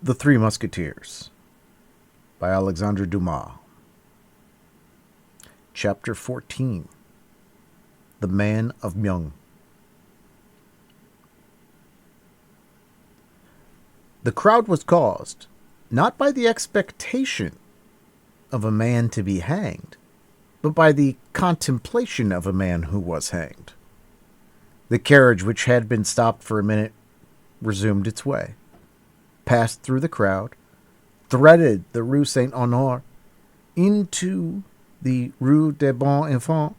The Three Musketeers by Alexandre Dumas. Chapter 14. The Man of Meung. The crowd was caused not by the expectation of a man to be hanged, but by the contemplation of a man who was hanged. The carriage, which had been stopped for a minute, resumed its way, passed through the crowd, threaded the Rue Saint-Honore into the Rue des Bons Enfants,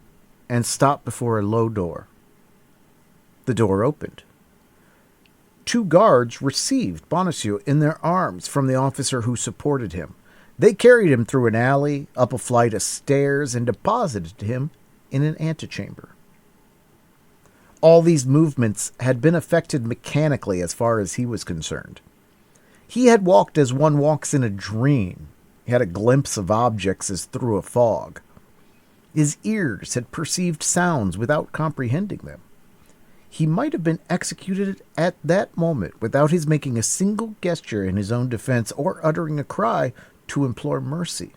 and stopped before a low door. The door opened. Two guards received Bonacieux in their arms from the officer who supported him. They carried him through an alley, up a flight of stairs, and deposited him in an antechamber. All these movements had been effected mechanically as far as he was concerned. He had walked as one walks in a dream. He had a glimpse of objects as through a fog. His ears had perceived sounds without comprehending them. He might have been executed at that moment without his making a single gesture in his own defense or uttering a cry to implore mercy.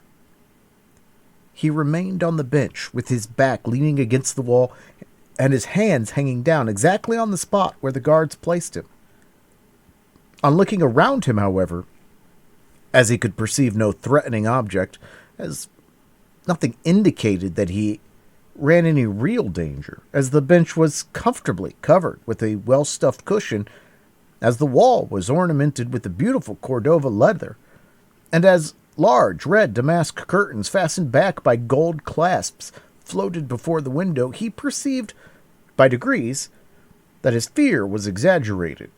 He remained on the bench with his back leaning against the wall and his hands hanging down exactly on the spot where the guards placed him. On looking around him, however, as he could perceive no threatening object, as nothing indicated that he ran any real danger, as the bench was comfortably covered with a well-stuffed cushion, as the wall was ornamented with a beautiful Cordova leather, and as large red damask curtains fastened back by gold clasps floated before the window, he perceived, by degrees, that his fear was exaggerated,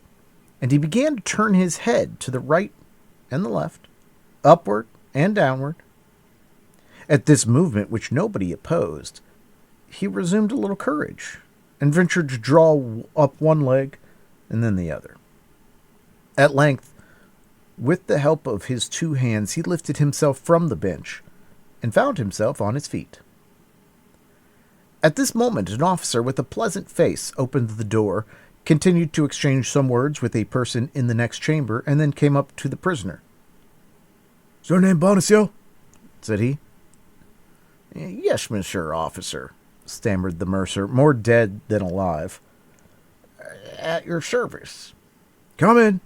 and he began to turn his head to the right and the left, upward and downward. At this movement, which nobody opposed, he resumed a little courage, and ventured to draw up one leg and then the other. At length, with the help of his two hands, he lifted himself from the bench, and found himself on his feet. At this moment, an officer with a pleasant face opened the door, continued to exchange some words with a person in the next chamber, and then came up to the prisoner. "Is your name Bonacieux?" said he. "Yes, monsieur officer," stammered the mercer, more dead than alive. "At your service." "Come in,"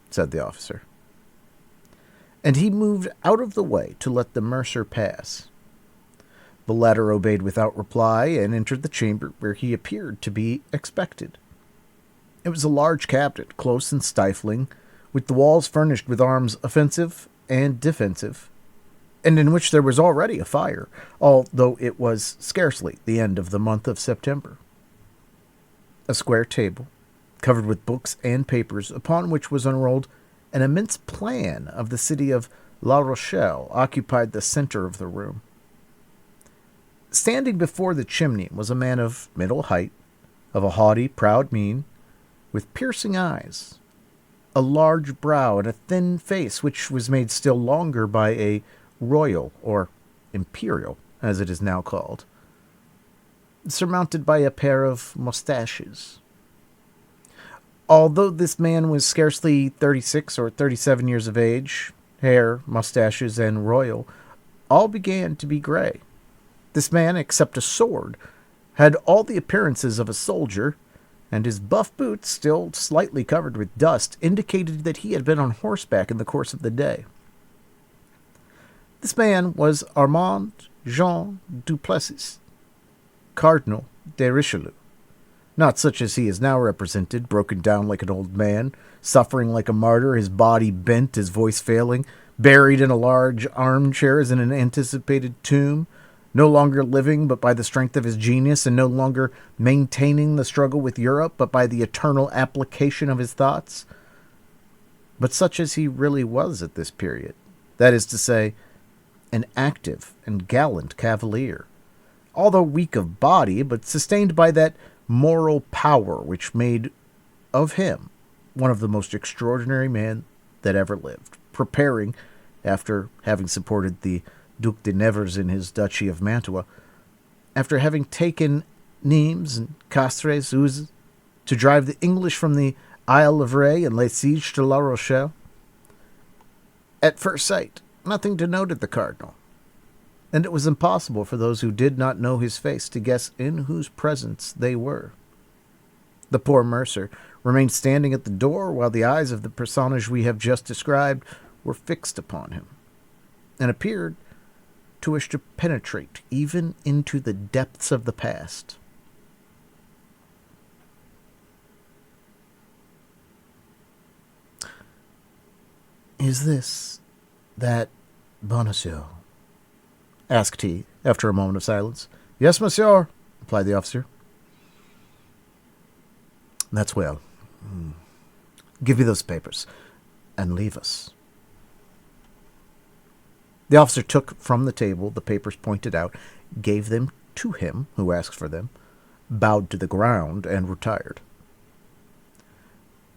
said the officer. And he moved out of the way to let the mercer pass. The latter obeyed without reply, and entered the chamber where he appeared to be expected. It was a large cabinet, close and stifling, with the walls furnished with arms offensive and defensive, and in which there was already a fire, although it was scarcely the end of the month of September. A square table, covered with books and papers, upon which was unrolled an immense plan of the city of La Rochelle, occupied the center of the room. Standing before the chimney was a man of middle height, of a haughty, proud mien, with piercing eyes, a large brow, and a thin face which was made still longer by a royal, or imperial, as it is now called, surmounted by a pair of mustaches. Although this man was scarcely 36 or 37 years of age, hair, mustaches, and royal all began to be gray. This man, except a sword, had all the appearances of a soldier, and his buff boots, still slightly covered with dust, indicated that he had been on horseback in the course of the day. This man was Armand Jean Duplessis, Cardinal de Richelieu, not such as he is now represented, broken down like an old man, suffering like a martyr, his body bent, his voice failing, buried in a large armchair as in an anticipated tomb, no longer living but by the strength of his genius, and no longer maintaining the struggle with Europe but by the eternal application of his thoughts, but such as he really was at this period, that is to say, an active and gallant cavalier, although weak of body, but sustained by that moral power which made of him one of the most extraordinary men that ever lived, preparing, after having supported the Duc de Nevers in his duchy of Mantua, after having taken Nimes and Castres, to drive the English from the Isle of Ré and lay siege to La Rochelle, At first sight, nothing denoted the cardinal, and it was impossible for those who did not know his face to guess in whose presence they were. The poor mercer remained standing at the door while the eyes of the personage we have just described were fixed upon him, and appeared to wish to penetrate even into the depths of the past. "Is this that Bonacieux?" asked he, after a moment of silence. "Yes, monsieur," replied the officer. "That's well. Give me those papers, and leave us." The officer took from the table the papers pointed out, gave them to him who asked for them, bowed to the ground, and retired.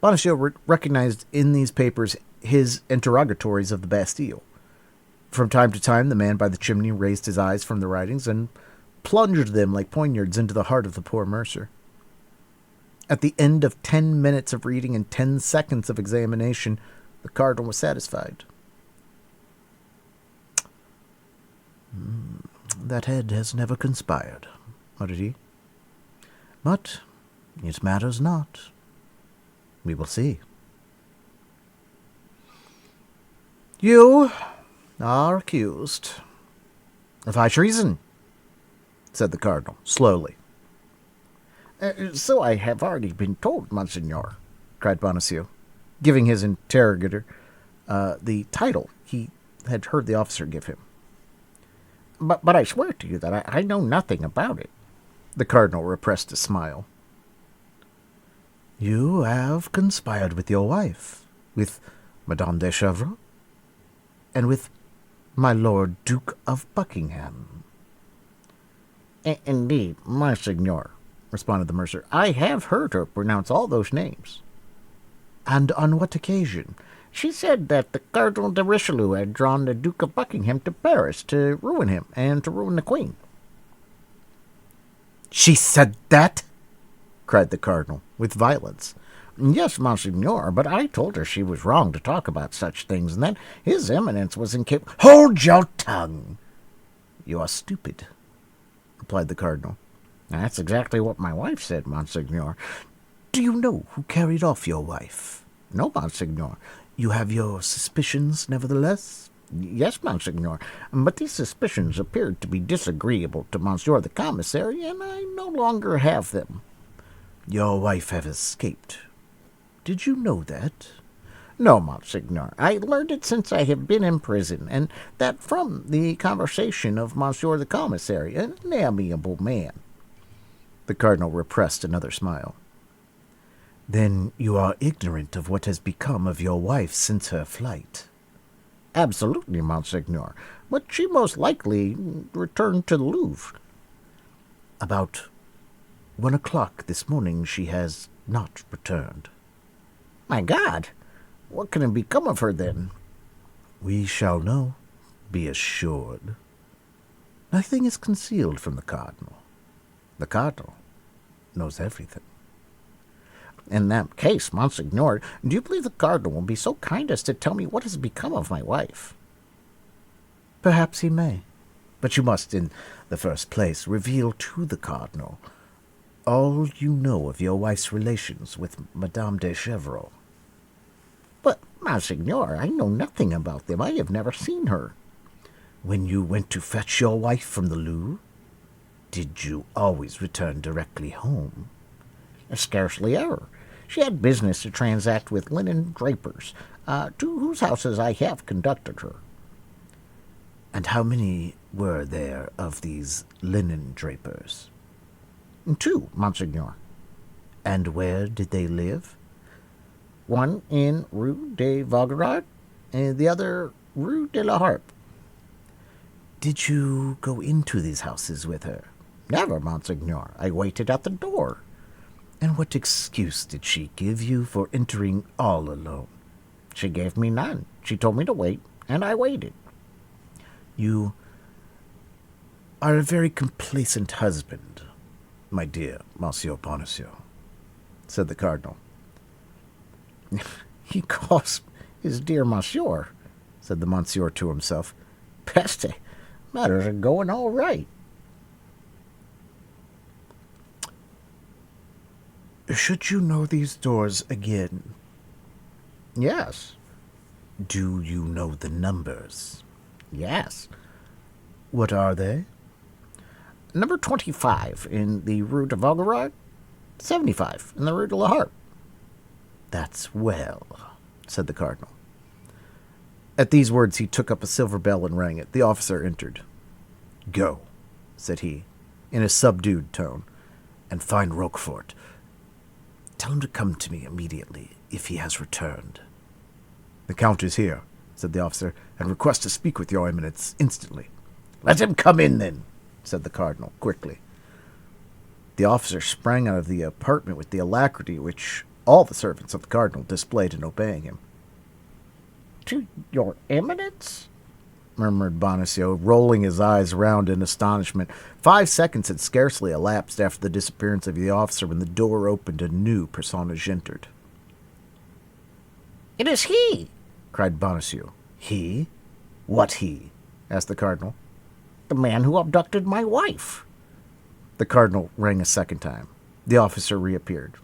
Bonacieux recognized in these papers his interrogatories of the Bastille. From time to time, the man by the chimney raised his eyes from the writings and plunged them like poignards into the heart of the poor mercer. At the end of 10 minutes of reading and 10 seconds of examination, the cardinal was satisfied. "That head has never conspired," muttered he. "But it matters not. We will see." "You are accused of high treason," said the cardinal, slowly. "So I have already been told, monseigneur," cried Bonacieux, giving his interrogator the title he had heard the officer give him. But I swear to you that I know nothing about it." The cardinal repressed a smile. "You have conspired with your wife, with Madame de Chevreuse, and with my Lord Duke of Buckingham." "Indeed, monseigneur," responded the mercer. "I have heard her pronounce all those names." "And on what occasion?" "She said that the Cardinal de Richelieu had drawn the Duke of Buckingham to Paris to ruin him and to ruin the Queen." "She said that?" cried the cardinal, with violence. "Yes, monseigneur, but I told her she was wrong to talk about such things, and that his Eminence was incapable—" "Hold your tongue! You are stupid," replied the cardinal. "That's exactly what my wife said, monseigneur." "Do you know who carried off your wife?" "No, monseigneur." "You have your suspicions, nevertheless?" "Yes, monseigneur, but these suspicions appeared to be disagreeable to monsieur the commissary, and I no longer have them." "Your wife has escaped. Did you know that?" "No, monseigneur. I learned it since I have been in prison, and that from the conversation of monsieur the commissary, an amiable man." The cardinal repressed another smile. "Then you are ignorant of what has become of your wife since her flight?" "Absolutely, monseigneur, but she most likely returned to the Louvre." "About 1 o'clock this morning she has not returned." "My God! What can have become of her, then?" "We shall know, be assured. Nothing is concealed from the cardinal. The cardinal knows everything." "In that case, monseigneur, do you believe the cardinal will be so kind as to tell me what has become of my wife?" "Perhaps he may. But you must, in the first place, reveal to the cardinal all you know of your wife's relations with Madame de Chevreuse." "But, monseigneur, I know nothing about them. I have never seen her." "When you went to fetch your wife from the Louvre, did you always return directly home?" "Scarcely ever. She had business to transact with linen drapers, to whose houses I have conducted her." "And how many were there of these linen drapers?" "2, monseigneur." "And where did they live?" "One in Rue de Vaugirard, and the other Rue de la Harpe." "Did you go into these houses with her?" "Never, monseigneur. I waited at the door." "And what excuse did she give you for entering all alone?" "She gave me none. She told me to wait, and I waited." "You are a very complacent husband, my dear Monsieur Bonacieux," said the cardinal. "He calls his dear monsieur. said the Monsieur to himself. Peste, matters are going all right. Should you know these doors again? Yes. Do you know the numbers? Yes. What are they? Number 25 in the Rue de Vaugirard, 75 in the Rue de la Harpe. That's well, said the Cardinal. At these words he took up a silver bell and rang it. The officer entered. Go, said he, in a subdued tone, and find Roquefort. Tell him to come to me immediately, if he has returned. The Count is here, said the officer, and requests to speak with your Eminence instantly. Let him come in, then, said the Cardinal, quickly. The officer sprang out of the apartment with the alacrity which all the servants of the Cardinal displayed in obeying him. To your Eminence? Murmured Bonacieux, rolling his eyes round in astonishment. 5 seconds had scarcely elapsed after the disappearance of the officer when the door opened and a new personage entered. It is he! Cried Bonacieux. He? What he? Asked the Cardinal. The man who abducted my wife. The Cardinal rang a second time. The officer reappeared.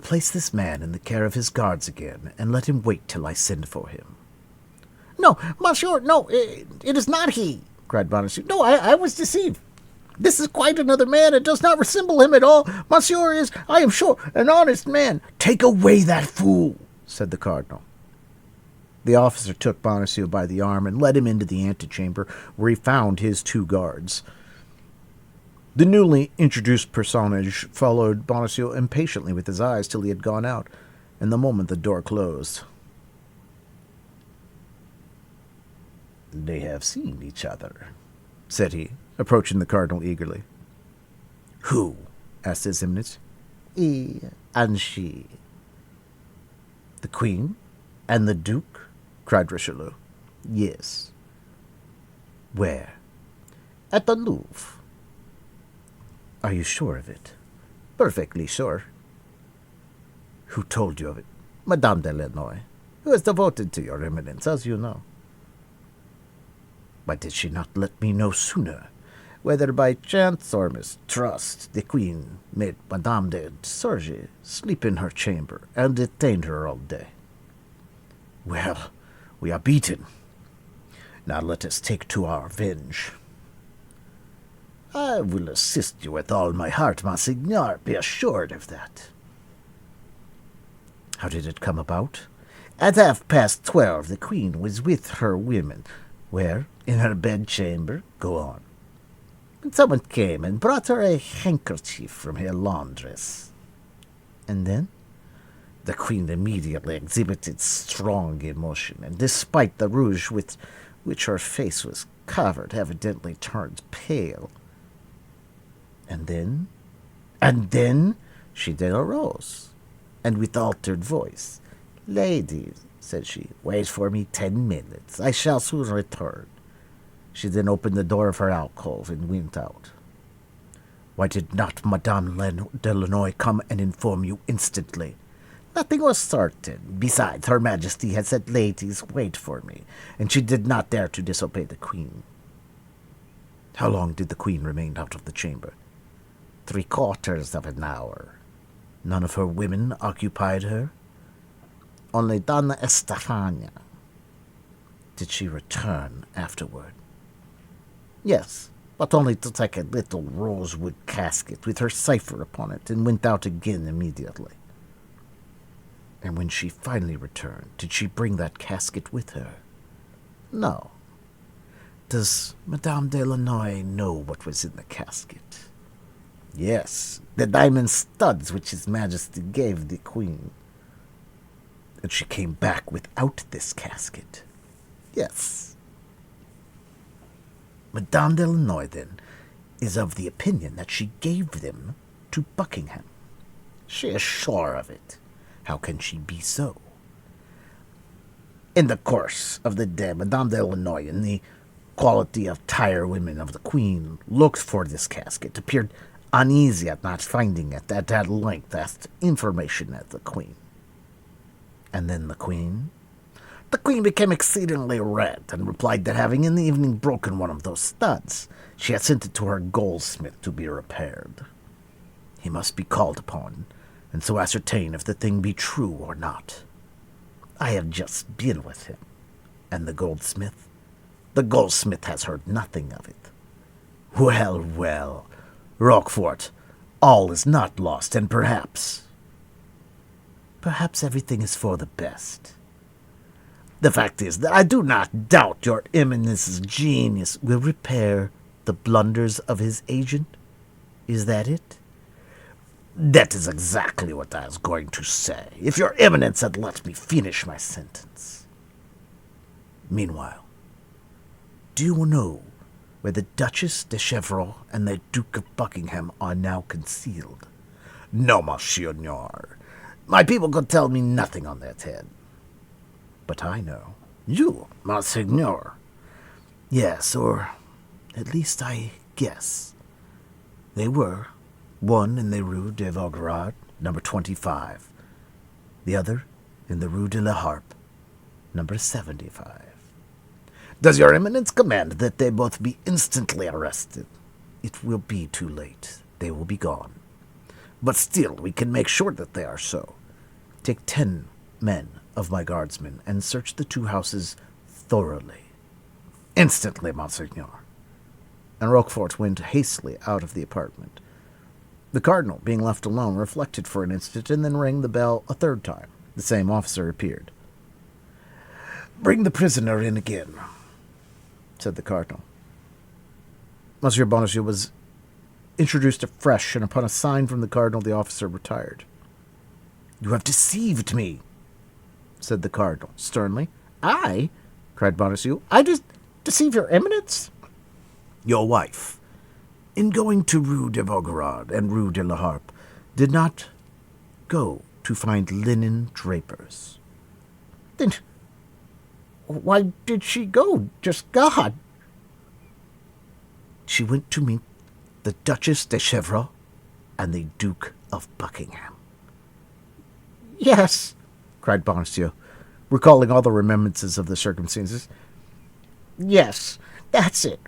Place this man in the care of his guards again, and let him wait till I send for him. No, monsieur, no, it is not he, cried Bonacieux. No, I was deceived. This is quite another man. It does not resemble him at all. Monsieur is, I am sure, an honest man. Take away that fool, said the Cardinal. The officer took Bonacieux by the arm and led him into the antechamber, where he found his 2 guards. The newly introduced personage followed Bonacieux impatiently with his eyes till he had gone out, and the moment the door closed. They have seen each other, said he, approaching the Cardinal eagerly. Who? Asked his Eminence. He and she. The Queen and the Duke? Cried Richelieu. Yes. Where? At the Louvre. Are you sure of it? Perfectly sure. Who told you of it? Madame de Lannoy, who is devoted to your Eminence, as you know. Why did she not let me know sooner? Whether by chance or mistrust, the Queen made Madame de Surgy sleep in her chamber and detained her all day. Well, we are beaten. Now let us take to our revenge. I will assist you with all my heart, Monseigneur, be assured of that. How did it come about? At 12:30, the Queen was with her women. Where? In her bedchamber. Go on. And someone came and brought her a handkerchief from her laundress. And then? The Queen immediately exhibited strong emotion, and despite the rouge with which her face was covered, evidently turned pale. And then? And then she then arose, and with altered voice, Ladies, said she, wait for me 10 minutes. I shall soon return. She then opened the door of her alcove and went out. Why did not Madame de Lannoy come and inform you instantly? Nothing was certain. Besides, Her Majesty had said, Ladies, wait for me, and she did not dare to disobey the Queen. How long did the Queen remain out of the chamber? 3/4 of an hour. None of her women occupied her? Only Donna Estefania. Did she return afterward? Yes, but only to take a little rosewood casket with her cipher upon it, and went out again immediately. And when she finally returned, did she bring that casket with her? No. Does Madame de Lannoy know what was in the casket? Yes, the diamond studs which His Majesty gave the Queen. And she came back without this casket. Yes. Madame de Lannoy, then, is of the opinion that she gave them to Buckingham. She is sure of it. How can she be so? In the course of the day, Madame de Lannoy, in the quality of tire-women of the Queen, looked for this casket, appeared uneasy at not finding it, and at length asked information at the Queen. And then the Queen? The queen became exceedingly red, and replied that having in the evening broken one of those studs, she had sent it to her goldsmith to be repaired. He must be called upon, and so ascertain if the thing be true or not. I have just been with him. And the goldsmith? The goldsmith has heard nothing of it. Well, well, Roquefort, all is not lost, and perhaps everything is for the best. The fact is that I do not doubt your Eminence's genius will repair the blunders of his agent. Is that it? That is exactly what I was going to say, if your Eminence had let me finish my sentence. Meanwhile, do you know where the Duchess de Chevreuse and the Duke of Buckingham are now concealed? No, Monseigneur. My people could tell me nothing on that head. But I know. You, Monseigneur. Yes, or at least I guess. They were, one in the Rue de Vaugirard, number 25. The other in the Rue de la Harpe, number 75. Does your Eminence command that they both be instantly arrested? It will be too late. They will be gone. But still, we can make sure that they are so. Take 10 men of my guardsmen and search the two houses thoroughly. Instantly, Monseigneur. And Roquefort went hastily out of the apartment. The cardinal, being left alone, reflected for an instant and then rang the bell a third time. The same officer appeared. "Bring the prisoner in again," said the cardinal. Monsieur Bonacieux was introduced afresh, and upon a sign from the cardinal, the officer retired. "You have deceived me," said the cardinal, sternly. "I?" cried Bonacieux. "I deceive your Eminence?" "Your wife, in going to Rue de Vaugirard and Rue de la Harpe, did not go to find linen drapers." "Then why did she go? Just God!" "She went to meet the Duchess de Chevreuse and the Duke of Buckingham." "Yes," cried Bonacieux, recalling all the remembrances of the circumstances. "Yes, that's it.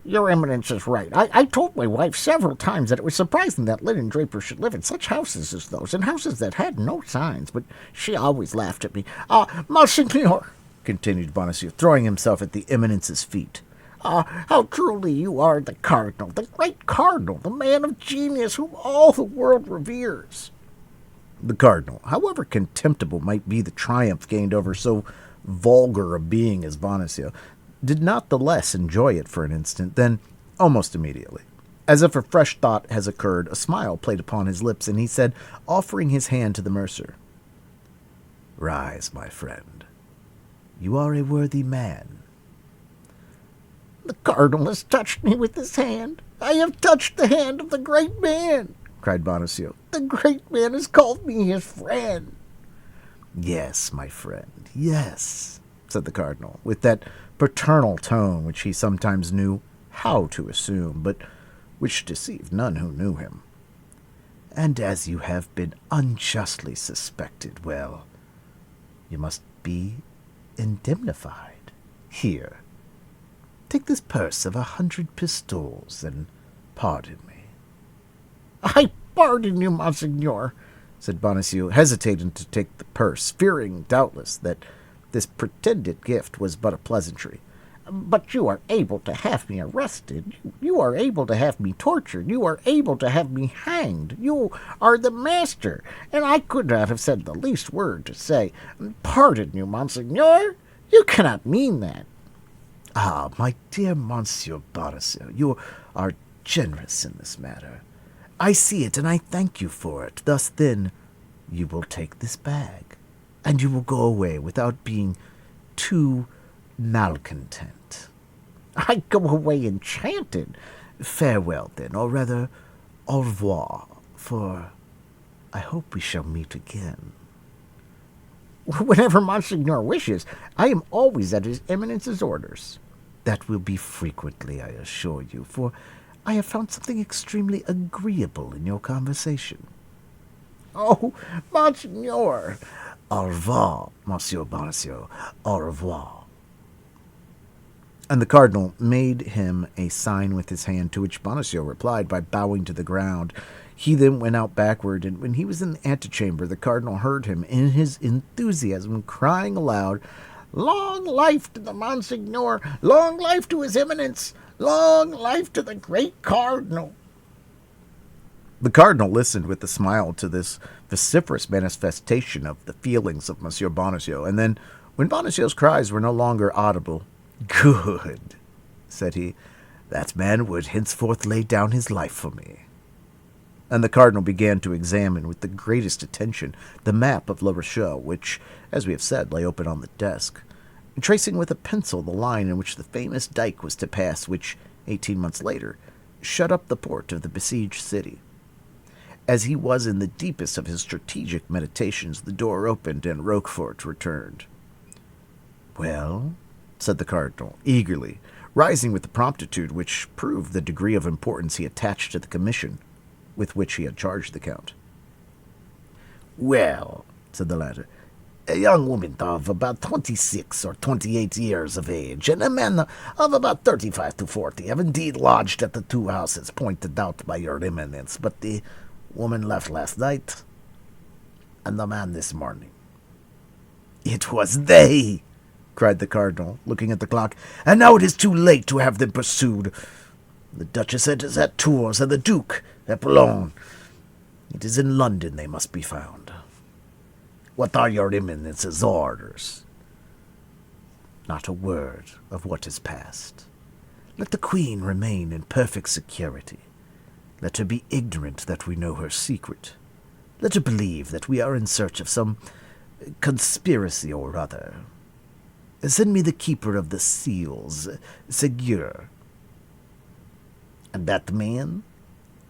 Your Eminence is right. I told my wife several times that it was surprising that linen drapers should live in such houses as those, in houses that had no signs, but she always laughed at me. Monseigneur," continued Bonacieux, throwing himself at the Eminence's feet, "how truly you are the cardinal, the great cardinal, the man of genius whom all the world reveres." The cardinal, however contemptible might be the triumph gained over so vulgar a being as Bonacieux, did not the less enjoy it for an instant, then, almost immediately, as if a fresh thought has occurred, a smile played upon his lips, and he said, offering his hand to the mercer, "Rise, my friend. You are a worthy man." "The cardinal has touched me with his hand. I have touched the hand of the great man," cried Bonacieux. "The great man has called me his friend." "Yes, my friend, yes," said the cardinal, with that paternal tone which he sometimes knew how to assume, but which deceived none who knew him. "And as you have been unjustly suspected, well, you must be indemnified. Here, take this purse of 100 pistoles, and pardon me." "I pardon you, Monseigneur," said Bonacieux, hesitating to take the purse, fearing, doubtless, that this pretended gift was but a pleasantry. "But you are able to have me arrested. You are able to have me tortured. You are able to have me hanged. You are the master, and I could not have said the least word to say, 'Pardon you, Monseigneur.' You cannot mean that." "Ah, my dear Monsieur Bonacieux, you are generous in this matter. I see it, and I thank you for it. Thus, then, you will take this bag, and you will go away without being too malcontent." "I go away enchanted." "Farewell, then, or rather, au revoir, for I hope we shall meet again." "Whenever Monseigneur wishes. I am always at his Eminence's orders." "That will be frequently, I assure you, for I have found something extremely agreeable in your conversation." "Oh, Monseigneur, Au revoir, Monsieur Bonacieux. Au revoir. And the cardinal made him a sign with his hand, to which Bonacieux replied by bowing to the ground. He then went out backward, and when he was in the antechamber, the cardinal heard him, in his enthusiasm, crying aloud, Long life to the Monseigneur! Long life to his Eminence! Long life to the great Cardinal! The cardinal listened with a smile to this vociferous manifestation of the feelings of Monsieur Bonacieux, and then, when Bonacieux's cries were no longer audible, "Good," said he, "that man would henceforth lay down his life for me." And the cardinal began to examine with the greatest attention the map of La Rochelle, which, as we have said, lay open on the desk, tracing with a pencil the line in which the famous dike was to pass, which, 18 months later, shut up the port of the besieged city. As he was in the deepest of his strategic meditations, the door opened and Roquefort returned. "Well," said the cardinal, eagerly, rising with the promptitude which proved the degree of importance he attached to the commission with which he had charged the count. "Well," said the latter, "a young woman of about 26 or 28 years of age, and a man of about 35 to 40 have indeed lodged at the two houses pointed out by your Eminence, but the woman left last night, and the man this morning." "It was they!" cried the cardinal, looking at the clock, "and now it is too late to have them pursued. The Duchess is at Tours, and the Duke at Boulogne. It is in London they must be found." "What are your Eminence's orders?" "Not a word of what has passed. Let the Queen remain in perfect security. Let her be ignorant that we know her secret. Let her believe that we are in search of some conspiracy or other. Send me the keeper of the seals, Seguier." "And that man?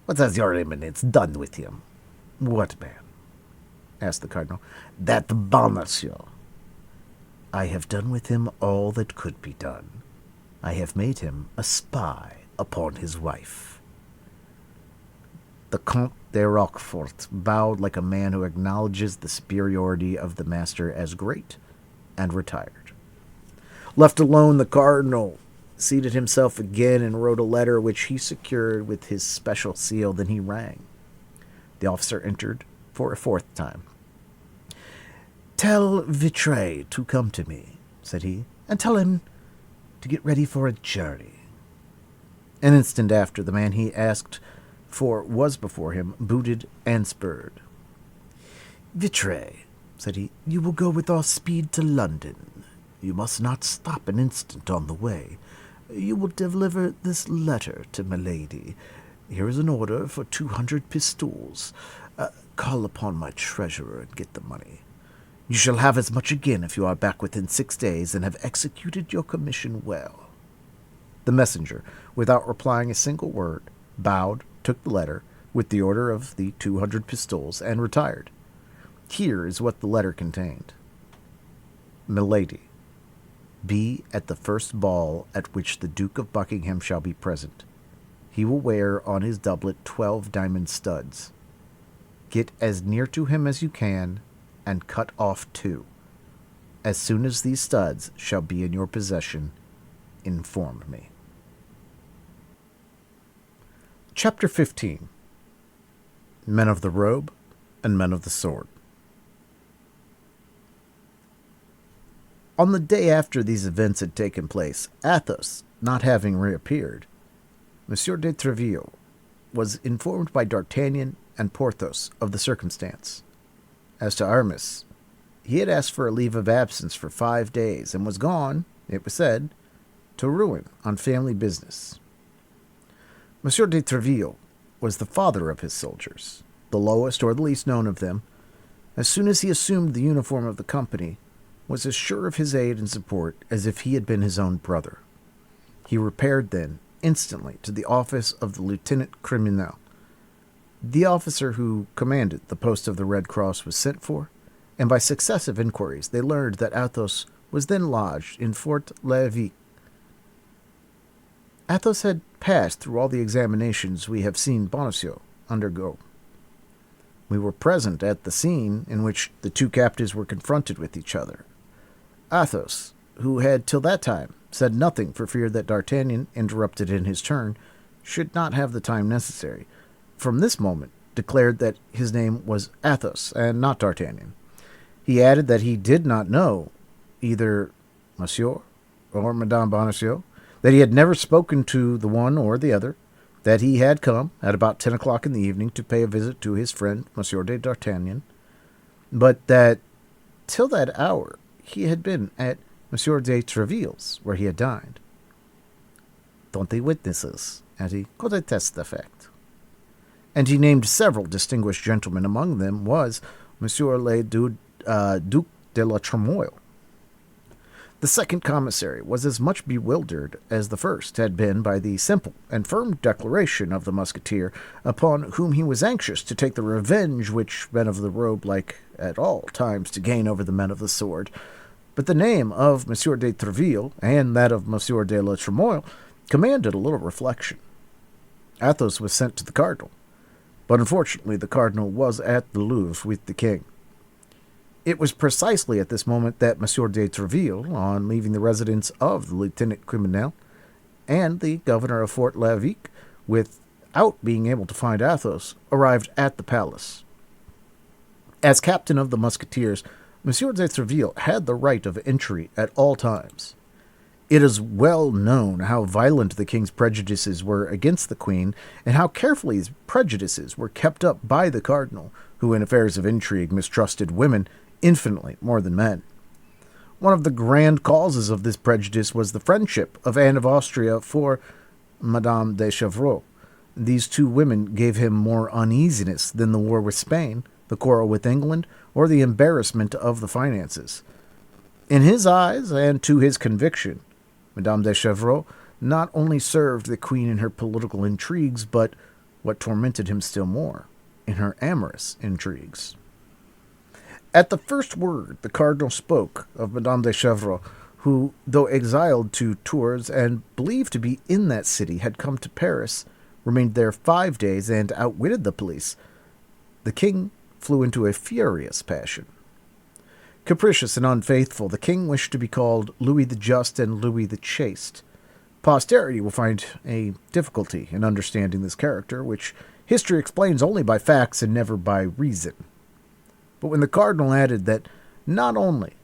What has your Eminence done with him?" "What man?" asked the cardinal. "That Bonacieux." "I have done with him all that could be done. I have made him a spy upon his wife." The Comte de Roquefort bowed like a man who acknowledges the superiority of the master as great, and retired. Left alone, the cardinal seated himself again and wrote a letter which he secured with his special seal. Then he rang. The officer entered for a fourth time. "Tell Vitré to come to me," said he, "and tell him to get ready for a journey." An instant after, the man he asked for was before him, booted and spurred. "Vitré," said he, "you will go with all speed to London. You must not stop an instant on the way. You will deliver this letter to Milady. Here is an order for 200 pistoles. Call upon my treasurer and get the money. You shall have as much again if you are back within 6 days and have executed your commission well." The messenger, without replying a single word, bowed, took the letter, with the order of the 200 pistoles, and retired. Here is what the letter contained. "Milady, be at the first ball at which the Duke of Buckingham shall be present. He will wear on his doublet 12 diamond studs. Get as near to him as you can, and cut off 2. As soon as these studs shall be in your possession, inform me." Chapter 15. Men of the Robe and Men of the Sword. On the day after these events had taken place, Athos not having reappeared, Monsieur de Tréville was informed by D'Artagnan and Porthos of the circumstance. As to Aramis, he had asked for a leave of absence for 5 days, and was gone, it was said, to Rouen on family business. Monsieur de Tréville was the father of his soldiers, the lowest or the least known of them. As soon as he assumed the uniform of the company, was as sure of his aid and support as if he had been his own brother. He repaired then instantly to the office of the lieutenant criminel. The officer who commanded the post of the Red Cross was sent for, and by successive inquiries they learned that Athos was then lodged in Fort l'Evêque. Athos had passed through all the examinations we have seen Bonacieux undergo. We were present at the scene in which the two captives were confronted with each other. Athos, who had till that time said nothing for fear that D'Artagnan, interrupted in his turn, should not have the time necessary, from this moment declared that his name was Athos and not D'Artagnan. He added that he did not know either Monsieur or Madame Bonacieux, that he had never spoken to the one or the other, that he had come at about 10 o'clock in the evening to pay a visit to his friend Monsieur de D'Artagnan, but that till that hour he had been at Monsieur de Tréville's, where he had dined. 20 witnesses, and he could attest the fact. And he named several distinguished gentlemen. Among them was Monsieur le Duc de la Trémoille. The second commissary was as much bewildered as the first had been by the simple and firm declaration of the Musketeer, upon whom he was anxious to take the revenge which men of the Robe like at all times to gain over the men of the sword. But the name of Monsieur de Tréville and that of Monsieur de la Trémoille commanded a little reflection. Athos was sent to the cardinal, but unfortunately the cardinal was at the Louvre with the king. It was precisely at this moment that Monsieur de Tréville, on leaving the residence of the lieutenant criminel and the governor of Fort l'Evêque, without being able to find Athos, arrived at the palace. As captain of the Musketeers, Monsieur de Tréville had the right of entry at all times. It is well known how violent the king's prejudices were against the queen, and how carefully his prejudices were kept up by the cardinal, who in affairs of intrigue mistrusted women infinitely more than men. One of the grand causes of this prejudice was the friendship of Anne of Austria for Madame de Chevreuse. These two women gave him more uneasiness than the war with Spain, the quarrel with England, or the embarrassment of the finances. In his eyes, and to his conviction, Madame de Chevreuse not only served the queen in her political intrigues, but, what tormented him still more, in her amorous intrigues. At the first word the cardinal spoke of Madame de Chevreuse, who, though exiled to Tours and believed to be in that city, had come to Paris, remained there 5 days, and outwitted the police, the king flew into a furious passion. Capricious and unfaithful, the king wished to be called Louis the Just and Louis the Chaste. Posterity will find a difficulty in understanding this character, which history explains only by facts and never by reason. But when the cardinal added that not only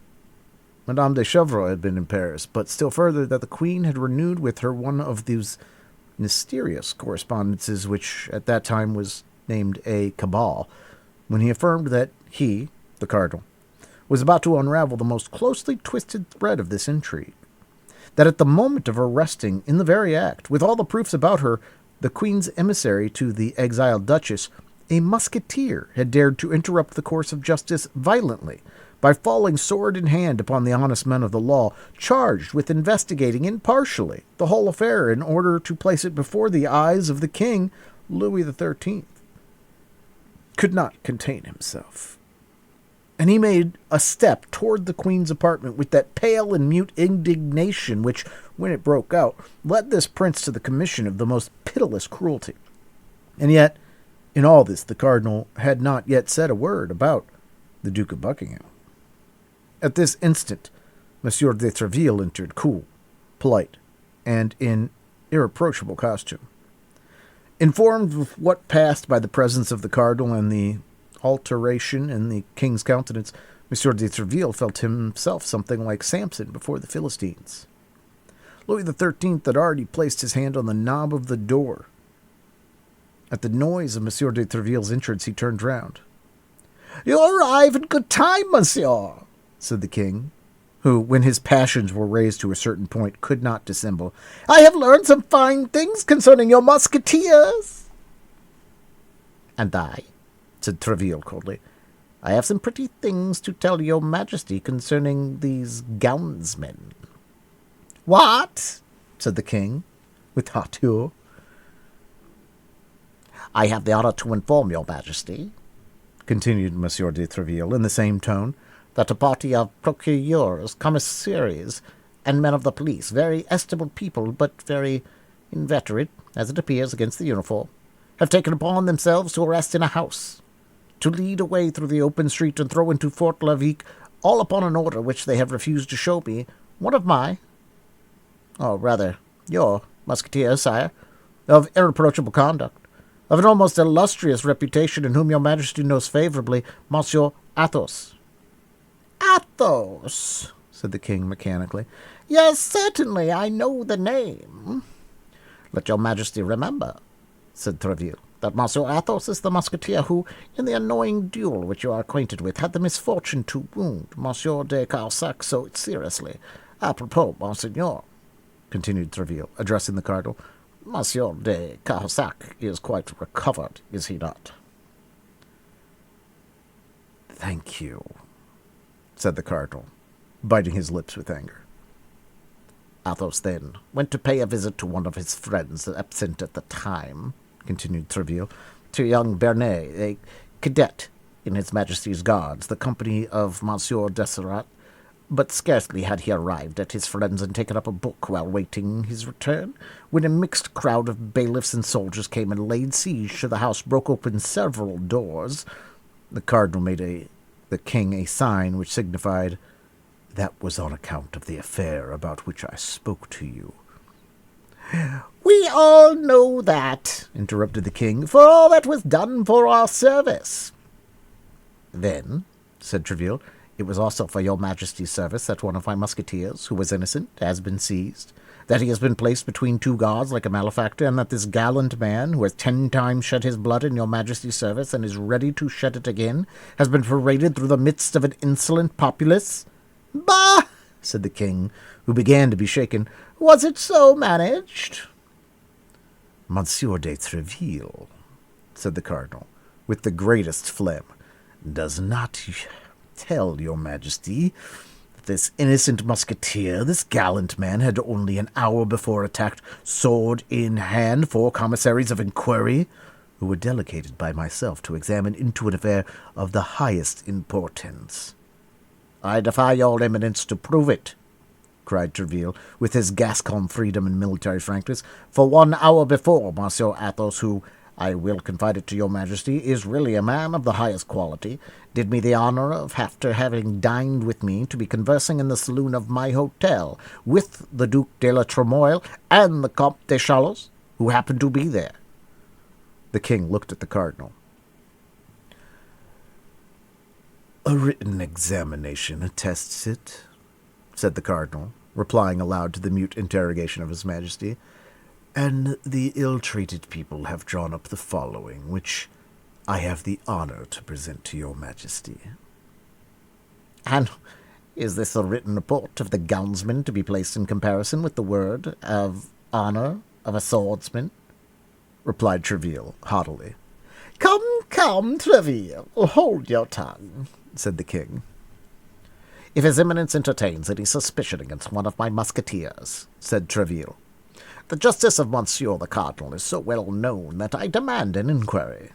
Madame de Chevreuse had been in Paris, but still further that the queen had renewed with her one of those mysterious correspondences which at that time was named a cabal, when he affirmed that he, the cardinal, was about to unravel the most closely twisted thread of this intrigue, that at the moment of arresting, in the very act, with all the proofs about her, the queen's emissary to the exiled duchess, a musketeer had dared to interrupt the course of justice violently by falling sword in hand upon the honest men of the law, charged with investigating impartially the whole affair in order to place it before the eyes of the king, Louis XIII, could not contain himself. And he made a step toward the queen's apartment with that pale and mute indignation which, when it broke out, led this prince to the commission of the most pitiless cruelty. And yet, in all this, the cardinal had not yet said a word about the Duke of Buckingham. At this instant, Monsieur de Tréville entered, cool, polite, and in irreproachable costume. Informed of what passed by the presence of the cardinal and the alteration in the king's countenance, Monsieur de Tréville felt himself something like Samson before the Philistines. Louis XIII had already placed his hand on the knob of the door. At the noise of Monsieur de Tréville's entrance, he turned round. "You arrive in good time, monsieur," said the king, who, when his passions were raised to a certain point, could not dissemble. "I have learned some fine things concerning your musketeers." "And I," said Tréville coldly, "I have some pretty things to tell your majesty concerning these gownsmen." "What?" said the king, with hauteur. "I have the honor to inform your majesty," continued Monsieur de Tréville in the same tone, "that a party of procureurs, commissaries, and men of the police, very estimable people, but very inveterate, as it appears, against the uniform, have taken upon themselves to arrest in a house to lead away through the open street and throw into Fort Levique, all upon an order which they have refused to show me, one of or rather, your musketeers, sire, of irreproachable conduct, of an almost illustrious reputation, in whom your majesty knows favourably, Monsieur Athos." "Athos," said the king mechanically. "Yes, certainly, I know the name." "Let your majesty remember," said Tréville, "that Monsieur Athos is the musketeer who, in the annoying duel which you are acquainted with, had the misfortune to wound Monsieur de Cahusac so seriously. Apropos, monseigneur," continued Tréville, addressing the cardinal, "Monsieur de Cahusac is quite recovered, is he not?" "Thank you," said the cardinal, biting his lips with anger. "Athos, then, went to pay a visit to one of his friends absent at the time," continued Tréville, "to young Bernet, a cadet in his Majesty's Guards, the company of Monsieur Desserat. But scarcely had he arrived at his friend's and taken up a book while waiting his return, when a mixed crowd of bailiffs and soldiers came and laid siege to the house, broke open several doors." The cardinal made the king a sign which signified, "That was on account of the affair about which I spoke to you." "We all know that," interrupted the king, "for all that was done for our service." "Then," said Tréville, "it was also for your majesty's service that one of my musketeers, who was innocent, has been seized, that he has been placed between two guards like a malefactor, and that this gallant man, who has 10 times shed his blood in your majesty's service and is ready to shed it again, has been paraded through the midst of an insolent populace." "Bah!" said the king, who began to be shaken. "Was it so managed?" "Monsieur de Tréville," said the cardinal, with the greatest phlegm, "does not tell your majesty that this innocent musketeer, this gallant man, had only an hour before attacked, sword in hand, 4 commissaries of inquiry, who were delegated by myself to examine into an affair of the highest importance." "I defy your eminence to prove it," cried Tréville, with his Gascon freedom and military frankness. "For 1 hour before, Monsieur Athos, who, I will confide it to your majesty, is really a man of the highest quality, did me the honour of, after having dined with me, to be conversing in the saloon of my hotel with the Duc de la Trémoille and the Comte de Châlons, who happened to be there." The king looked at the cardinal. "A written examination attests it," said the cardinal, replying aloud to the mute interrogation of his majesty, "and the ill-treated people have drawn up the following, which I have the honour to present to your majesty." "And is this a written report of the gownsman to be placed in comparison with the word of honour of a swordsman?" replied Tréville haughtily. Come, Tréville, hold your tongue," said the king. "If his eminence entertains any suspicion against one of my musketeers," said Tréville, "the justice of Monsieur the Cardinal is so well known that I demand an inquiry."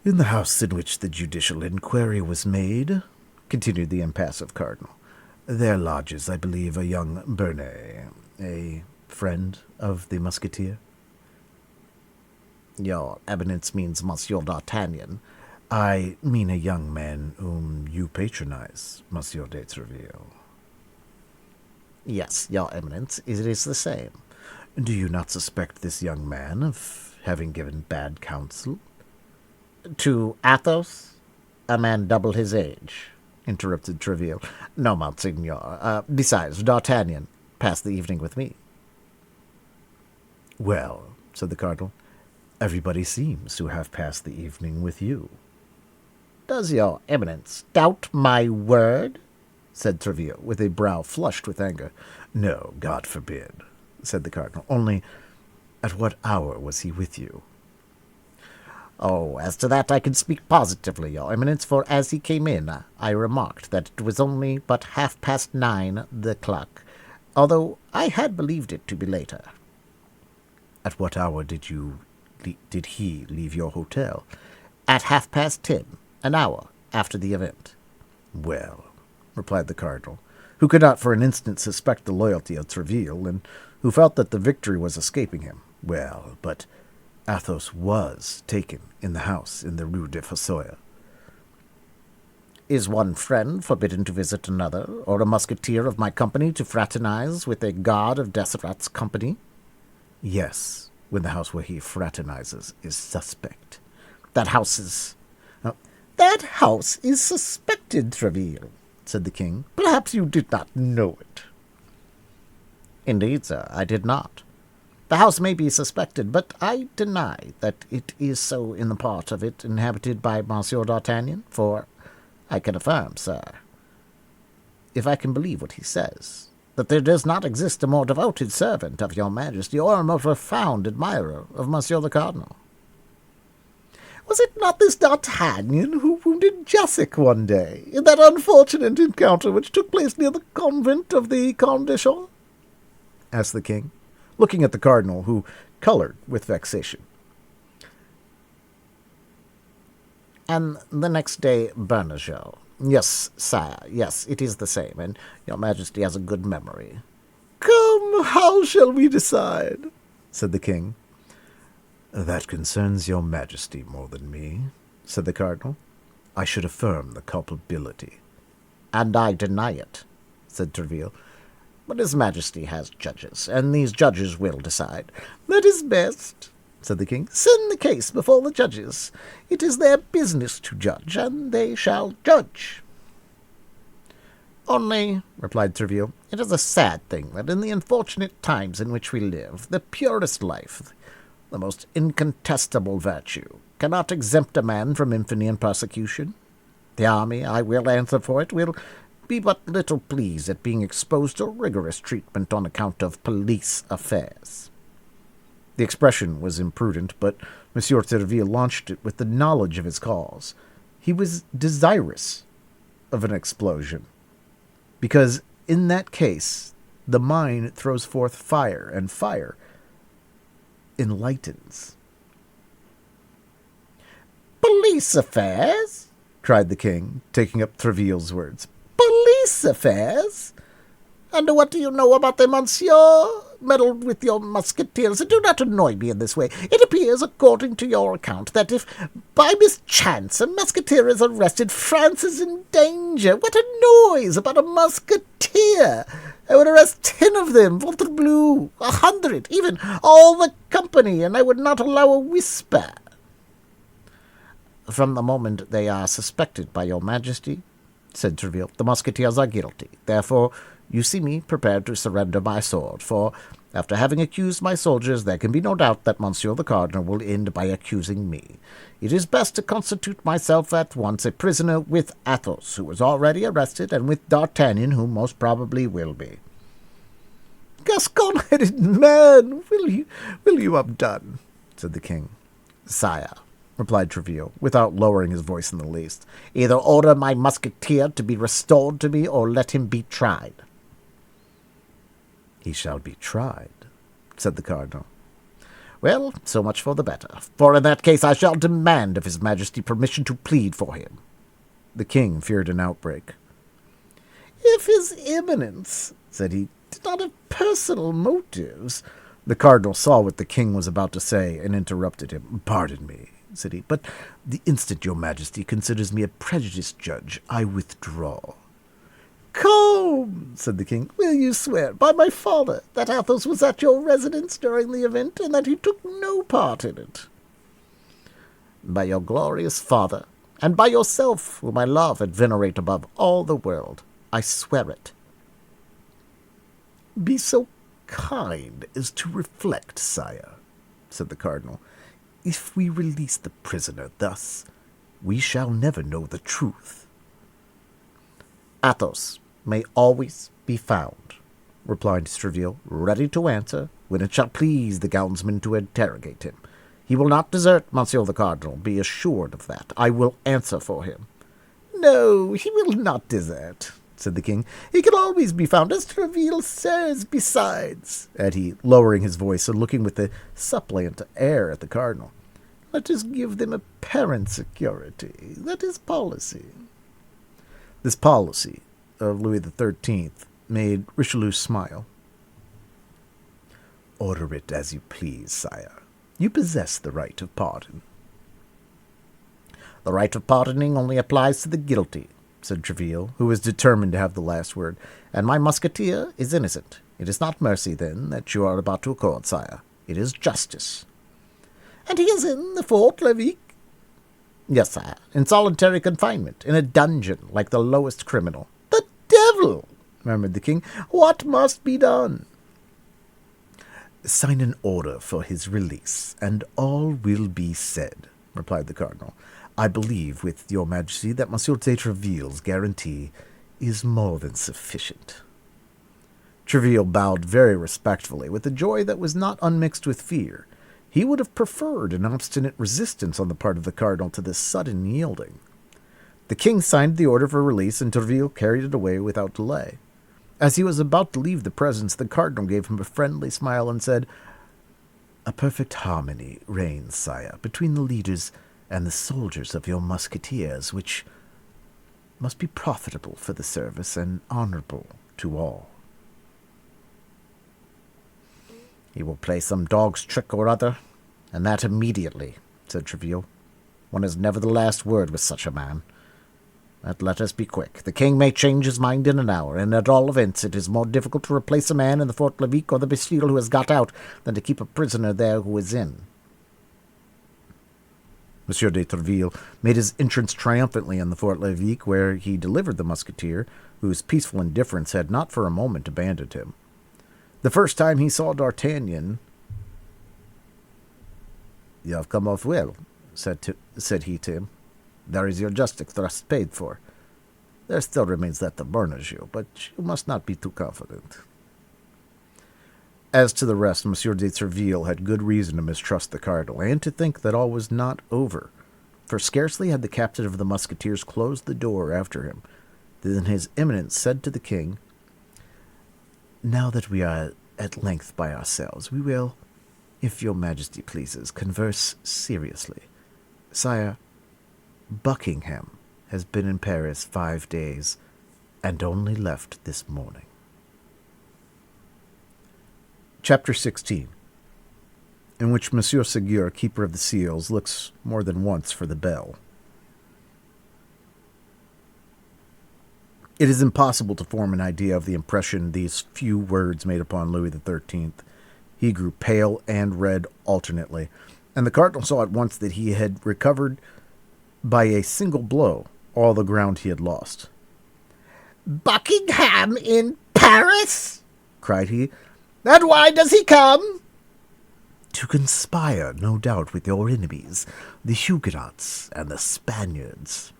"In the house in which the judicial inquiry was made," continued the impassive cardinal, "there lodges, I believe, a young Bernet, a friend of the musketeer." "Your eminence means Monsieur d'Artagnan." "I mean a young man whom you patronize, Monsieur de Tréville." "Yes, your eminence, it is the same." "Do you not suspect this young man of having given bad counsel?" "To Athos, a man double his age," interrupted Tréville. "No, monseigneur. Besides, D'Artagnan passed the evening with me." "Well," said the cardinal, "everybody seems to have passed the evening with you." "Does your eminence doubt my word?" said Tréville, with a brow flushed with anger. "No, God forbid," said the cardinal. "Only, at what hour was he with you?" "Oh, as to that I can speak positively, your eminence, for as he came in I remarked that it was only but 9:30 the clock, although I had believed it to be later." "At what hour did he leave your hotel?" "At 10:30, an hour after the event." "Well," replied the cardinal, who could not for an instant suspect the loyalty of Tréville, and who felt that the victory was escaping him. "Well, but Athos was taken in the house in the Rue de Fossoyeur. Is one friend forbidden to visit another, or a musketeer of my company to fraternize with a guard of Desserat's company? Yes, when the house where he fraternizes is suspect. That house is... that house is suspected, Tréville, said the king. Perhaps you did not know it. Indeed, sir, I did not. The house may be suspected, but I deny that it is so in the part of it inhabited by Monsieur d'Artagnan, for I can affirm, sir, if I can believe what he says, that there does not exist a more devoted servant of your majesty or a more profound admirer of Monsieur the Cardinal. Was it not this D'Artagnan who wounded Jacques one day, in that unfortunate encounter which took place near the convent of the Comte de Chaux? Asked the king, looking at the cardinal, who colored with vexation. And the next day, Bonacieux. Yes, sire, yes, it is the same, and your majesty has a good memory. Come, how shall we decide? Said the king. That concerns your majesty more than me, said the cardinal. I should affirm the culpability. And I deny it, said Tréville. But his majesty has judges, and these judges will decide. That is best, said the king. Send the case before the judges. It is their business to judge, and they shall judge. Only, replied Tréville, it is a sad thing that in the unfortunate times in which we live, the purest life, the most incontestable virtue, cannot exempt a man from infamy and persecution. The army, I will answer for it, will be but little pleased at being exposed to rigorous treatment on account of police affairs. The expression was imprudent, but Monsieur Tréville launched it with the knowledge of his cause. He was desirous of an explosion, because in that case the mine throws forth fire, and fire enlightens. Police affairs? Cried the king, taking up Tréville's words. Police affairs? And what do you know about them, monsieur? Meddle with your musketeers, and do not annoy me in this way. It appears, according to your account, that if by mischance a musketeer is arrested, France is in danger. What a noise about a musketeer! I would arrest 10 of them, ventre bleu, 100, even all the company, and I would not allow a whisper. From the moment they are suspected by your majesty, said Tréville, the musketeers are guilty. Therefore, you see me prepared to surrender my sword, for, after having accused my soldiers, there can be no doubt that Monsieur the Cardinal will end by accusing me. It is best to constitute myself at once a prisoner with Athos, who is already arrested, and with D'Artagnan, who most probably will be. Gascon-headed man, will you have done? Said the king. Sire, replied Tréville, without lowering his voice in the least, either order my musketeer to be restored to me, or let him be tried. He shall be tried, said the cardinal. Well, so much for the better, for in that case I shall demand of his majesty permission to plead for him. The king feared an outbreak. If his eminence, said he, did not have personal motives... The cardinal saw what the king was about to say, and interrupted him. Pardon me, said he, but the instant your majesty considers me a prejudiced judge, I withdraw. Come, said the king, will you swear by my father that Athos was at your residence during the event, and that he took no part in it? By your glorious father, and by yourself, whom I love and venerate above all the world, I swear it. Be so kind as to reflect, sire, said the cardinal. If we release the prisoner thus, we shall never know the truth. Athos may always be found, replied Tréville, ready to answer when it shall please the gownsman to interrogate him. He will not desert, Monsieur the Cardinal, be assured of that. I will answer for him. No, he will not desert, said the king. He can always be found, as Tréville says. Besides, added he, lowering his voice and looking with a suppliant air at the cardinal, let us give them apparent security. That is policy. This policy of Louis XIII made Richelieu smile. Order it as you please, sire. You possess the right of pardon. The right of pardoning only applies to the guilty, said Treville, who was determined to have the last word, and my musketeer is innocent. It is not mercy, then, that you are about to accord, sire. It is justice. And he is in the Fort Levique? Yes, sire, in solitary confinement, in a dungeon, like the lowest criminal. The devil! Murmured the king. What must be done? Sign an order for his release, and all will be said, replied the cardinal. I believe, with your majesty, that Monsieur de Treville's guarantee is more than sufficient. Treville bowed very respectfully, with a joy that was not unmixed with fear. He would have preferred an obstinate resistance on the part of the cardinal to this sudden yielding. The king signed the order for release, and Treville carried it away without delay. As he was about to leave the presence, the cardinal gave him a friendly smile and said, "A perfect harmony reigns, sire, between the leaders and the soldiers of your musketeers, which must be profitable for the service and honorable to all." "He will play some dog's trick or other, and that immediately," said Treville. "One is never the last word with such a man. But let us be quick. The king may change his mind in an hour, and at all events it is more difficult to replace a man in the Fort Levique or the Bastille who has got out than to keep a prisoner there who is in." Monsieur de Treville made his entrance triumphantly in the Fort Levique, where he delivered the musketeer, whose peaceful indifference had not for a moment abandoned him. The first time he saw D'Artagnan, "You have come off well," said he to him. "There is your justice thrust paid for. There still remains that of Bonacieux, but you must not be too confident." As to the rest, Monsieur de Treville had good reason to mistrust the cardinal, and to think that all was not over, for scarcely had the captain of the musketeers closed the door after him, than his eminence said to the king, "Now that we are at length by ourselves, we will, if your majesty pleases, converse seriously. Sire, Buckingham has been in Paris 5 days, and only left this morning." Chapter 16, in which Monsieur Seguier, Keeper of the Seals, looks more than once for the bell. It is impossible to form an idea of the impression these few words made upon Louis XIII. He grew pale and red alternately, and the cardinal saw at once that he had recovered by a single blow all the ground he had lost. "Buckingham in Paris?" cried he. "And why does he come?" "To conspire, no doubt, with your enemies, the Huguenots and the Spaniards."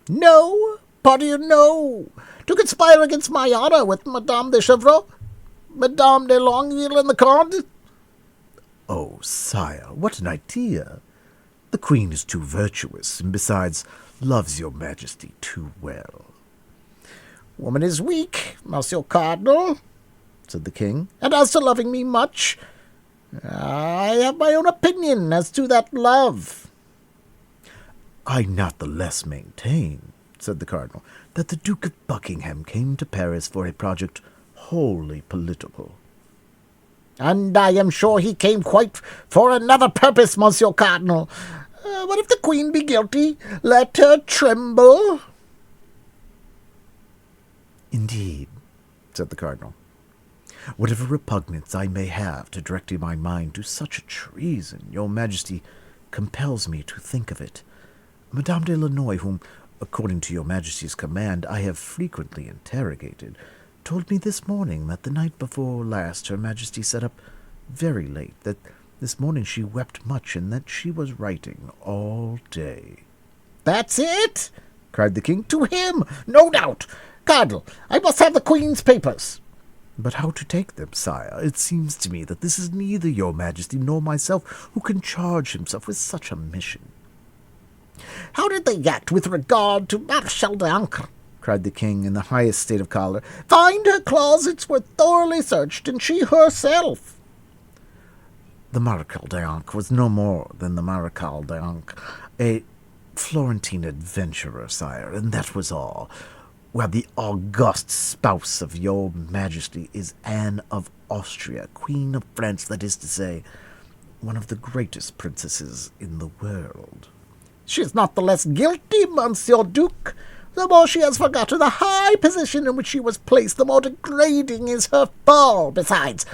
"No, pardieu, no. To conspire against my honor with Madame de Chevreuse, Madame de Longueville, and the Count." "Oh, sire, what an idea! The queen is too virtuous, and besides, loves your majesty too well." "Woman is weak, Monsieur Cardinal," said the king, "and as to loving me much, I have my own opinion as to that love." "I not the less maintain," said the cardinal, "that the Duke of Buckingham came to Paris for a project wholly political." "And I am sure he came quite for another purpose, Monsieur Cardinal. But if the queen be guilty, let her tremble." "Indeed," said the cardinal, "whatever repugnance I may have to directing my mind to such a treason, your majesty compels me to think of it. Madame de Lannoy, whom, according to your majesty's command, I have frequently interrogated, told me this morning that the night before last her majesty sat up very late, that this morning she wept much, and that she was writing all day." "That's it!" cried the king. "To him, no doubt. Cardinal, I must have the queen's papers." "But how to take them, sire? It seems to me that this is neither your majesty nor myself who can charge himself with such a mission." "How did they act with regard to Marshal d'Ancre?" cried the king in the highest state of choler. "Find her closets were thoroughly searched, and she herself." "The Marechal d'Ancre was no more than the Marechal d'Ancre, a Florentine adventurer, sire, and that was all, while the august spouse of your majesty is Anne of Austria, Queen of France, that is to say, one of the greatest princesses in the world. She is not the less guilty, Monsieur Duke. The more she has forgotten the high position in which she was placed, the more degrading is her fall. Besides,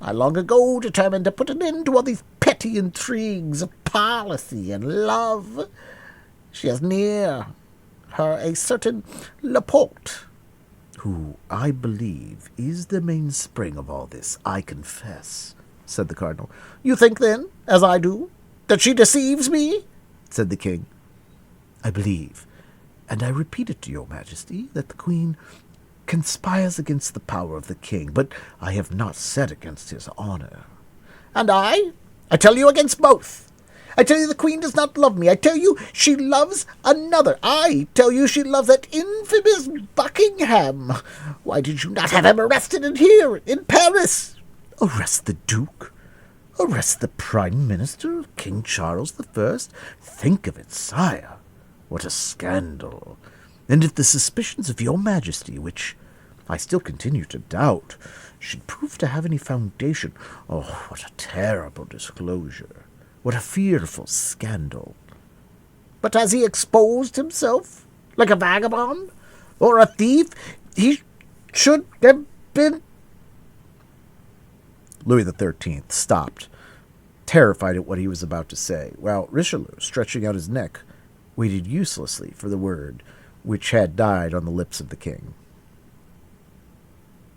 I long ago determined to put an end to all these petty intrigues of policy and love. She has near her a certain Laporte, who, I believe, is the mainspring of all this, I confess, said the cardinal. You think, then, as I do, that she deceives me? Said the king. I believe, and I repeat it to your majesty, that the queen conspires against the power of the king, but I have not said against his honor. And I tell you against both. I tell you the queen does not love me. I tell you she loves another. I tell you she loves that infamous Buckingham. Why did you not have him arrested here, in Paris? Arrest the duke? Arrest the prime minister of King Charles I? Think of it, sire. What a scandal. And if the suspicions of your majesty, which I still continue to doubt, should prove to have any foundation, oh, what a terrible disclosure. What a fearful scandal. But has he exposed himself like a vagabond or a thief? He should have been... Louis XIII stopped, terrified at what he was about to say, while Richelieu, stretching out his neck, waited uselessly for the word which had died on the lips of the king.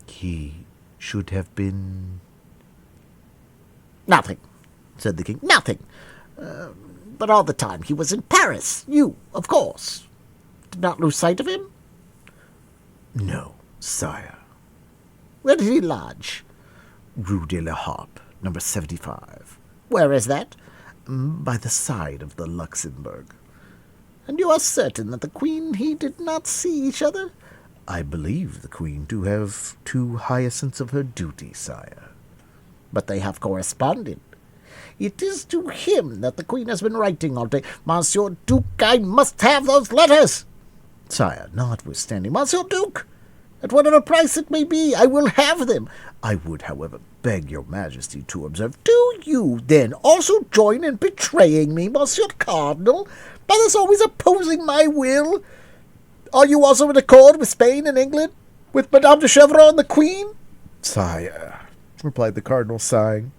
He should have been... Nothing, said the king, nothing. But all the time he was in Paris. You, of course, did not lose sight of him? No, sire. Where did he lodge? Rue de la Harpe, number 75. Where is that? By the side of the Luxembourg. And you are certain that the queen he did not see each other? I believe the queen to have too high a sense of her duty, sire. But they have corresponded. It is to him that the queen has been writing all day. Monsieur Duke, I must have those letters. Sire, notwithstanding, Monsieur Duke, at whatever price it may be, I will have them. I would, however, beg your majesty to observe. Do you, then, also join in betraying me, Monsieur Cardinal, by thus always opposing my will? Are you also in accord with Spain and England, with Madame de Chevreuse and the Queen? Sire, replied the cardinal, sighing,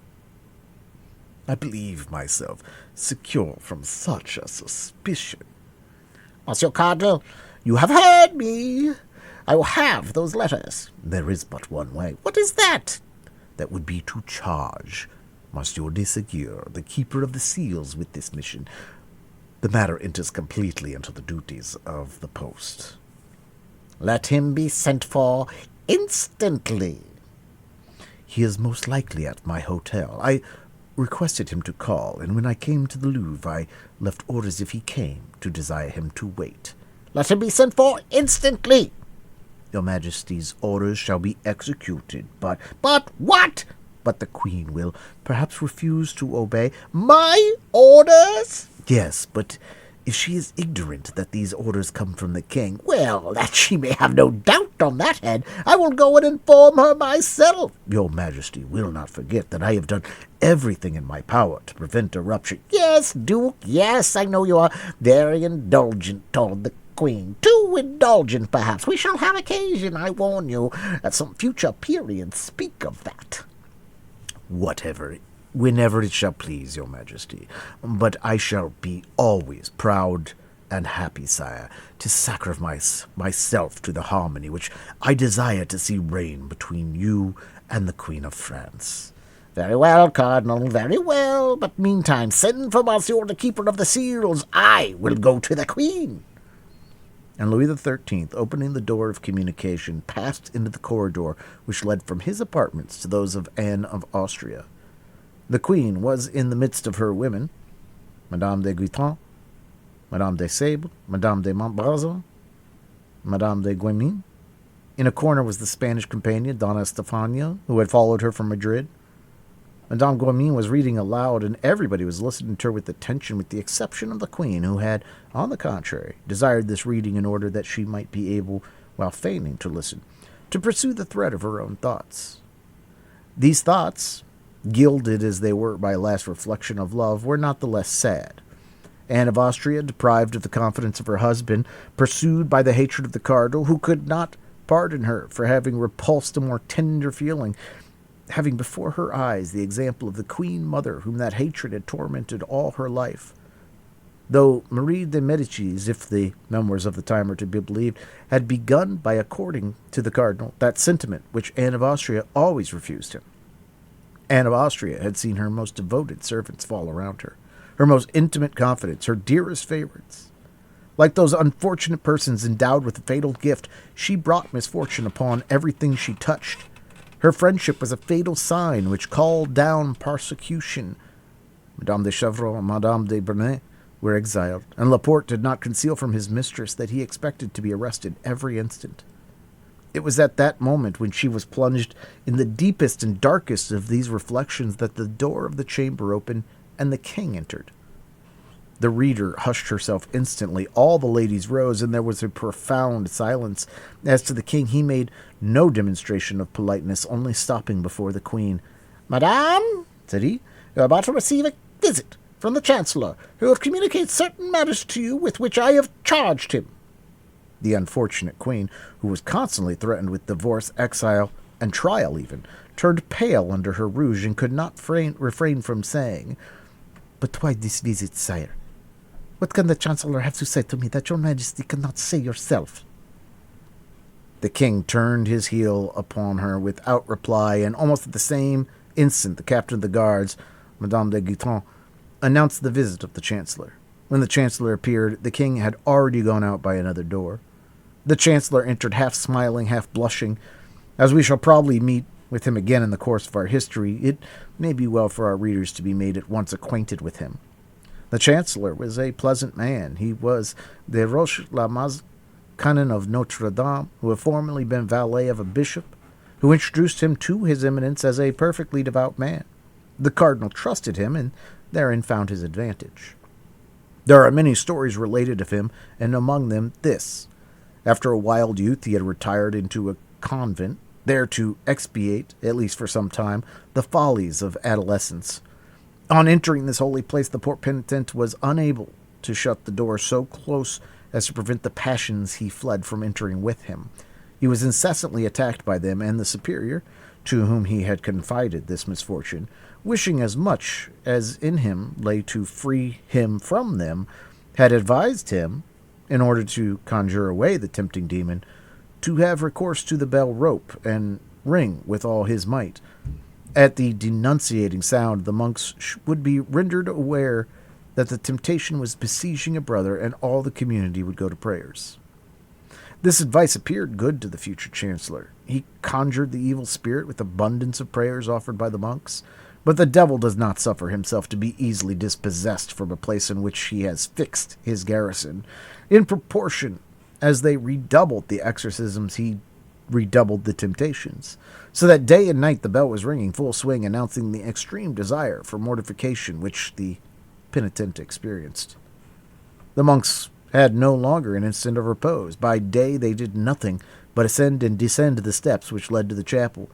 I believe myself secure from such a suspicion. Monsieur Cardinal, you have heard me. I will have those letters. There is but one way. What is that? That would be to charge Monsieur de Seguier, the keeper of the seals, with this mission. The matter enters completely into the duties of the post. Let him be sent for instantly. He is most likely at my hotel. I requested him to call, and when I came to the Louvre, I left orders if he came to desire him to wait. Let him be sent for instantly. Your Majesty's orders shall be executed, but what? But the Queen will perhaps refuse to obey. My orders? Yes, but if she is ignorant that these orders come from the king, well, that she may have no doubt on that head. I will go and inform her myself. Your Majesty will not forget that I have done everything in my power to prevent eruption. Yes, Duke, yes, I know you are very indulgent toward the Queen. Too indulgent, perhaps. We shall have occasion, I warn you, at some future period speak of that. Whenever it shall please your Majesty. But I shall be always proud and happy, sire, to sacrifice myself to the harmony which I desire to see reign between you and the Queen of France. Very well, Cardinal, very well. But meantime, send for Monsieur the Keeper of the Seals. I will go to the Queen. And Louis XIII, opening the door of communication, passed into the corridor which led from his apartments to those of Anne of Austria. The queen was in the midst of her women, Madame de Guiton, Madame de Sable, Madame de Montbrison, Madame de Guemin. In a corner was the Spanish companion, Donna Estefania, who had followed her from Madrid. Madame Guemin was reading aloud, and everybody was listening to her with attention, with the exception of the queen, who had, on the contrary, desired this reading in order that she might be able, while feigning to listen, to pursue the thread of her own thoughts. These thoughts, gilded as they were by a last reflection of love, were not the less sad. Anne of Austria, deprived of the confidence of her husband, pursued by the hatred of the cardinal, who could not pardon her for having repulsed a more tender feeling, having before her eyes the example of the queen mother whom that hatred had tormented all her life. Though Marie de Medicis, if the memoirs of the time are to be believed, had begun by according to the cardinal that sentiment which Anne of Austria always refused him. Anne of Austria had seen her most devoted servants fall around her, her most intimate confidants, her dearest favorites. Like those unfortunate persons endowed with a fatal gift, she brought misfortune upon everything she touched. Her friendship was a fatal sign which called down persecution. Madame de Chevreul and Madame de Bernay were exiled, and Laporte did not conceal from his mistress that he expected to be arrested every instant. It was at that moment, when she was plunged in the deepest and darkest of these reflections, that the door of the chamber opened and the king entered. The reader hushed herself instantly. All the ladies rose, and there was a profound silence. As to the king, he made no demonstration of politeness, only stopping before the queen. "Madame," said he, "you are about to receive a visit from the chancellor, who will communicate certain matters to you with which I have charged him." The unfortunate queen, who was constantly threatened with divorce, exile, and trial even, turned pale under her rouge and could not refrain from saying, "But why this visit, sire? What can the chancellor have to say to me that your majesty cannot say yourself?" The king turned his heel upon her without reply, and almost at the same instant the captain of the guards, Madame de Guiton, announced the visit of the chancellor. When the chancellor appeared, the king had already gone out by another door. The chancellor entered half smiling, half blushing. As we shall probably meet with him again in the course of our history, it may be well for our readers to be made at once acquainted with him. The chancellor was a pleasant man. He was de Roche-la-Maz, canon of Notre Dame, who had formerly been valet of a bishop, who introduced him to his eminence as a perfectly devout man. The cardinal trusted him, and therein found his advantage. There are many stories related of him, and among them this. After a wild youth, he had retired into a convent, there to expiate, at least for some time, the follies of adolescence. On entering this holy place, the poor penitent was unable to shut the door so close as to prevent the passions he fled from entering with him. He was incessantly attacked by them, and the superior, to whom he had confided this misfortune, wishing as much as in him lay to free him from them, had advised him, in order to conjure away the tempting demon, to have recourse to the bell rope and ring with all his might. At the denunciating sound, the monks would be rendered aware that the temptation was besieging a brother, and all the community would go to prayers. This advice appeared good to the future chancellor. He conjured the evil spirit with abundance of prayers offered by the monks, but the devil does not suffer himself to be easily dispossessed from a place in which he has fixed his garrison. In proportion as they redoubled the exorcisms, he redoubled the temptations, so that day and night the bell was ringing full swing, announcing the extreme desire for mortification which the penitent experienced. The monks had no longer an instant of repose. By day they did nothing but ascend and descend the steps which led to the chapel.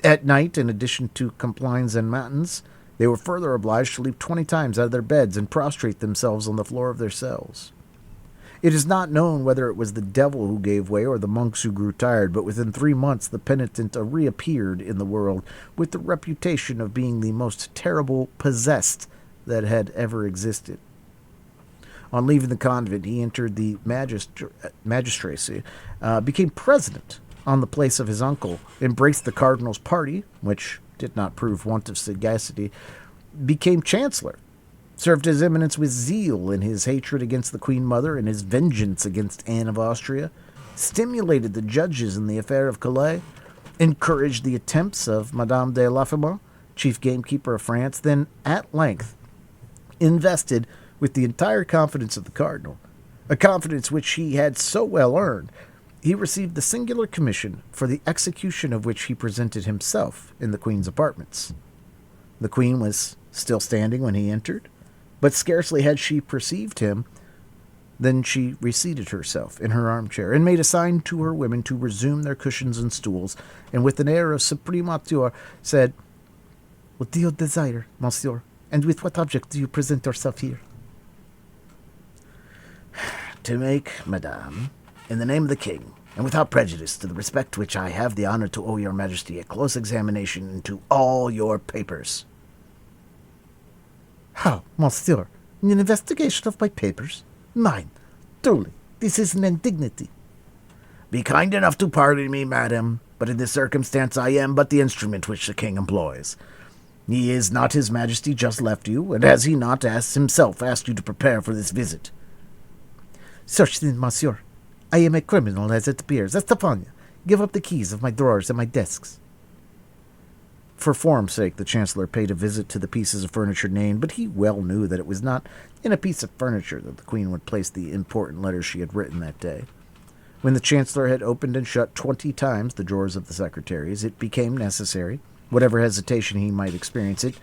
At night, in addition to complines and matins, they were further obliged to leap 20 times out of their beds and prostrate themselves on the floor of their cells. It is not known whether it was the devil who gave way or the monks who grew tired, but within 3 months the penitent reappeared in the world with the reputation of being the most terrible possessed that had ever existed. On leaving the convent, he entered the magistracy, became president on the place of his uncle, embraced the cardinal's party, which did not prove want of sagacity, became chancellor, served his eminence with zeal in his hatred against the Queen Mother and his vengeance against Anne of Austria, stimulated the judges in the affair of Calais, encouraged the attempts of Madame de Laffemas, chief gamekeeper of France, then at length invested with the entire confidence of the cardinal, a confidence which he had so well earned, he received the singular commission for the execution of which he presented himself in the queen's apartments. The queen was still standing when he entered, but scarcely had she perceived him than she reseated herself in her armchair and made a sign to her women to resume their cushions and stools, and with an air of supreme hauteur said, What do you desire, monsieur? And with what object do you present yourself here? To make, madame, in the name of the king, and without prejudice to the respect which I have the honor to owe your majesty, a close examination into all your papers. How, monsieur? An investigation of my papers? Mine. Truly, this is an indignity. Be kind enough to pardon me, madam, but in this circumstance I am but the instrument which the king employs. He is not his majesty just left you, and has he not himself asked you to prepare for this visit? Search then, monsieur. I am a criminal as it appears. Estefania, give up the keys of my drawers and my desks. For form's sake, the Chancellor paid a visit to the pieces of furniture named, but he well knew that it was not in a piece of furniture that the Queen would place the important letters she had written that day. When the Chancellor had opened and shut 20 times the drawers of the secretaries, it became necessary, whatever hesitation he might experience, it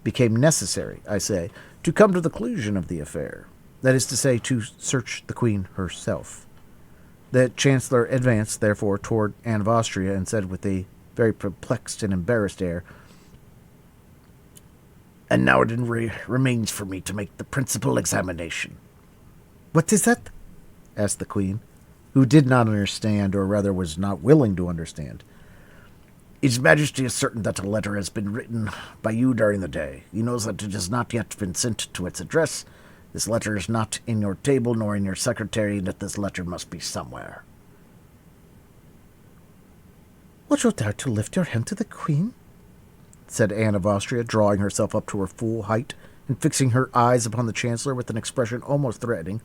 became necessary, I say, to come to the conclusion of the affair. That is to say, to search the Queen herself. The Chancellor advanced, therefore, toward Anne of Austria and said with a very perplexed and embarrassed air, "And now it remains for me to make the principal examination." What is that? asked the Queen, who did not understand, or rather was not willing to understand. His Majesty is certain that a letter has been written by you during the day. He knows that it has not yet been sent to its address. This letter is not in your table nor in your secretary, and that this letter must be somewhere. Would you dare to lift your hand to the Queen? Said Anne of Austria, drawing herself up to her full height and fixing her eyes upon the Chancellor with an expression almost threatening.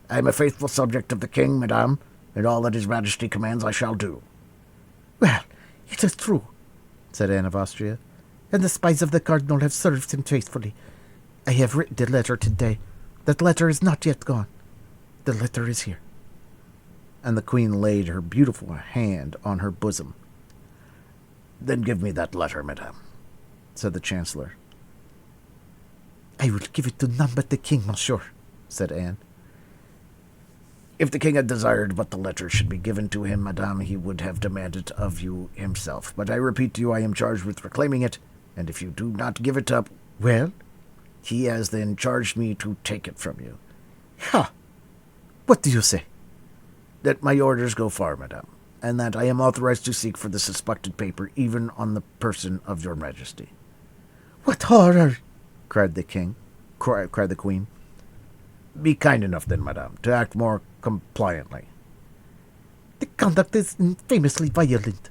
I am a faithful subject of the king, madame, and all that his Majesty commands I shall do. Well, it is true, said Anne of Austria, and the spies of the cardinal have served him faithfully. I have written the letter today. That letter is not yet gone. The letter is here. And the Queen laid her beautiful hand on her bosom. Then give me that letter, madame, said the Chancellor. I will give it to none but the king, monsieur, said Anne. If the king had desired but the letter should be given to him, madame, he would have demanded it of you himself. But I repeat to you, I am charged with reclaiming it, and if you do not give it up, well, he has then charged me to take it from you. Ha! What do you say? That my orders go far, madame, and that I am authorized to seek for the suspected paper even on the person of your Majesty. What horror! cried the Queen. Be kind enough then, madame, to act more compliantly. The conduct is infamously violent.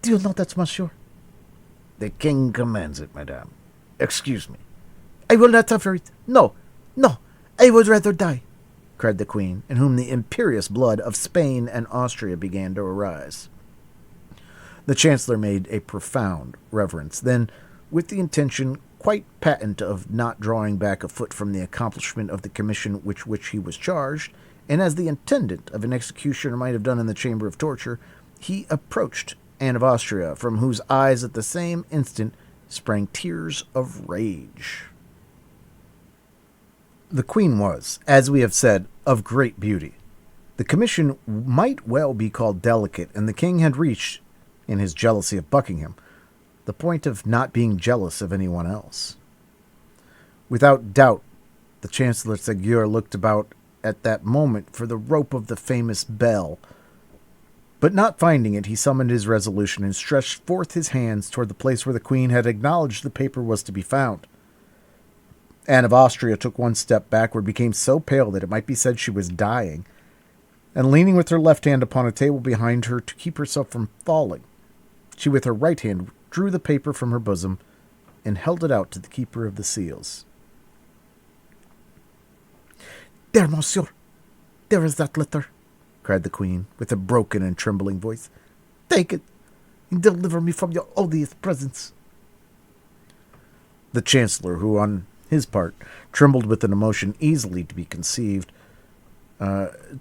Do you know that, monsieur? The king commands it, madame. Excuse me. I will not suffer it. No, no, I would rather die, cried the Queen, in whom the imperious blood of Spain and Austria began to arise. The Chancellor made a profound reverence. Then, with the intention quite patent of not drawing back a foot from the accomplishment of the commission with which he was charged, and as the intendant of an executioner might have done in the chamber of torture, he approached Anne of Austria, from whose eyes at the same instant sprang tears of rage. The Queen was, as we have said, of great beauty. The commission might well be called delicate, and the king had reached, in his jealousy of Buckingham, the point of not being jealous of anyone else. Without doubt, the Chancellor Seguier looked about at that moment for the rope of the famous bell, but not finding it, he summoned his resolution and stretched forth his hands toward the place where the Queen had acknowledged the paper was to be found. Anne of Austria took one step backward, became so pale that it might be said she was dying, and leaning with her left hand upon a table behind her to keep herself from falling, she with her right hand drew the paper from her bosom and held it out to the keeper of the seals. There, monsieur, there is that letter, cried the Queen, with a broken and trembling voice. Take it, and deliver me from your odious presence. The Chancellor, who on his part trembled with an emotion easily to be conceived,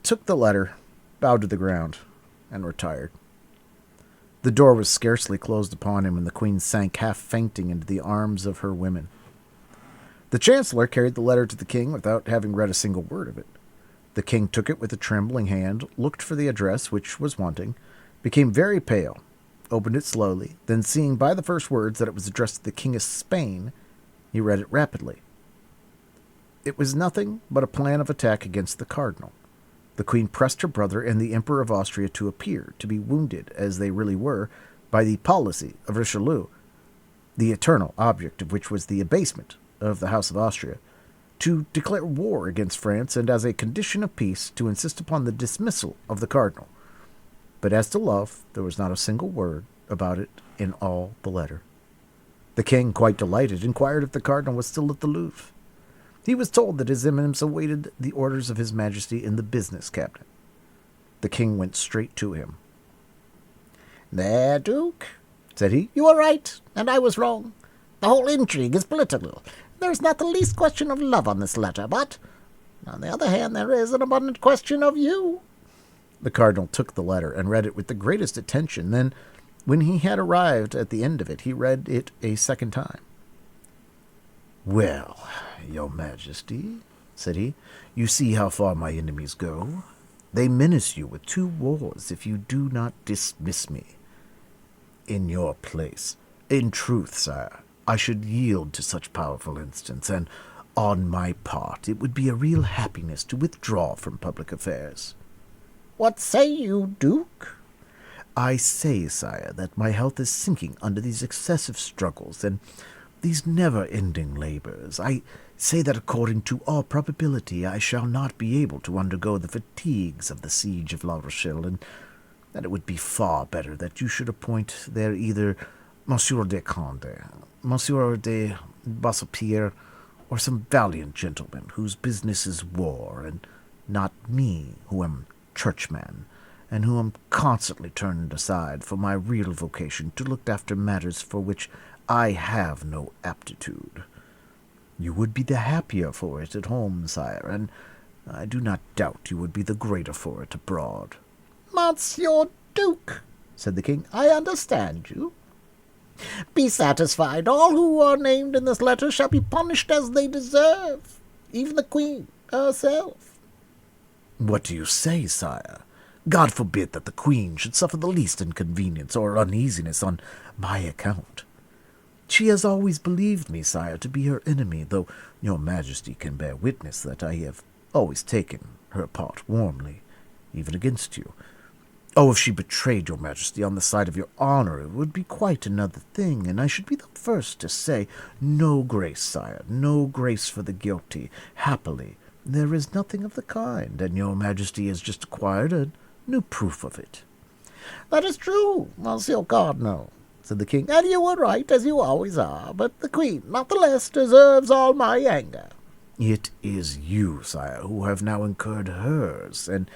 took the letter, bowed to the ground, and retired. The door was scarcely closed upon him, and the Queen sank half fainting into the arms of her women. The Chancellor carried the letter to the king without having read a single word of it. The king took it with a trembling hand, looked for the address which was wanting, became very pale, opened it slowly, then seeing by the first words that it was addressed to the King of Spain, he read it rapidly. It was nothing but a plan of attack against the cardinal. The queen pressed her brother and the Emperor of Austria to appear to be wounded, as they really were, by the policy of Richelieu, the eternal object of which was the abasement of the House of Austria, to declare war against France, and as a condition of peace to insist upon the dismissal of the cardinal. But as to love, there was not a single word about it in all the letter. The king, quite delighted, inquired if the cardinal was still at the Louvre. He was told that his eminence awaited the orders of his majesty in the business cabinet. The king went straight to him. "There, Duke," said he, "you are right, and I was wrong. The whole intrigue is political. There is not the least question of love on this letter, but, on the other hand, there is an abundant question of you." The cardinal took the letter and read it with the greatest attention. Then, when he had arrived at the end of it, he read it a second time. "Well, your majesty," said he, "you see how far my enemies go. They menace you with 2 wars if you do not dismiss me. In your place, in truth, sire, I should yield to such powerful instance, and on my part it would be a real happiness to withdraw from public affairs." "What say you, Duke?" "I say, sire, that my health is sinking under these excessive struggles and these never-ending labors. I say that according to all probability I shall not be able to undergo the fatigues of the siege of La Rochelle, and that it would be far better that you should appoint there either Monsieur de Conde, Monsieur de Bonacieux, or some valiant gentleman whose business is war, and not me, who am churchman, and who am constantly turned aside for my real vocation to look after matters for which I have no aptitude. You would be the happier for it at home, sire, and I do not doubt you would be the greater for it abroad." "Monsieur Duke," said the king, "I understand you. Be satisfied. All who are named in this letter shall be punished as they deserve, even the queen herself." "What do you say, sire? God forbid that the queen should suffer the least inconvenience or uneasiness on my account. She has always believed me, sire, to be her enemy, though your majesty can bear witness that I have always taken her part warmly, even against you. Oh, if she betrayed your majesty on the side of your honor, it would be quite another thing, and I should be the first to say, no grace, sire, no grace for the guilty. Happily, there is nothing of the kind, and your majesty has just acquired a new proof of it." "That is true, Monsieur Cardinal," said the king, "and you were right, as you always are, but the queen, not the less, deserves all my anger." "It is you, sire, who have now incurred hers, and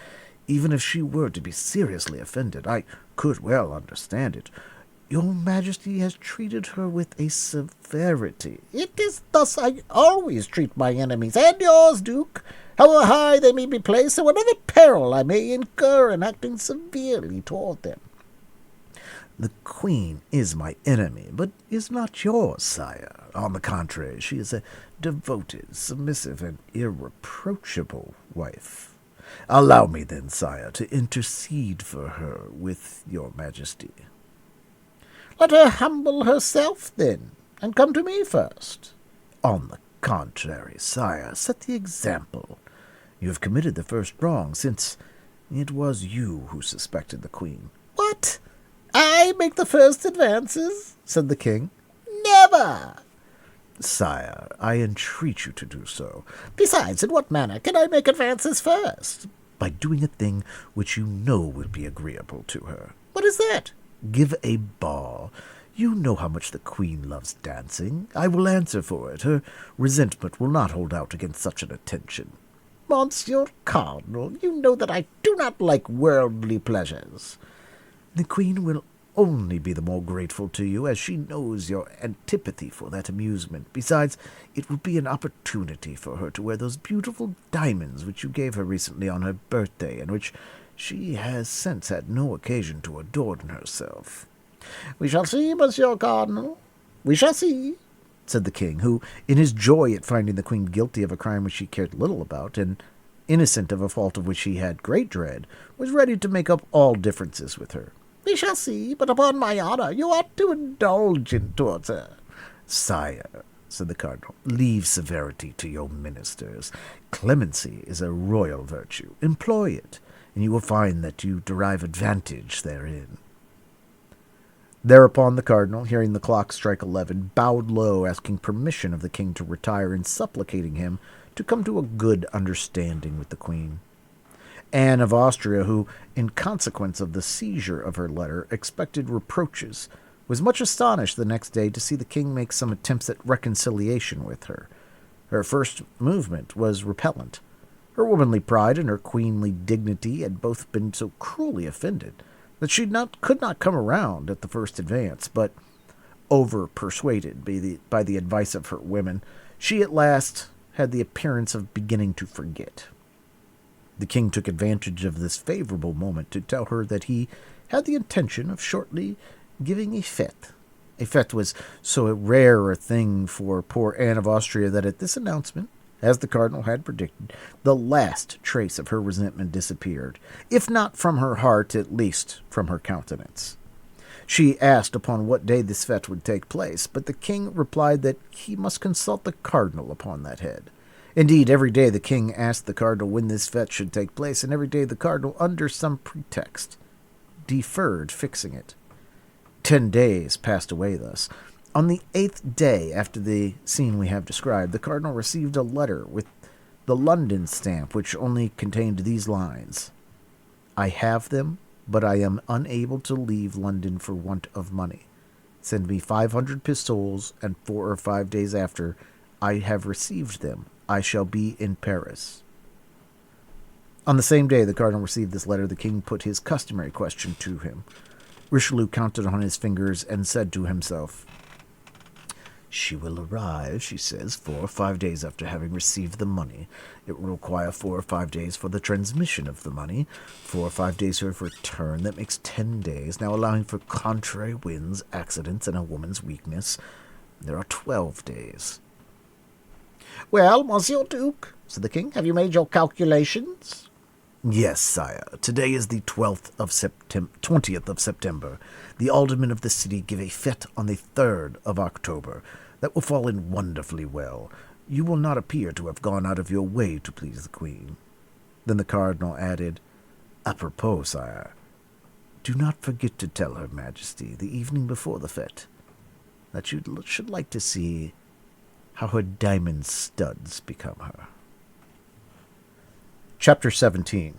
even if she were to be seriously offended, I could well understand it. Your majesty has treated her with a severity." "It is thus I always treat my enemies, and yours, Duke, however high they may be placed, and whatever peril I may incur in acting severely toward them." "The queen is my enemy, but is not yours, sire. On the contrary, she is a devoted, submissive, and irreproachable wife. Allow me, then, sire, to intercede for her with your majesty." "Let her humble herself, then, and come to me first." "On the contrary, sire, set the example. You have committed the first wrong, since it was you who suspected the queen." "What? I make the first advances?" said the king. "Never!" "Sire, I entreat you to do so." "Besides, in what manner can I make advances first?" "By doing a thing which you know will be agreeable to her." "What is that?" "Give a ball. You know how much the queen loves dancing. I will answer for it. Her resentment will not hold out against such an attention." "Monsieur Cardinal, you know that I do not like worldly pleasures." "The queen will only be the more grateful to you, as she knows your antipathy for that amusement. Besides, it will be an opportunity for her to wear those beautiful diamonds which you gave her recently on her birthday, and which she has since had no occasion to adorn herself." "We shall see, Monsieur Cardinal. We shall see," said the king, who, in his joy at finding the queen guilty of a crime which he cared little about, and innocent of a fault of which he had great dread, was ready to make up all differences with her. We shall see, but upon my honor, you ought to indulge towards her. Sire, said the cardinal, leave severity to your ministers. Clemency is a royal virtue. Employ it, and you will find that you derive advantage therein. Thereupon the cardinal, hearing the clock strike 11, bowed low, asking permission of the king to retire and supplicating him to come to a good understanding with the queen. Anne of Austria, who, in consequence of the seizure of her letter, expected reproaches, was much astonished the next day to see the king make some attempts at reconciliation with her. Her first movement was repellent. Her womanly pride and her queenly dignity had both been so cruelly offended that she could not come around at the first advance, but, over-persuaded by the advice of her women, she at last had the appearance of beginning to forget. The king took advantage of this favorable moment to tell her that he had the intention of shortly giving a fete. A fete was so rare a thing for poor Anne of Austria that at this announcement, as the cardinal had predicted, the last trace of her resentment disappeared, if not from her heart, at least from her countenance. She asked upon what day this fete would take place, but the king replied that he must consult the cardinal upon that head. Indeed, every day the king asked the cardinal when this fete should take place, and every day the cardinal, under some pretext, deferred fixing it. 10 days passed away thus. On the 8th day after the scene we have described, the cardinal received a letter with the London stamp, which only contained these lines: "I have them, but I am unable to leave London for want of money. Send me 500 pistoles, and 4 or 5 days after I have received them, I shall be in Paris." On the same day the cardinal received this letter, the king put his customary question to him. Richelieu counted on his fingers and said to himself, "She will arrive, she says, 4 or 5 days after having received the money. It will require 4 or 5 days for the transmission of the money, 4 or 5 days for return. That makes 10 days. Now, allowing for contrary winds, accidents, and a woman's weakness, there are 12 days. Well, Monsieur Duke, said the king, have you made your calculations? Yes, sire. Today is the 20th of September. The aldermen of the city give a fete on the 3rd of October. That will fall in wonderfully well. You will not appear to have gone out of your way to please the queen." Then the cardinal added, "Apropos, sire, do not forget to tell her majesty the evening before the fete that you should like to see how her diamond studs become her." Chapter 17.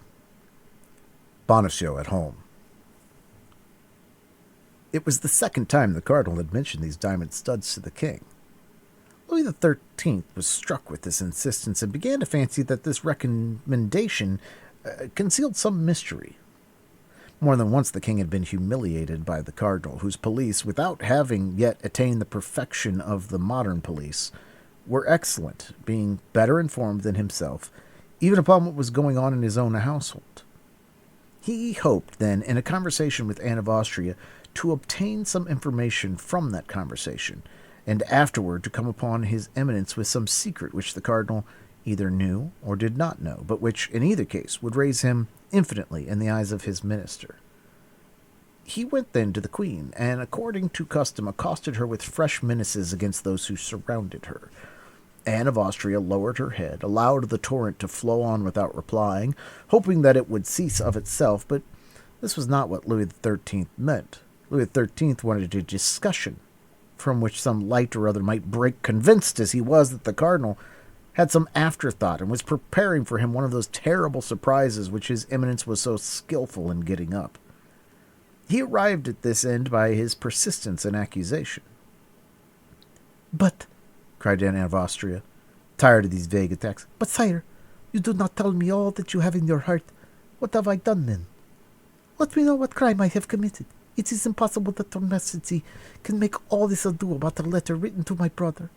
Bonacieux at home. It was the second time the cardinal had mentioned these diamond studs to the king. Louis XIII was struck with this insistence and began to fancy that this recommendation concealed some mystery. More than once the king had been humiliated by the cardinal, whose police, without having yet attained the perfection of the modern police, were excellent, being better informed than himself, even upon what was going on in his own household. He hoped, then, in a conversation with Anne of Austria, to obtain some information from that conversation, and afterward to come upon his eminence with some secret which the cardinal either knew or did not know, but which, in either case, would raise him infinitely in the eyes of his minister. He went then to the queen, and, according to custom, accosted her with fresh menaces against those who surrounded her. Anne of Austria lowered her head, allowed the torrent to flow on without replying, hoping that it would cease of itself, but this was not what Louis XIII meant. Louis XIII wanted a discussion, from which some light or other might break, convinced as he was that the cardinal had some afterthought and was preparing for him one of those terrible surprises which his eminence was so skillful in getting up. He arrived at this end by his persistence in accusation. "But," cried Anne of Austria, tired of these vague attacks, "but, sire, you do not tell me all that you have in your heart. What have I done, then? Let me know what crime I have committed. It is impossible that your majesty can make all this ado about a letter written to my brother."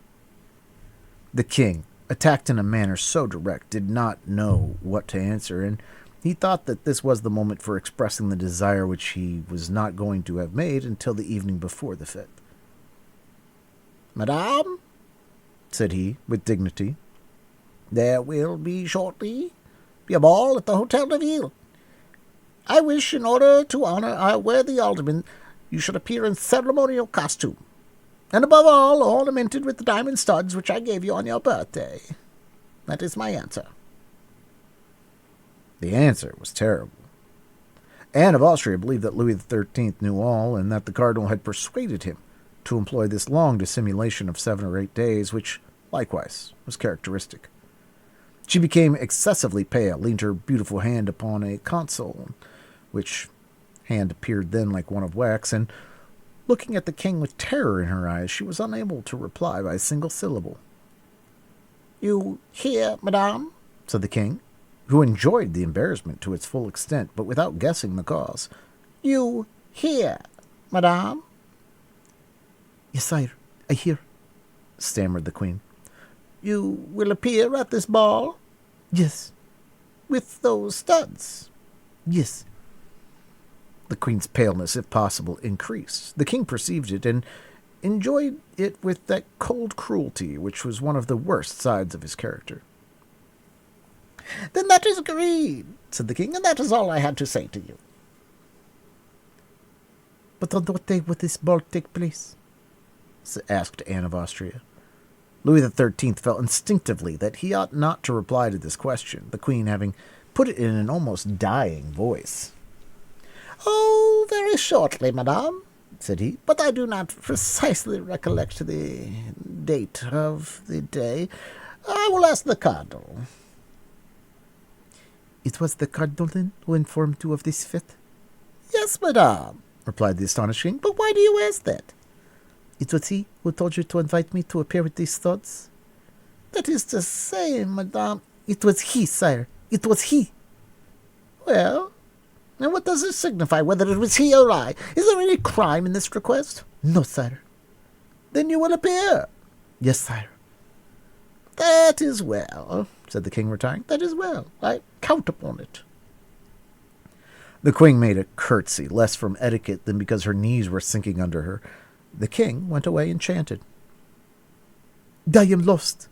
The king, attacked in a manner so direct, did not know what to answer, and he thought that this was the moment for expressing the desire which he was not going to have made until the evening before the fete. "Madame," said he, with dignity, "there will be shortly be a ball at the Hotel de Ville. I wish, in order to honor our worthy alderman, you should appear in ceremonial costume, and above all, ornamented with the diamond studs which I gave you on your birthday. That is my answer." The answer was terrible. Anne of Austria believed that Louis XIII knew all, and that the cardinal had persuaded him to employ this long dissimulation of 7 or 8 days, which, likewise, was characteristic. She became excessively pale, leaned her beautiful hand upon a console, which hand appeared then like one of wax, and, looking at the king with terror in her eyes, she was unable to reply by a single syllable. "You hear, madame?" said the king, who enjoyed the embarrassment to its full extent, but without guessing the cause. "You hear, madame?" "Yes, sire, I hear," stammered the queen. "You will appear at this ball?" "Yes." "With those studs?" "Yes." The queen's paleness, if possible, increased. The king perceived it, and enjoyed it with that cold cruelty which was one of the worst sides of his character. "Then that is agreed," said the king, "and that is all I had to say to you." "But on what day would this ball take place?" asked Anne of Austria. Louis XIII felt instinctively that he ought not to reply to this question, the queen having put it in an almost dying voice. "Oh, very shortly, madame," said he, "but I do not precisely recollect the date of the day. I will ask the cardinal." "It was the cardinal, then, who informed you of this fete?" "Yes, madame," replied the astonished king. "But why do you ask that?" "It was he who told you to invite me to appear with these studs?" "That is to say, madame—" "It was he, sire. It was he." "Well, and what does it signify whether it was he or I? Is there any crime in this request?" "No, sire." "Then you will appear?" "Yes, sire." "That is well," said the king, retiring. "That is well. I count upon it." The queen made a curtsy, less from etiquette than because her knees were sinking under her. The king went away enchanted. "I am lost,"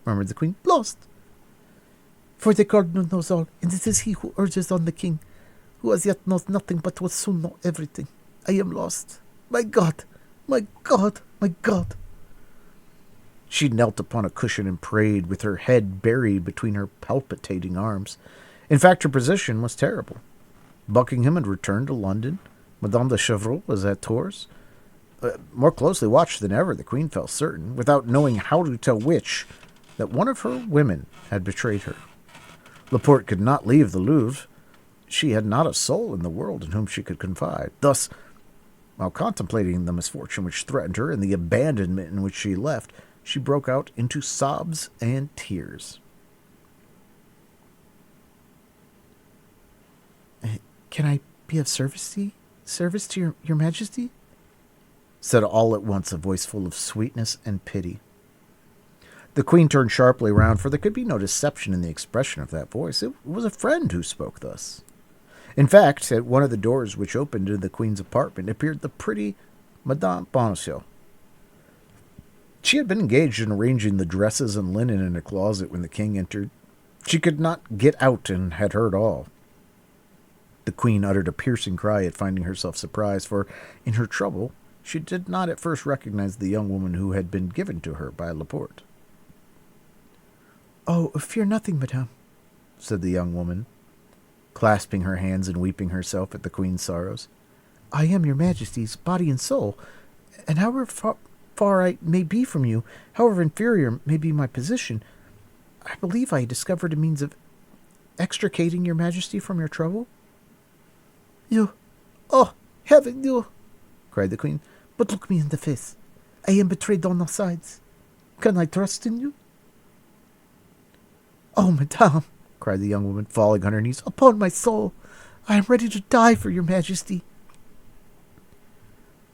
murmured the queen. "Lost. For the cardinal knows all, and it is he who urges on the king, who as yet knows nothing but will soon know everything. I am lost. My God! My God! My God!" She knelt upon a cushion and prayed, with her head buried between her palpitating arms. In fact, her position was terrible. Buckingham had returned to London. Madame de Chevreuse was at Tours. More closely watched than ever, the queen felt certain, without knowing how to tell which, that one of her women had betrayed her. Laporte could not leave the Louvre. She had not a soul in the world in whom she could confide. Thus, while contemplating the misfortune which threatened her and the abandonment in which she left, she broke out into sobs and tears. "Can I be of service to your Majesty?" said all at once a voice full of sweetness and pity. The queen turned sharply round, for there could be no deception in the expression of that voice. It was a friend who spoke thus. In fact, at one of the doors which opened into the queen's apartment appeared the pretty Madame Bonacieux. She had been engaged in arranging the dresses and linen in a closet when the king entered. She could not get out and had heard all. The queen uttered a piercing cry at finding herself surprised, for in her trouble she did not at first recognize the young woman who had been given to her by Laporte. "Oh, fear nothing, madame," said the young woman, clasping her hands and weeping herself at the queen's sorrows. "I am your Majesty's body and soul, and however far I may be from you, however inferior may be my position, I believe I discovered a means of extricating your Majesty from your trouble." "You, oh, heaven, you!" cried the queen. "But look me in the face. I am betrayed on all sides. Can I trust in you?" "Oh, madame," cried the young woman, falling on her knees, "upon my soul, I am ready to die for your Majesty."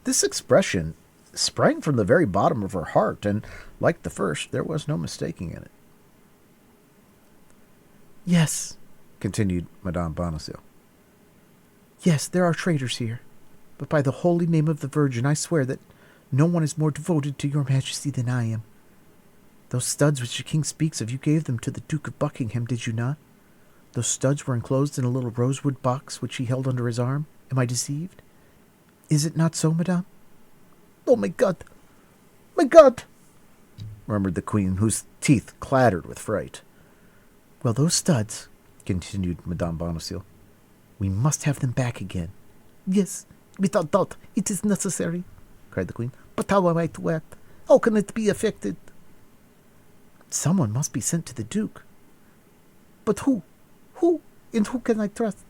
This expression sprang from the very bottom of her heart, and, like the first, there was no mistaking in it. "Yes," continued Madame Bonacieux. "Yes, there are traitors here. But by the holy name of the Virgin, I swear that no one is more devoted to your Majesty than I am. Those studs which the king speaks of, you gave them to the Duke of Buckingham, did you not? Those studs were enclosed in a little rosewood box which he held under his arm. Am I deceived? Is it not so, madame? Oh, my God! My God! Murmured the queen, whose teeth clattered with fright. Well, those studs, continued Madame Bonacieux, we must have them back again. Yes, without doubt, it is necessary, cried the queen. But how am I to act? How can it be effected? Someone must be sent to the Duke. But who? Who? And who can I trust?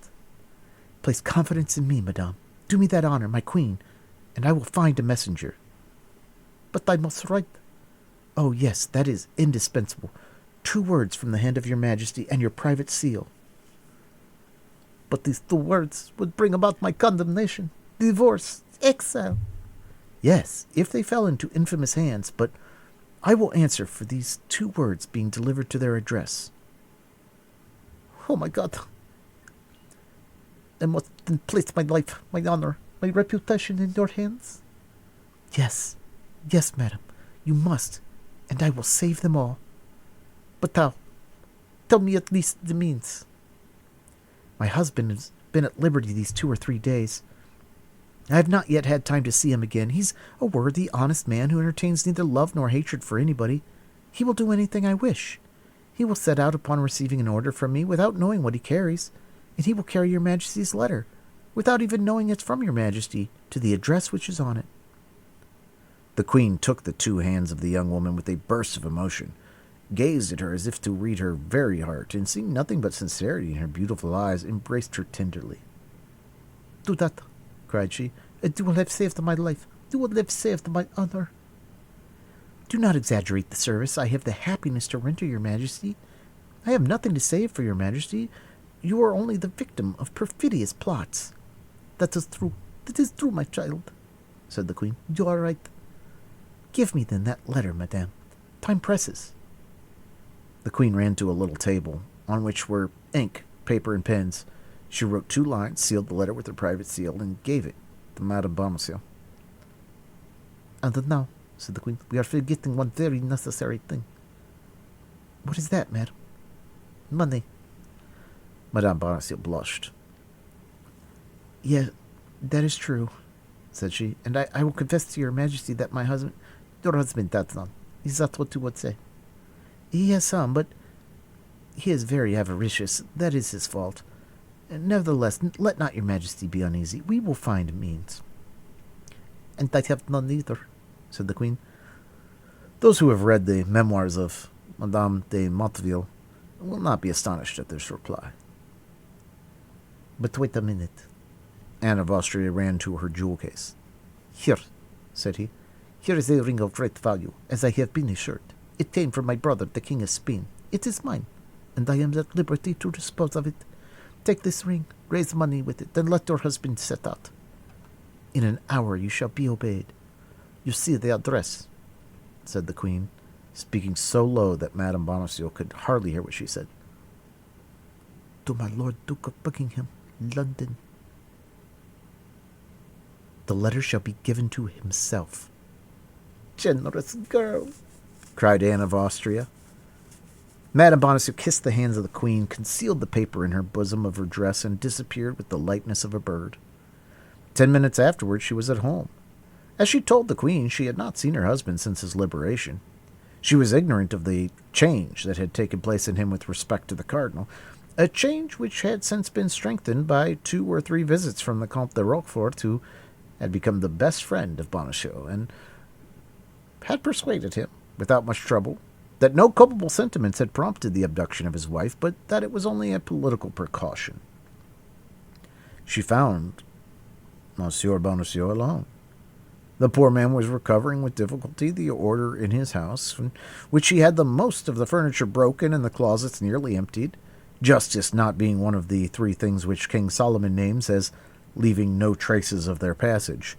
Place confidence in me, madame. Do me that honor, my queen, and I will find a messenger. But I must write. Oh, yes, that is indispensable. 2 words from the hand of your majesty and your private seal. But these 2 words would bring about my condemnation, divorce, exile. Yes, if they fell into infamous hands, but I will answer for these 2 words being delivered to their address. Oh, my God. I must then place my life, my honor, my reputation in your hands? Yes, yes, madam, you must, and I will save them all. But how? Tell me at least the means. My husband has been at liberty these 2 or 3 days. I have not yet had time to see him again. He's a worthy, honest man who entertains neither love nor hatred for anybody. He will do anything I wish. He will set out upon receiving an order from me without knowing what he carries, and he will carry your majesty's letter, without even knowing it's from your majesty, to the address which is on it. The queen took the 2 hands of the young woman with a burst of emotion, gazed at her as if to read her very heart, and seeing nothing but sincerity in her beautiful eyes, embraced her tenderly. Do that, cried she, and you will have saved my life. You will have saved my honor. Do not exaggerate the service I have the happiness to render your majesty. I have nothing to save for your majesty. You are only the victim of perfidious plots. That is true. That is true, my child, said the queen. You are right. Give me then that letter, madame. Time presses. The queen ran to a little table, on which were ink, paper, and pens. She wrote 2 lines, sealed the letter with her private seal, and gave it to Madame Bonacieux. And now, said the queen, we are forgetting one very necessary thing. What is that, madam? Money. Madame Bonacieux blushed. Yes, that is true, said she, and I will confess to your majesty that my husband... Your husband, that's none. Is that what you would say? He has some, but he is very avaricious. That is his fault. Nevertheless, let not your majesty be uneasy. We will find means. And I have none either, said the queen. Those who have read the memoirs of Madame de Motteville will not be astonished at this reply. But wait a minute. Anne of Austria ran to her jewel case. Here, said he. Here is a ring of great value, as I have been assured. It came from my brother, the King of Spain. It is mine, and I am at liberty to dispose of it. Take this ring, raise money with it, then let your husband set out. In an hour you shall be obeyed. You see the address, said the queen, speaking so low that Madame Bonacieux could hardly hear what she said. To my Lord Duke of Buckingham, London. The letter shall be given to himself. Generous girl, cried Anne of Austria. Madame Bonacieux kissed the hands of the queen, concealed the paper in her bosom of her dress, and disappeared with the lightness of a bird. 10 minutes afterwards she was at home. As she told the queen, she had not seen her husband since his liberation. She was ignorant of the change that had taken place in him with respect to the cardinal, a change which had since been strengthened by 2 or 3 visits from the Comte de Roquefort, who had become the best friend of Bonacieux, and had persuaded him, without much trouble, that no culpable sentiments had prompted the abduction of his wife, but that it was only a political precaution. She found Monsieur Bonacieux alone. The poor man was recovering with difficulty the order in his house, from which he had the most of the furniture broken and the closets nearly emptied, justice not being one of the 3 things which King Solomon names as leaving no traces of their passage.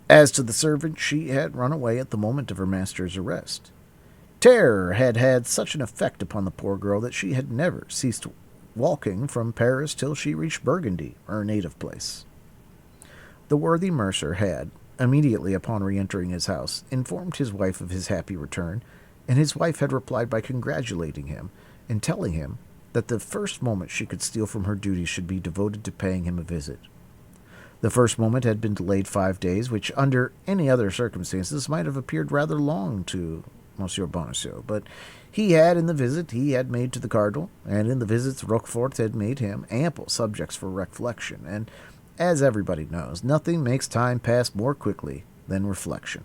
As to the servant, she had run away at the moment of her master's arrest. Terror had had such an effect upon the poor girl that she had never ceased walking from Paris till she reached Burgundy, her native place. The worthy mercer had, immediately upon re-entering his house, informed his wife of his happy return, and his wife had replied by congratulating him, and telling him, that the first moment she could steal from her duty should be devoted to paying him a visit. The first moment had been delayed 5 days, which under any other circumstances might have appeared rather long to Monsieur Bonacieux, but he had, in the visit he had made to the cardinal, and in the visits Roquefort had made him, ample subjects for reflection, and, as everybody knows, nothing makes time pass more quickly than reflection.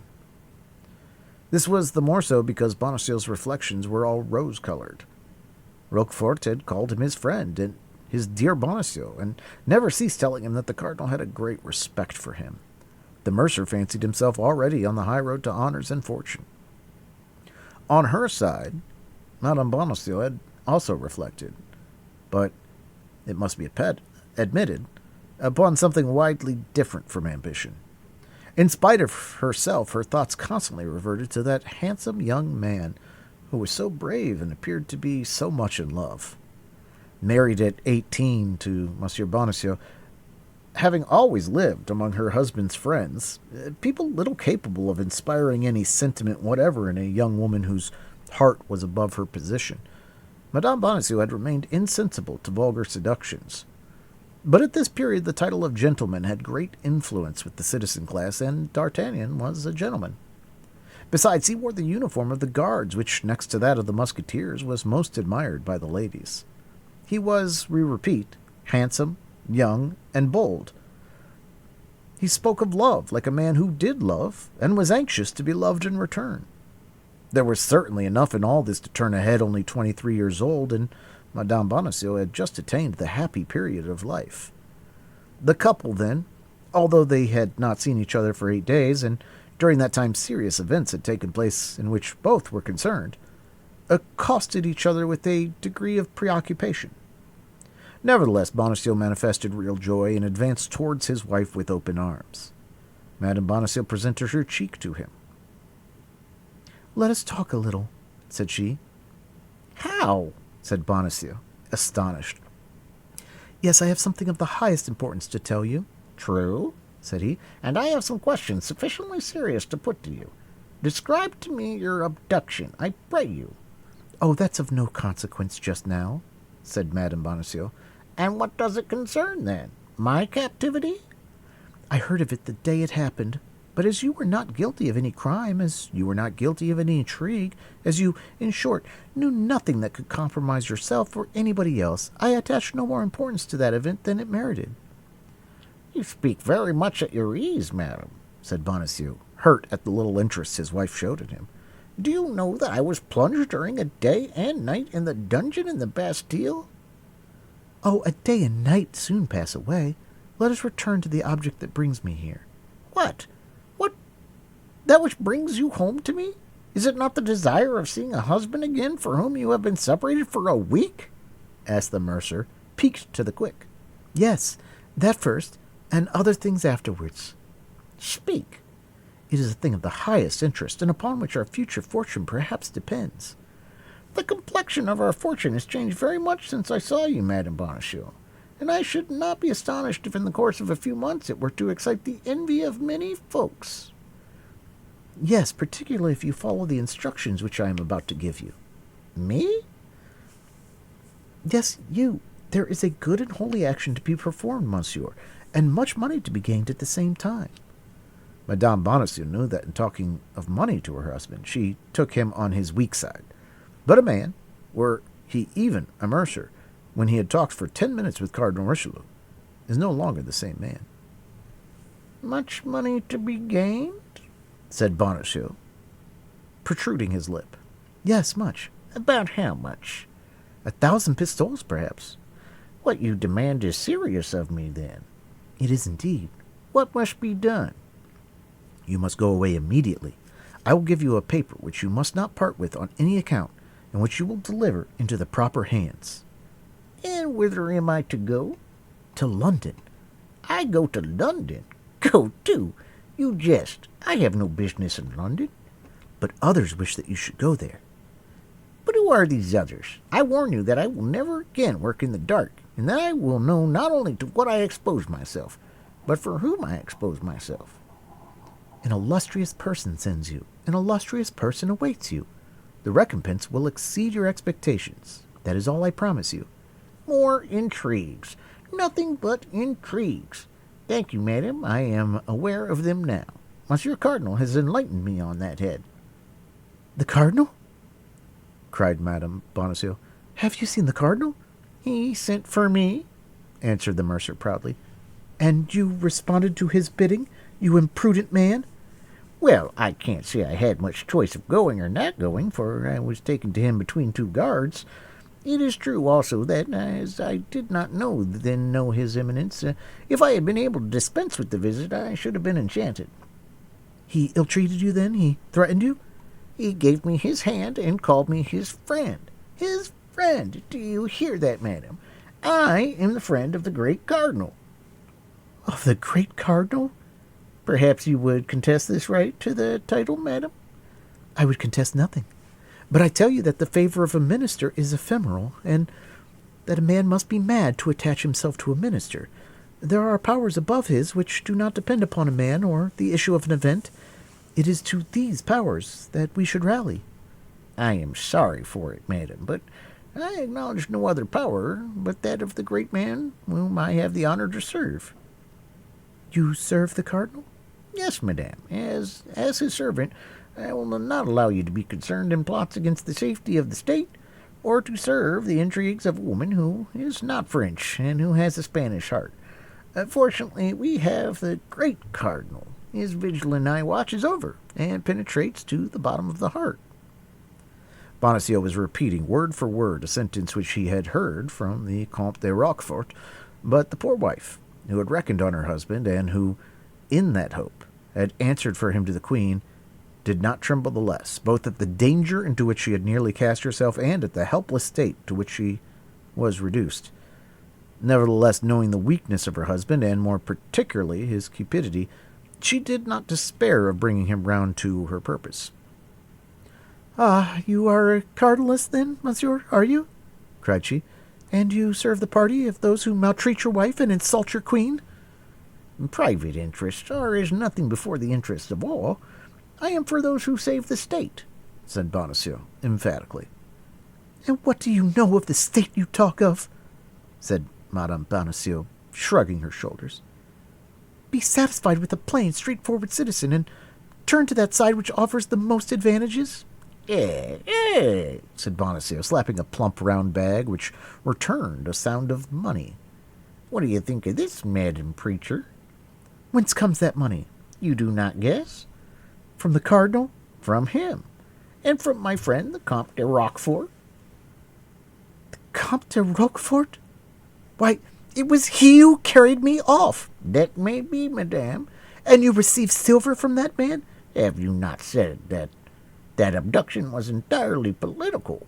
This was the more so because Bonacieux's reflections were all rose-colored. Roquefort had called him his friend, and his dear Bonacieux, and never ceased telling him that the cardinal had a great respect for him. The mercer fancied himself already on the high road to honors and fortune. On her side, Madame Bonacieux had also reflected, but, it must be admitted, upon something widely different from ambition. In spite of herself, her thoughts constantly reverted to that handsome young man who was so brave and appeared to be so much in love. Married at 18 to Monsieur Bonacieux, having always lived among her husband's friends, people little capable of inspiring any sentiment whatever in a young woman whose heart was above her position, Madame Bonacieux had remained insensible to vulgar seductions. But at this period the title of gentleman had great influence with the citizen class, and D'Artagnan was a gentleman. Besides, he wore the uniform of the guards, which, next to that of the Musketeers, was most admired by the ladies. He was, we repeat, handsome, young, and bold. He spoke of love like a man who did love, and was anxious to be loved in return. There was certainly enough in all this to turn a head only 23 years old, and Madame Bonacieux had just attained the happy period of life. The couple, then, although they had not seen each other for 8 days, and during that time serious events had taken place in which both were concerned, accosted each other with a degree of preoccupation. Nevertheless, Bonacieux manifested real joy and advanced towards his wife with open arms. Madame Bonacieux presented her cheek to him. "Let us talk a little," said she. "How?" said Bonacieux, astonished. "Yes, I have something of the highest importance to tell you." "True," said he, "and I have some questions sufficiently serious to put to you. Describe to me your abduction, I pray you." "Oh, that's of no consequence just now," said Madame Bonacieux. "And what does it concern, then? My captivity?" "I heard of it the day it happened, but as you were not guilty of any crime, as you were not guilty of any intrigue, as you, in short, knew nothing that could compromise yourself or anybody else, I attached no more importance to that event than it merited." "You speak very much at your ease, madam," said Bonacieux, hurt at the little interest his wife showed in him. "Do you know that I was plunged during a day and night in the dungeon in the Bastille?" "Oh, a day and night soon pass away. Let us return to the object that brings me here." "What? That which brings you home to me? Is it not the desire of seeing a husband again for whom you have been separated for a week?" asked the mercer, piqued to the quick. "Yes, that first, and other things afterwards." "Speak." "It is a thing of the highest interest, and upon which our future fortune perhaps depends." "The complexion of our fortune has changed very much since I saw you, Madame Bonacieux, and I should not be astonished if in the course of a few months it were to excite the envy of many folks." "Yes, particularly if you follow the instructions which I am about to give you." "Me?" "Yes, you. There is a good and holy action to be performed, monsieur, and much money to be gained at the same time." Madame Bonacieux knew that in talking of money to her husband, she took him on his weak side. But a man, were he even a mercer, when he had talked for 10 minutes with Cardinal Richelieu, is no longer the same man. "Much money to be gained?" said Bonacieux, protruding his lip. "Yes, much." "About how much?" 1,000 pistoles, perhaps." "What you demand is serious of me, then." "It is indeed." "What must be done?" "You must go away immediately. I will give you a paper which you must not part with on any account, and which you will deliver into the proper hands." "And whither am I to go?" "To London." "I go to London? Go to? You jest. I have no business in London." "But others wish that you should go there." "But who are these others? I warn you that I will never again work in the dark, and that I will know not only to what I expose myself, but for whom I expose myself." "An illustrious person sends you. An illustrious person awaits you. The recompense will exceed your expectations. That is all I promise you. More intrigues. Nothing but intrigues. Thank you, madam. I am aware of them now. Monsieur Cardinal has enlightened me on that head. The Cardinal? Cried Madame Bonacieux. Have you seen the Cardinal? He sent for me, answered the mercer proudly. And you responded to his bidding, you imprudent man? Well, I can't say I had much choice of going or not going, for I was taken to him between two guards. It is true also that, as I did not then know his eminence, if I had been able to dispense with the visit, I should have been enchanted. He ill-treated you then? He threatened you? He gave me his hand and called me his friend. His friend! Do you hear that, madam? I am the friend of the great cardinal. Of the great cardinal? Perhaps you would contest this right to the title, madam? I would contest nothing. But I tell you that the favor of a minister is ephemeral, and that a man must be mad to attach himself to a minister. There are powers above his which do not depend upon a man or the issue of an event. It is to these powers that we should rally. I am sorry for it, madam, but I acknowledge no other power but that of the great man whom I have the honor to serve. You serve the cardinal? Yes, madam. As his servant, I will not allow you to be concerned in plots against the safety of the state, or to serve the intrigues of a woman who is not French and who has a Spanish heart. Fortunately, we have the great cardinal. His vigilant eye watches over and penetrates to the bottom of the heart. Bonacieux was repeating word for word a sentence which he had heard from the Comte de Roquefort, but the poor wife, who had reckoned on her husband, and who, in that hope, had answered for him to the queen, did not tremble the less, both at the danger into which she had nearly cast herself and at the helpless state to which she was reduced. Nevertheless, knowing the weakness of her husband, and more particularly his cupidity, she did not despair of bringing him round to her purpose. "Ah, you are a cardinalist, then, monsieur, are you?" cried she. "And you serve the party of those who maltreat your wife and insult your queen?" "Private interests are as nothing before the interests of all. I am for those who save the state," said Bonacieux emphatically. "And what do you know of the state you talk of?" said Madame Bonacieux, shrugging her shoulders. "Be satisfied with a plain, straightforward citizen, and turn to that side which offers the most advantages." Said Bonacieux, slapping a plump round bag which returned a sound of money. "What do you think of this, madam preacher?" "Whence comes that money?" "You do not guess?" "From the cardinal?" "From him. And from my friend, the Comte de Roquefort." "The Comte de Roquefort? Why, it was he who carried me off." "That may be, madame." "And you received silver from that man?" "Have you not said that abduction was entirely political?"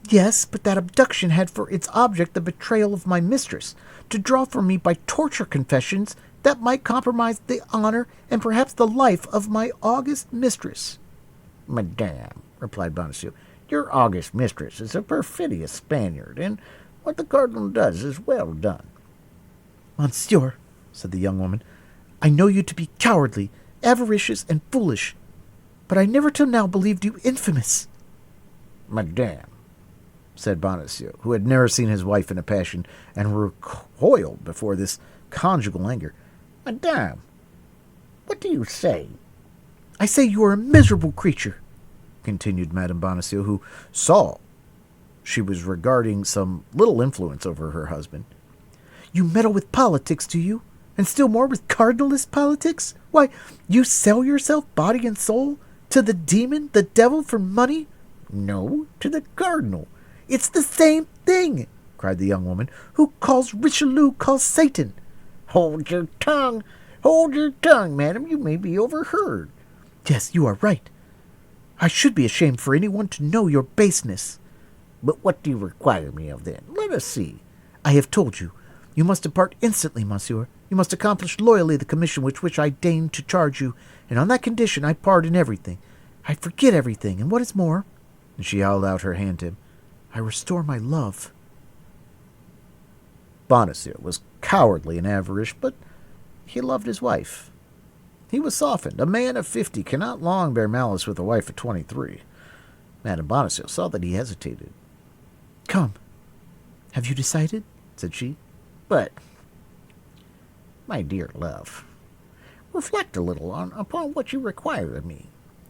"Yes, but that abduction had for its object the betrayal of my mistress, to draw from me by torture confessions that might compromise the honor and perhaps the life of my august mistress." "Madame," replied Bonacieux, "your august mistress is a perfidious Spaniard, and what the cardinal does is well done." "Monsieur," said the young woman, "I know you to be cowardly, avaricious, and foolish, but I never till now believed you infamous." "Madame," said Bonacieux, who had never seen his wife in a passion, and recoiled before this conjugal anger. "Madame, what do you say?" "I say you are a miserable creature," continued Madame Bonacieux, who saw she was regarding some little influence over her husband. "You meddle with politics, do you? And still more with cardinalist politics? Why, you sell yourself, body and soul, to the demon, the devil, for money?" "No, to the cardinal." "It's the same thing," cried the young woman. "Who calls Richelieu calls Satan." Hold your tongue, madam. You may be overheard." "Yes, you are right. I should be ashamed for anyone to know your baseness." "But what do you require me of, then? Let us see." "I have told you. You must depart instantly, monsieur. You must accomplish loyally the commission with which I deign to charge you, and on that condition I pardon everything. I forget everything, and what is more," and she held out her hand to him, "I restore my love." Bonacieux was cowardly and avaricious, but he loved his wife. He was softened. A man of 50 cannot long bear malice with a wife of 23. Madame Bonacieux saw that he hesitated. "Come, Have you decided? Said she. But, my dear love, reflect a little upon what you require of me.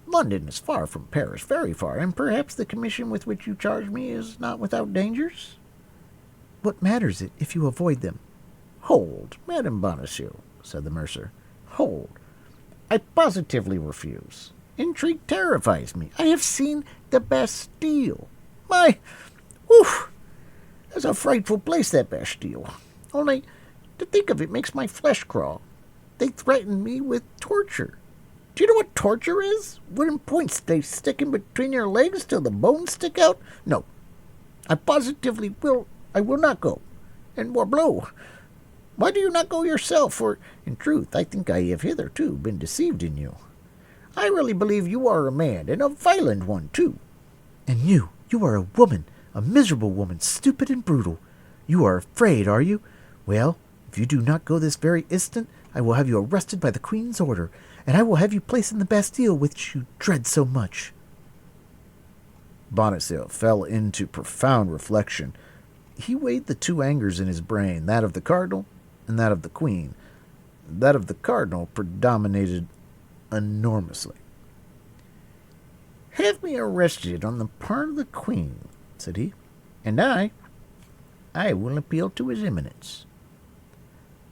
London is far from Paris, very far, and perhaps the commission with which you charge me is not without dangers. What matters it if you avoid them? Hold, Madame Bonacieux, said the mercer. Hold. I positively refuse. Intrigue terrifies me. I have seen the Bastille. That's a frightful place, that Bastille. Only, to think of it makes my flesh crawl. They threaten me with torture. Do you know what torture is? Wooden points they stick in between your legs till the bones stick out? No. I will not go. And morbleu, why do you not go yourself? For, in truth, I think I have hitherto been deceived in you. I really believe you are a man, and a violent one, too. And you are a woman, a miserable woman, stupid and brutal. You are afraid, are you? Well, if you do not go this very instant, I will have you arrested by the Queen's order, and I will have you placed in the Bastille which you dread so much. Bonacieux fell into profound reflection. He weighed the two angers in his brain, that of the cardinal and that of the queen. That of the cardinal predominated enormously. Have me arrested on the part of the Queen, said he, and I will appeal to his eminence.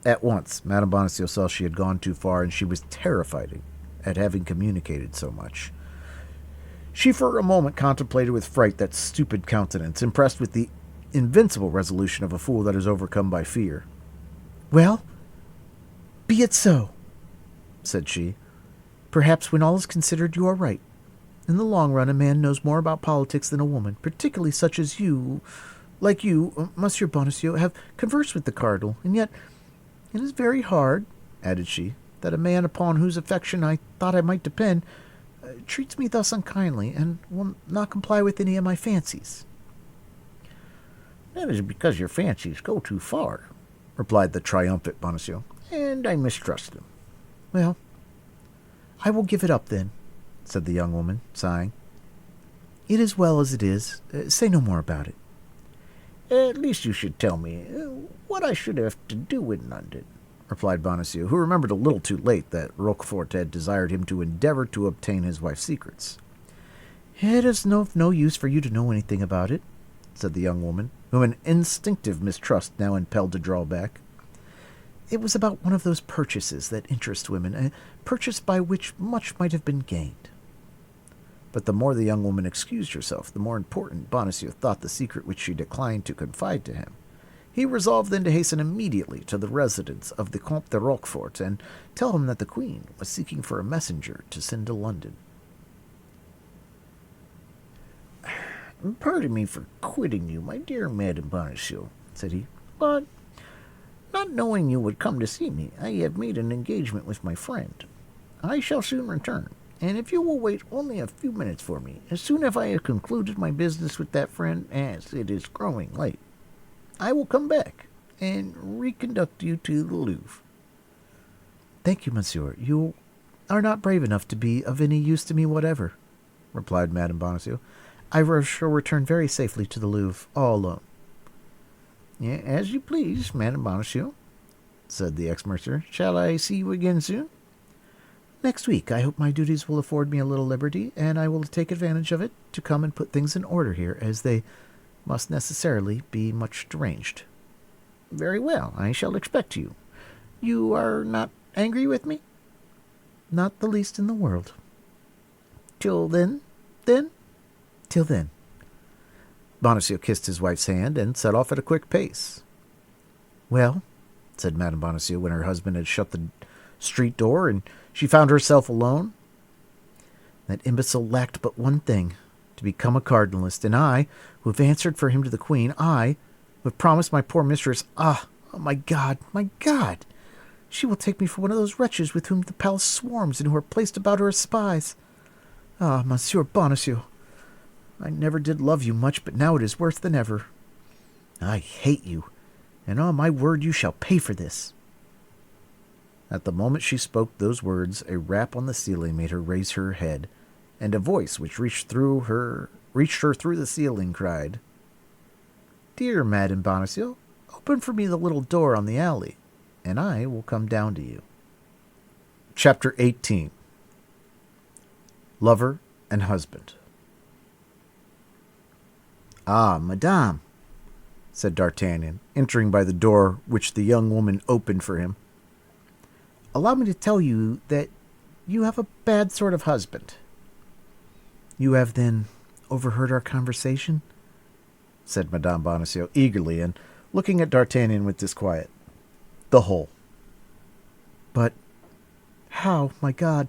At once, Madame Bonacieux saw she had gone too far, and she was terrified at having communicated so much. She for a moment contemplated with fright that stupid countenance, impressed with the invincible resolution of a fool that is overcome by fear. Well, be it so, said she. Perhaps when all is considered you are right. In the long run, a man knows more about politics than a woman, particularly such as you, like you, Monsieur Bonacieux, have conversed with the cardinal, and yet it is very hard, added she, that a man upon whose affection I thought I might depend treats me thus unkindly, and will not comply with any of my fancies. That is because your fancies go too far, replied the triumphant Bonacieux, and I mistrust them. Well, I will give it up then, said the young woman, sighing. It is well as it is. Say no more about it. At least you should tell me what I should have to do in London, replied Bonacieux, who remembered a little too late that Rochefort had desired him to endeavor to obtain his wife's secrets. It is no use for you to know anything about it, said the young woman, whom an instinctive mistrust now impelled to draw back. It was about one of those purchases that interest women, a purchase by which much might have been gained. But the more the young woman excused herself, the more important Bonacieux thought the secret which she declined to confide to him. He resolved then to hasten immediately to the residence of the Comte de Rochefort and tell him that the Queen was seeking for a messenger to send to London. Pardon me for quitting you, my dear Madame Bonacieux, said he, but not knowing you would come to see me, I have made an engagement with my friend. I shall soon return, and if you will wait only a few minutes for me, as soon as I have concluded my business with that friend, as it is growing late, I will come back and reconduct you to the Louvre. Thank you, monsieur. You are not brave enough to be of any use to me whatever, replied Madame Bonacieux. I shall return very safely to the Louvre, all alone. Yeah, as you please, Madame Bonacieux, said the ex-mercer. Shall I see you again soon? Next week. I hope my duties will afford me a little liberty, and I will take advantage of it to come and put things in order here, as they must necessarily be much deranged. Very well. I shall expect you. You are not angry with me? Not the least in the world. Till then? Till then. Bonacieux kissed his wife's hand and set off at a quick pace. Well, said Madame Bonacieux, when her husband had shut the street door and she found herself alone, that imbecile lacked but one thing, to become a cardinalist, and I, who have answered for him to the Queen, I, who have promised my poor mistress, oh, my God, she will take me for one of those wretches with whom the palace swarms and who are placed about her as spies. Ah, Monsieur Bonacieux, I never did love you much, but now it is worse than ever. I hate you, and on my word you shall pay for this. At the moment she spoke those words, a rap on the ceiling made her raise her head, and a voice which reached her through the ceiling cried, Dear Madame Bonacieux, open for me the little door on the alley, and I will come down to you. Chapter 18. Lover and Husband. Ah, madame, said D'Artagnan, entering by the door which the young woman opened for him. Allow me to tell you that you have a bad sort of husband. You have, then, overheard our conversation? Said Madame Bonacieux eagerly, and looking at D'Artagnan with disquiet. The whole. But how, my God?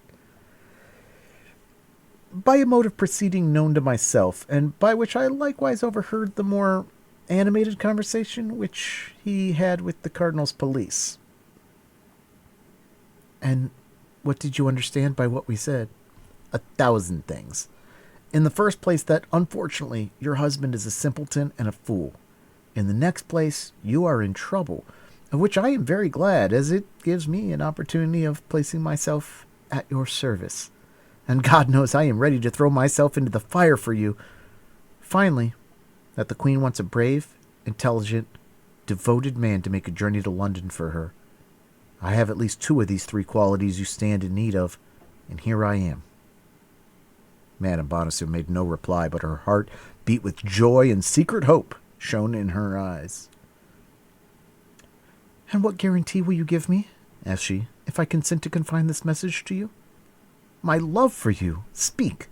By a mode of proceeding known to myself, and by which I likewise overheard the more animated conversation which he had with the cardinal's police. And what did you understand by what we said? 1,000 things. In the first place, that, unfortunately, your husband is a simpleton and a fool. In the next place, you are in trouble, of which I am very glad, as it gives me an opportunity of placing myself at your service. And God knows I am ready to throw myself into the fire for you. Finally, that the Queen wants a brave, intelligent, devoted man to make a journey to London for her. I have at least 2 of these 3 qualities you stand in need of, and here I am. Madame Bonacieux made no reply, but her heart beat with joy, and secret hope shone in her eyes. And what guarantee will you give me, asked she, if I consent to confine this message to you? My love for you. Speak.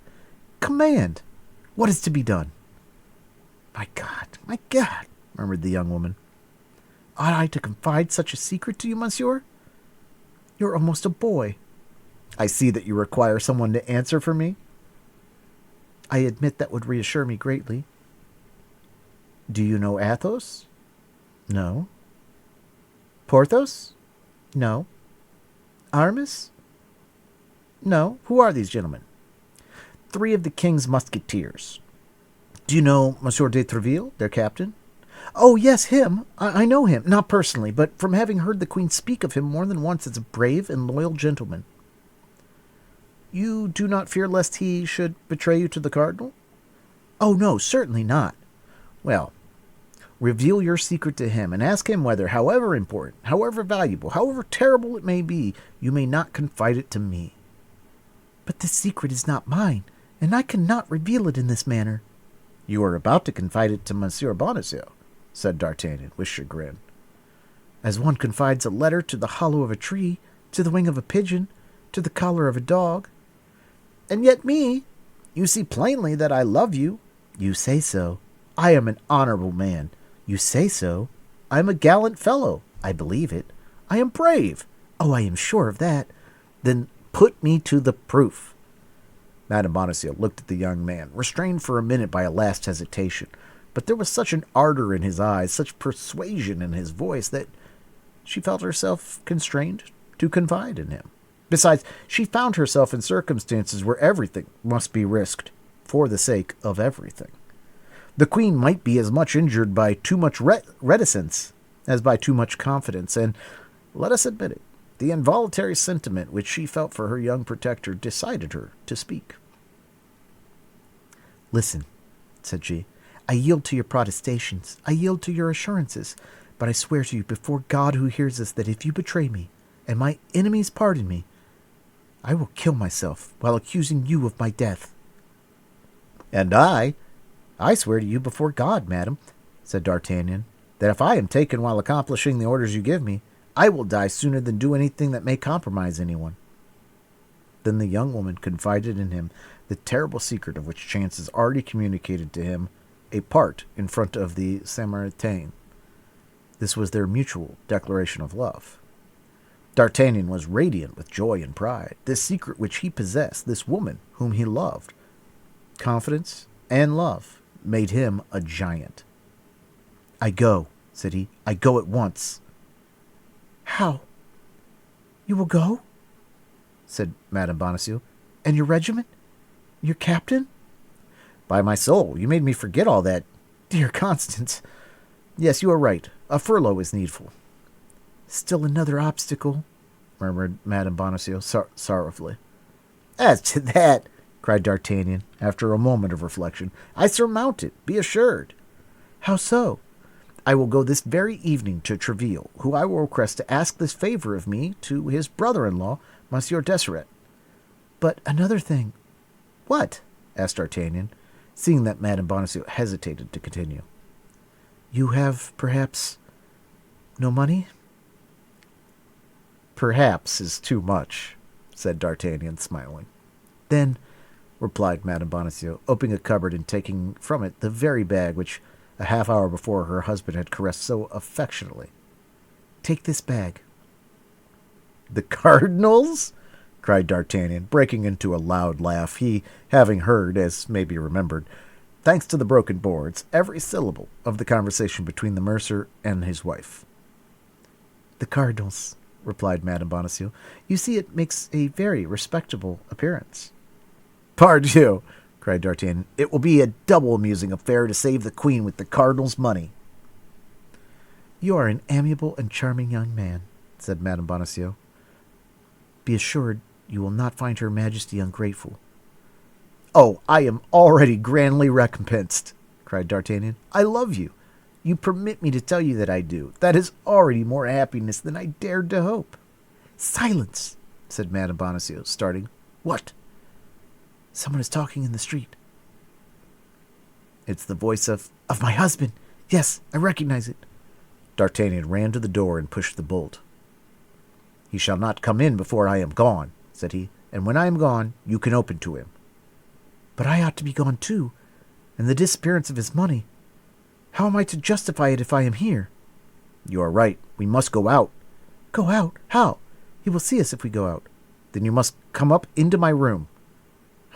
Command. What is to be done? My God, murmured the young woman. Ought I to confide such a secret to you, monsieur? You're almost a boy. I see that you require someone to answer for me. I admit that would reassure me greatly. Do you know Athos? No. Porthos? No. Aramis? No. Who are these gentlemen? 3 of the king's Musketeers. Do you know Monsieur de Tréville, their captain? Oh, yes, him. I know him, not personally, but from having heard the Queen speak of him more than once as a brave and loyal gentleman. You do not fear lest he should betray you to the cardinal? Oh, no, certainly not. Well, reveal your secret to him, and ask him whether, however important, however valuable, however terrible it may be, you may not confide it to me. But this secret is not mine, and I cannot reveal it in this manner. You are about to confide it to Monsieur Bonacieux, said D'Artagnan with chagrin. As one confides a letter to the hollow of a tree, to the wing of a pigeon, to the collar of a dog. And yet me, you see plainly that I love you. You say so. I am an honorable man. You say so. I am a gallant fellow. I believe it. I am brave. Oh, I am sure of that. Then put me to the proof. Madame Bonacieux looked at the young man, restrained for a minute by a last hesitation, but there was such an ardor in his eyes, such persuasion in his voice, that she felt herself constrained to confide in him. Besides, she found herself in circumstances where everything must be risked for the sake of everything. The Queen might be as much injured by too much reticence as by too much confidence, and, let us admit it, the involuntary sentiment which she felt for her young protector decided her to speak. Listen, said she. I yield to your protestations. I yield to your assurances. But I swear to you before God who hears us that if you betray me, and my enemies pardon me, I will kill myself while accusing you of my death. And I swear to you before God, madam, said D'Artagnan, that if I am taken while accomplishing the orders you give me, I will die sooner than do anything that may compromise anyone. Then the young woman confided in him the terrible secret of which chance has already communicated to him a part in front of the Samaritain. This was their mutual declaration of love. D'Artagnan was radiant with joy and pride. This secret which he possessed, this woman whom he loved, confidence and love made him a giant. I go, said he. I go at once. How? You will go? Said Madame Bonacieux. And your regiment? Your captain? By my soul, you made me forget all that. Dear Constance. Yes, you are right. A furlough is needful. Still another obstacle, murmured Madame Bonacieux sorrowfully. As to that, cried D'Artagnan, after a moment of reflection, I surmount it, be assured. How so? I will go this very evening to Treville, who I will request to ask this favor of me to his brother-in-law, Monsieur Deseret. But another thing—" "What?" asked D'Artagnan, seeing that Madame Bonacieux hesitated to continue. "You have, perhaps, no money?" "Perhaps is too much," said D'Artagnan, smiling. "Then," replied Madame Bonacieux, opening a cupboard and taking from it the very bag which a half-hour before her husband had caressed so affectionately, "take this bag." "The cardinal's?" cried D'Artagnan, breaking into a loud laugh, he having heard, as may be remembered, thanks to the broken boards, every syllable of the conversation between the mercer and his wife. "The cardinal's," replied Madame Bonacieux. "You see, it makes a very respectable appearance." "Pardieu!" cried D'Artagnan. "It will be a double amusing affair to save the queen with the cardinal's money." "You are an amiable and charming young man," said Madame Bonacieux. "Be assured you will not find her majesty ungrateful." "Oh, I am already grandly recompensed," cried D'Artagnan. "I love you. You permit me to tell you that I do. That is already more happiness than I dared to hope." "Silence!" said Madame Bonacieux, starting. "What?" "Someone is talking in the street." "It's the voice of my husband. Yes, I recognize it." D'Artagnan ran to the door and pushed the bolt. "He shall not come in before I am gone," said he, "and when I am gone, you can open to him." "But I ought to be gone too, and the disappearance of his money. How am I to justify it if I am here?" "You are right. We must go out." "Go out? How? He will see us if we go out." "Then you must come up into my room."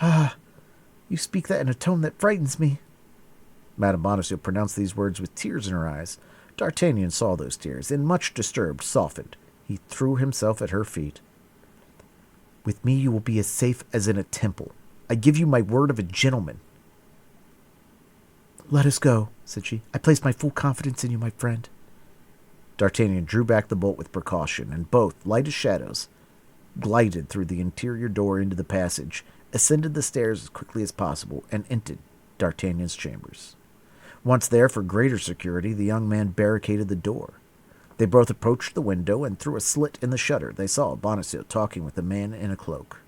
"Ah, you speak that in a tone that frightens me." Madame Bonacieux pronounced these words with tears in her eyes. D'Artagnan saw those tears, and much disturbed, softened. He threw himself at her feet. "With me you will be as safe as in a temple. I give you my word of a gentleman." "Let us go," said she. "I place my full confidence in you, my friend." D'Artagnan drew back the bolt with precaution, and both, light as shadows, glided through the interior door into the passage, ascended the stairs as quickly as possible, and entered D'Artagnan's chambers. Once there, for greater security, the young man barricaded the door. They both approached the window, and through a slit in the shutter they saw Bonacieux talking with a man in a cloak.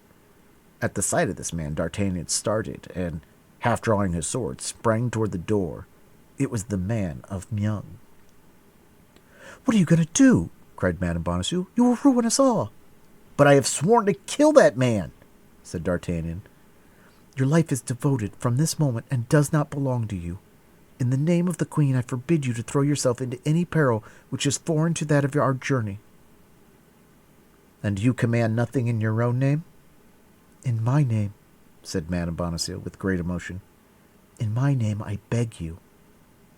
At the sight of this man, D'Artagnan started, and, half drawing his sword, sprang toward the door. It was the man of Meung. "What are you going to do?" cried Madame Bonacieux. "You will ruin us all." "But I have sworn to kill that man," said D'Artagnan. "Your life is devoted from this moment and does not belong to you. In the name of the Queen, I forbid you to throw yourself into any peril which is foreign to that of our journey." "And you command nothing in your own name?" "In my name," said Madame Bonacieux with great emotion. "In my name I beg you.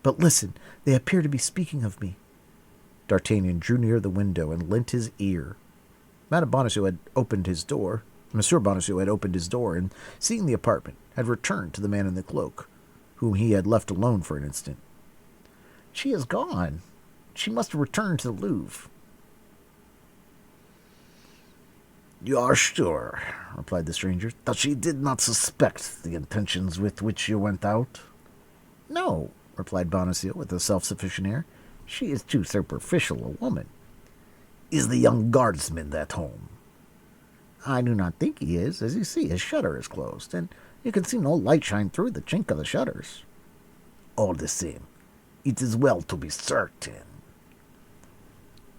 But listen, they appear to be speaking of me." D'Artagnan drew near the window and lent his ear. Madame Bonacieux had opened his door. Monsieur Bonacieux had opened his door, and, seeing the apartment, had returned to the man in the cloak, whom he had left alone for an instant. "She is gone. She must have returned to the Louvre." "You are sure," replied the stranger, "that she did not suspect the intentions with which you went out?" "No," replied Bonacieux with a self-sufficient air. "She is too superficial a woman." "Is the young guardsman at home?" "I do not think he is. As you see, his shutter is closed, and you can see no light shine through the chink of the shutters." "All the same, it is well to be certain."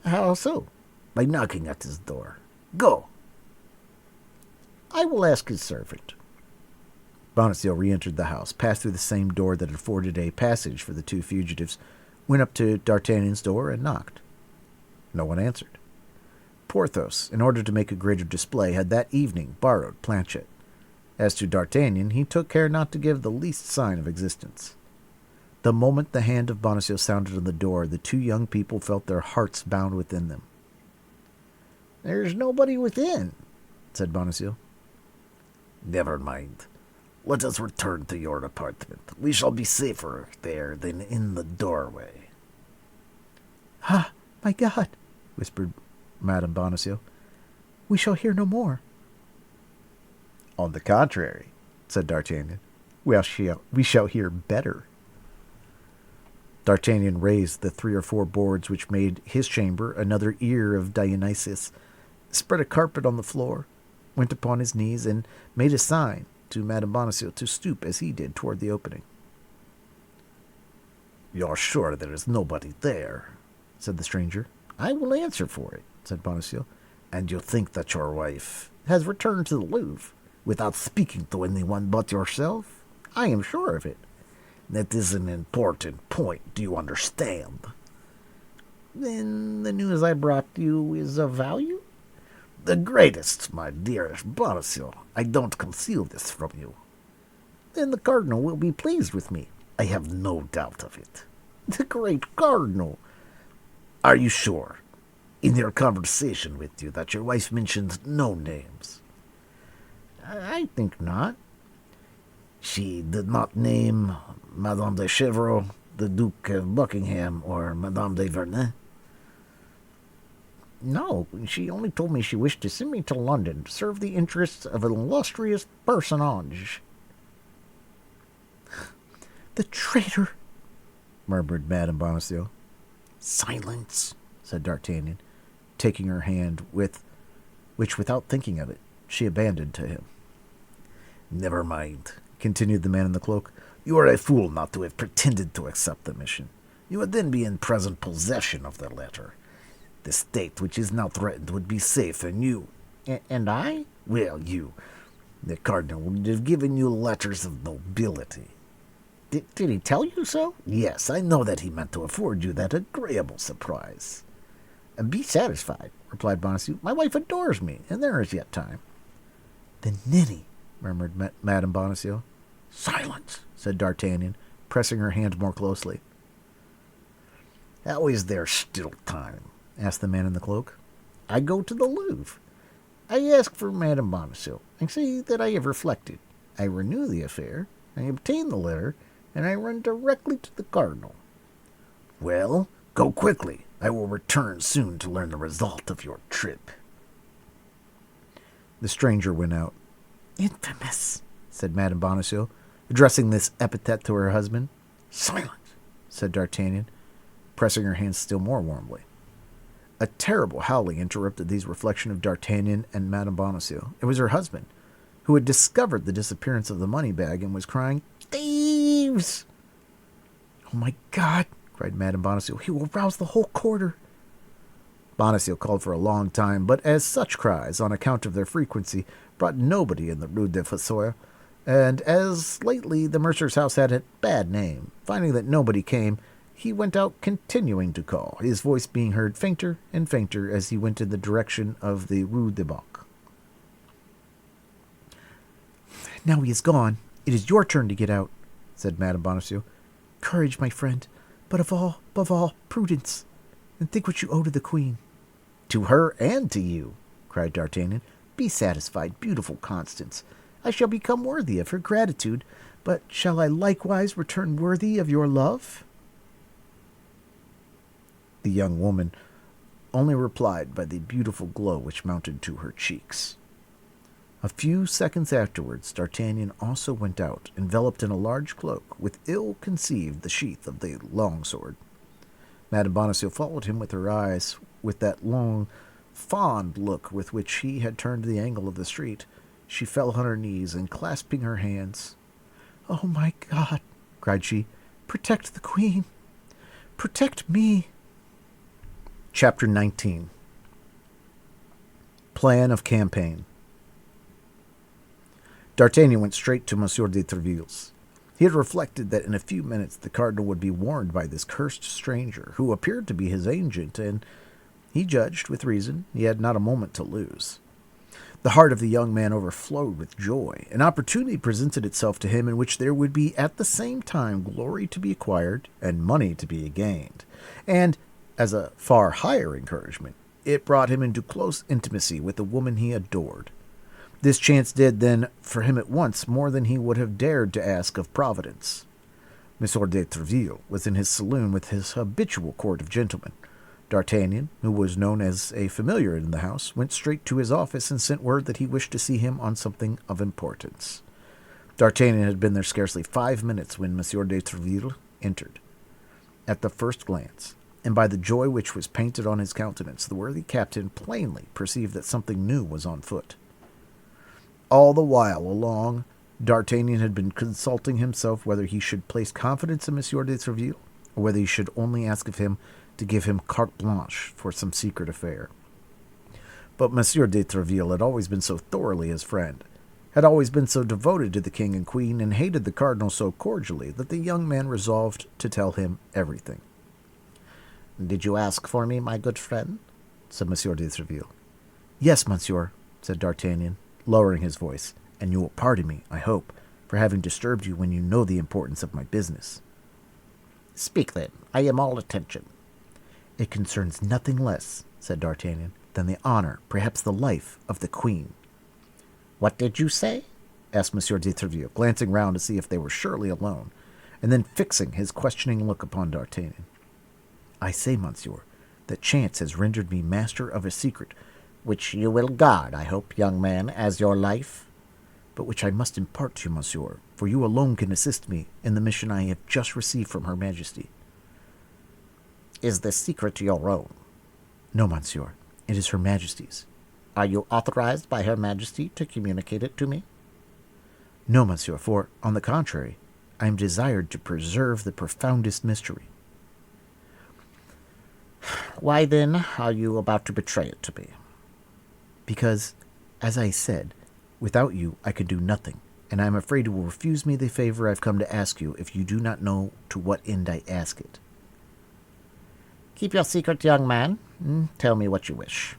"How so?" "By knocking at his door. Go." "I will ask his servant." Bonacieux re-entered the house, passed through the same door that afforded a passage for the two fugitives, went up to D'Artagnan's door, and knocked. No one answered. Porthos, in order to make a greater display, had that evening borrowed Planchet. As to D'Artagnan, he took care not to give the least sign of existence. The moment the hand of Bonacieux sounded on the door, the two young people felt their hearts bound within them. "There's nobody within," said Bonacieux. "Never mind. Let us return to your apartment. We shall be safer there than in the doorway." "Ah, my God," whispered Madame Bonacieux, "we shall hear no more." "On the contrary," said D'Artagnan, we shall hear better." D'Artagnan raised the 3 or 4 boards which made his chamber another ear of Dionysus, spread a carpet on the floor, went upon his knees, and made a sign to Madame Bonacieux to stoop as he did toward the opening. "You're sure there is nobody there?" said the stranger. "I will answer for it," said Bonacieux. "And you think that your wife has returned to the Louvre without speaking to anyone but yourself?" "I am sure of it." "That is an important point, do you understand?" "Then the news I brought you is of value?" "The greatest, my dearest Bonacieux. I don't conceal this from you." "Then the cardinal will be pleased with me." "I have no doubt of it." "The great cardinal!" "Are you sure, in your conversation with you, that your wife mentioned no names?" "I think not." "She did not name Madame de Chevreau, the Duke of Buckingham, or Madame de Vernet?" "No, she only told me she wished to send me to London to serve the interests of an illustrious personage." "The traitor!" murmured Madame Bonacieux. "Silence," said D'Artagnan, taking her hand, which, without thinking of it, she abandoned to him. "Never mind," continued the man in the cloak. "You are a fool not to have pretended to accept the mission. You would then be in present possession of the letter. The state which is now threatened would be safe, and you—" "And I?" "Well, you. The cardinal would have given you letters of nobility." Did he tell you so?" "Yes, I know that he meant to afford you that agreeable surprise." "Be satisfied," replied Bonacieux. "My wife adores me, and there is yet time." "The ninny," murmured Madame Bonacieux. "Silence," said D'Artagnan, pressing her hand more closely. "How is there still time?" asked the man in the cloak. "I go to the Louvre. I ask for Madame Bonacieux. I say that I have reflected. I renew the affair. I obtain the letter, and I run directly to the cardinal." "Well, go quickly. I will return soon to learn the result of your trip." The stranger went out. "Infamous," said Madame Bonacieux, addressing this epithet to her husband. "Silence," said D'Artagnan, pressing her hand still more warmly. A terrible howling interrupted these reflections of D'Artagnan and Madame Bonacieux. It was her husband, who had discovered the disappearance of the money bag and was crying, "Thieves!" "Oh, my God!" cried Madame Bonacieux. "He will rouse the whole quarter." Bonacieux called for a long time, but as such cries, on account of their frequency, brought nobody in the Rue des Fossoyeurs, and as lately the mercer's house had a bad name, finding that nobody came, he went out continuing to call, his voice being heard fainter and fainter as he went in the direction of the Rue des Bacs. "Now he is gone. It is your turn to get out," said Madame Bonacieux. "Courage, my friend, but above all, prudence, and think what you owe to the queen." "To her and to you," cried D'Artagnan. "Be satisfied, beautiful Constance. I shall become worthy of her gratitude, but shall I likewise return worthy of your love?" The young woman only replied by the beautiful glow which mounted to her cheeks. A few seconds afterwards, D'Artagnan also went out, enveloped in a large cloak, with ill-conceived the sheath of the long sword. Madame Bonacieux followed him with her eyes, with that long, fond look with which he had turned the angle of the street. She fell on her knees, and clasping her hands, "Oh, my God!" cried she. "Protect the queen! Protect me!" Chapter 19. Plan of Campaign. D'Artagnan went straight to Monsieur de Tréville's. He had reflected that in a few minutes the cardinal would be warned by this cursed stranger, who appeared to be his agent, and he judged, with reason, he had not a moment to lose. The heart of the young man overflowed with joy. An opportunity presented itself to him in which there would be at the same time glory to be acquired and money to be gained, and, as a far higher encouragement, it brought him into close intimacy with the woman he adored. This chance did, then, for him at once more than he would have dared to ask of Providence. Monsieur de Tréville was in his saloon with his habitual court of gentlemen. D'Artagnan, who was known as a familiar in the house, went straight to his office and sent word that he wished to see him on something of importance. D'Artagnan had been there scarcely 5 minutes when Monsieur de Tréville entered. at the first glance, and by the joy which was painted on his countenance, the worthy captain plainly perceived that something new was on foot. All the while along, D'Artagnan had been consulting himself whether he should place confidence in Monsieur de Tréville, or whether he should only ask of him to give him carte blanche for some secret affair. But Monsieur de Tréville had always been so thoroughly his friend, had always been so devoted to the king and queen, and hated the cardinal so cordially, that the young man resolved to tell him everything. "Did you ask for me, my good friend?" said Monsieur de Tréville. "Yes, monsieur," said D'Artagnan, lowering his voice, "and you will pardon me, I hope, for having disturbed you when you know the importance of my business." "Speak, then. I am all attention." "It concerns nothing less," said D'Artagnan, "than the honor, perhaps the life, of the queen." "What did you say?" asked Monsieur de Tréville, glancing round to see if they were surely alone, and then fixing his questioning look upon D'Artagnan. "I say, monsieur, that chance has rendered me master of a secret, which you will guard, I hope, young man, as your life." "But which I must impart to you, monsieur, for you alone can assist me in the mission I have just received from Her Majesty." "Is this secret your own?" "No, monsieur, it is Her Majesty's." "Are you authorized by Her Majesty to communicate it to me?" "No, monsieur, for, on the contrary, I am desired to preserve the profoundest mystery." "Why, then, are you about to betray it to me?" "Because, as I said, without you I could do nothing, and I am afraid you will refuse me the favor I've come to ask you if you do not know to what end I ask it." "Keep your secret, young man. Tell me what you wish."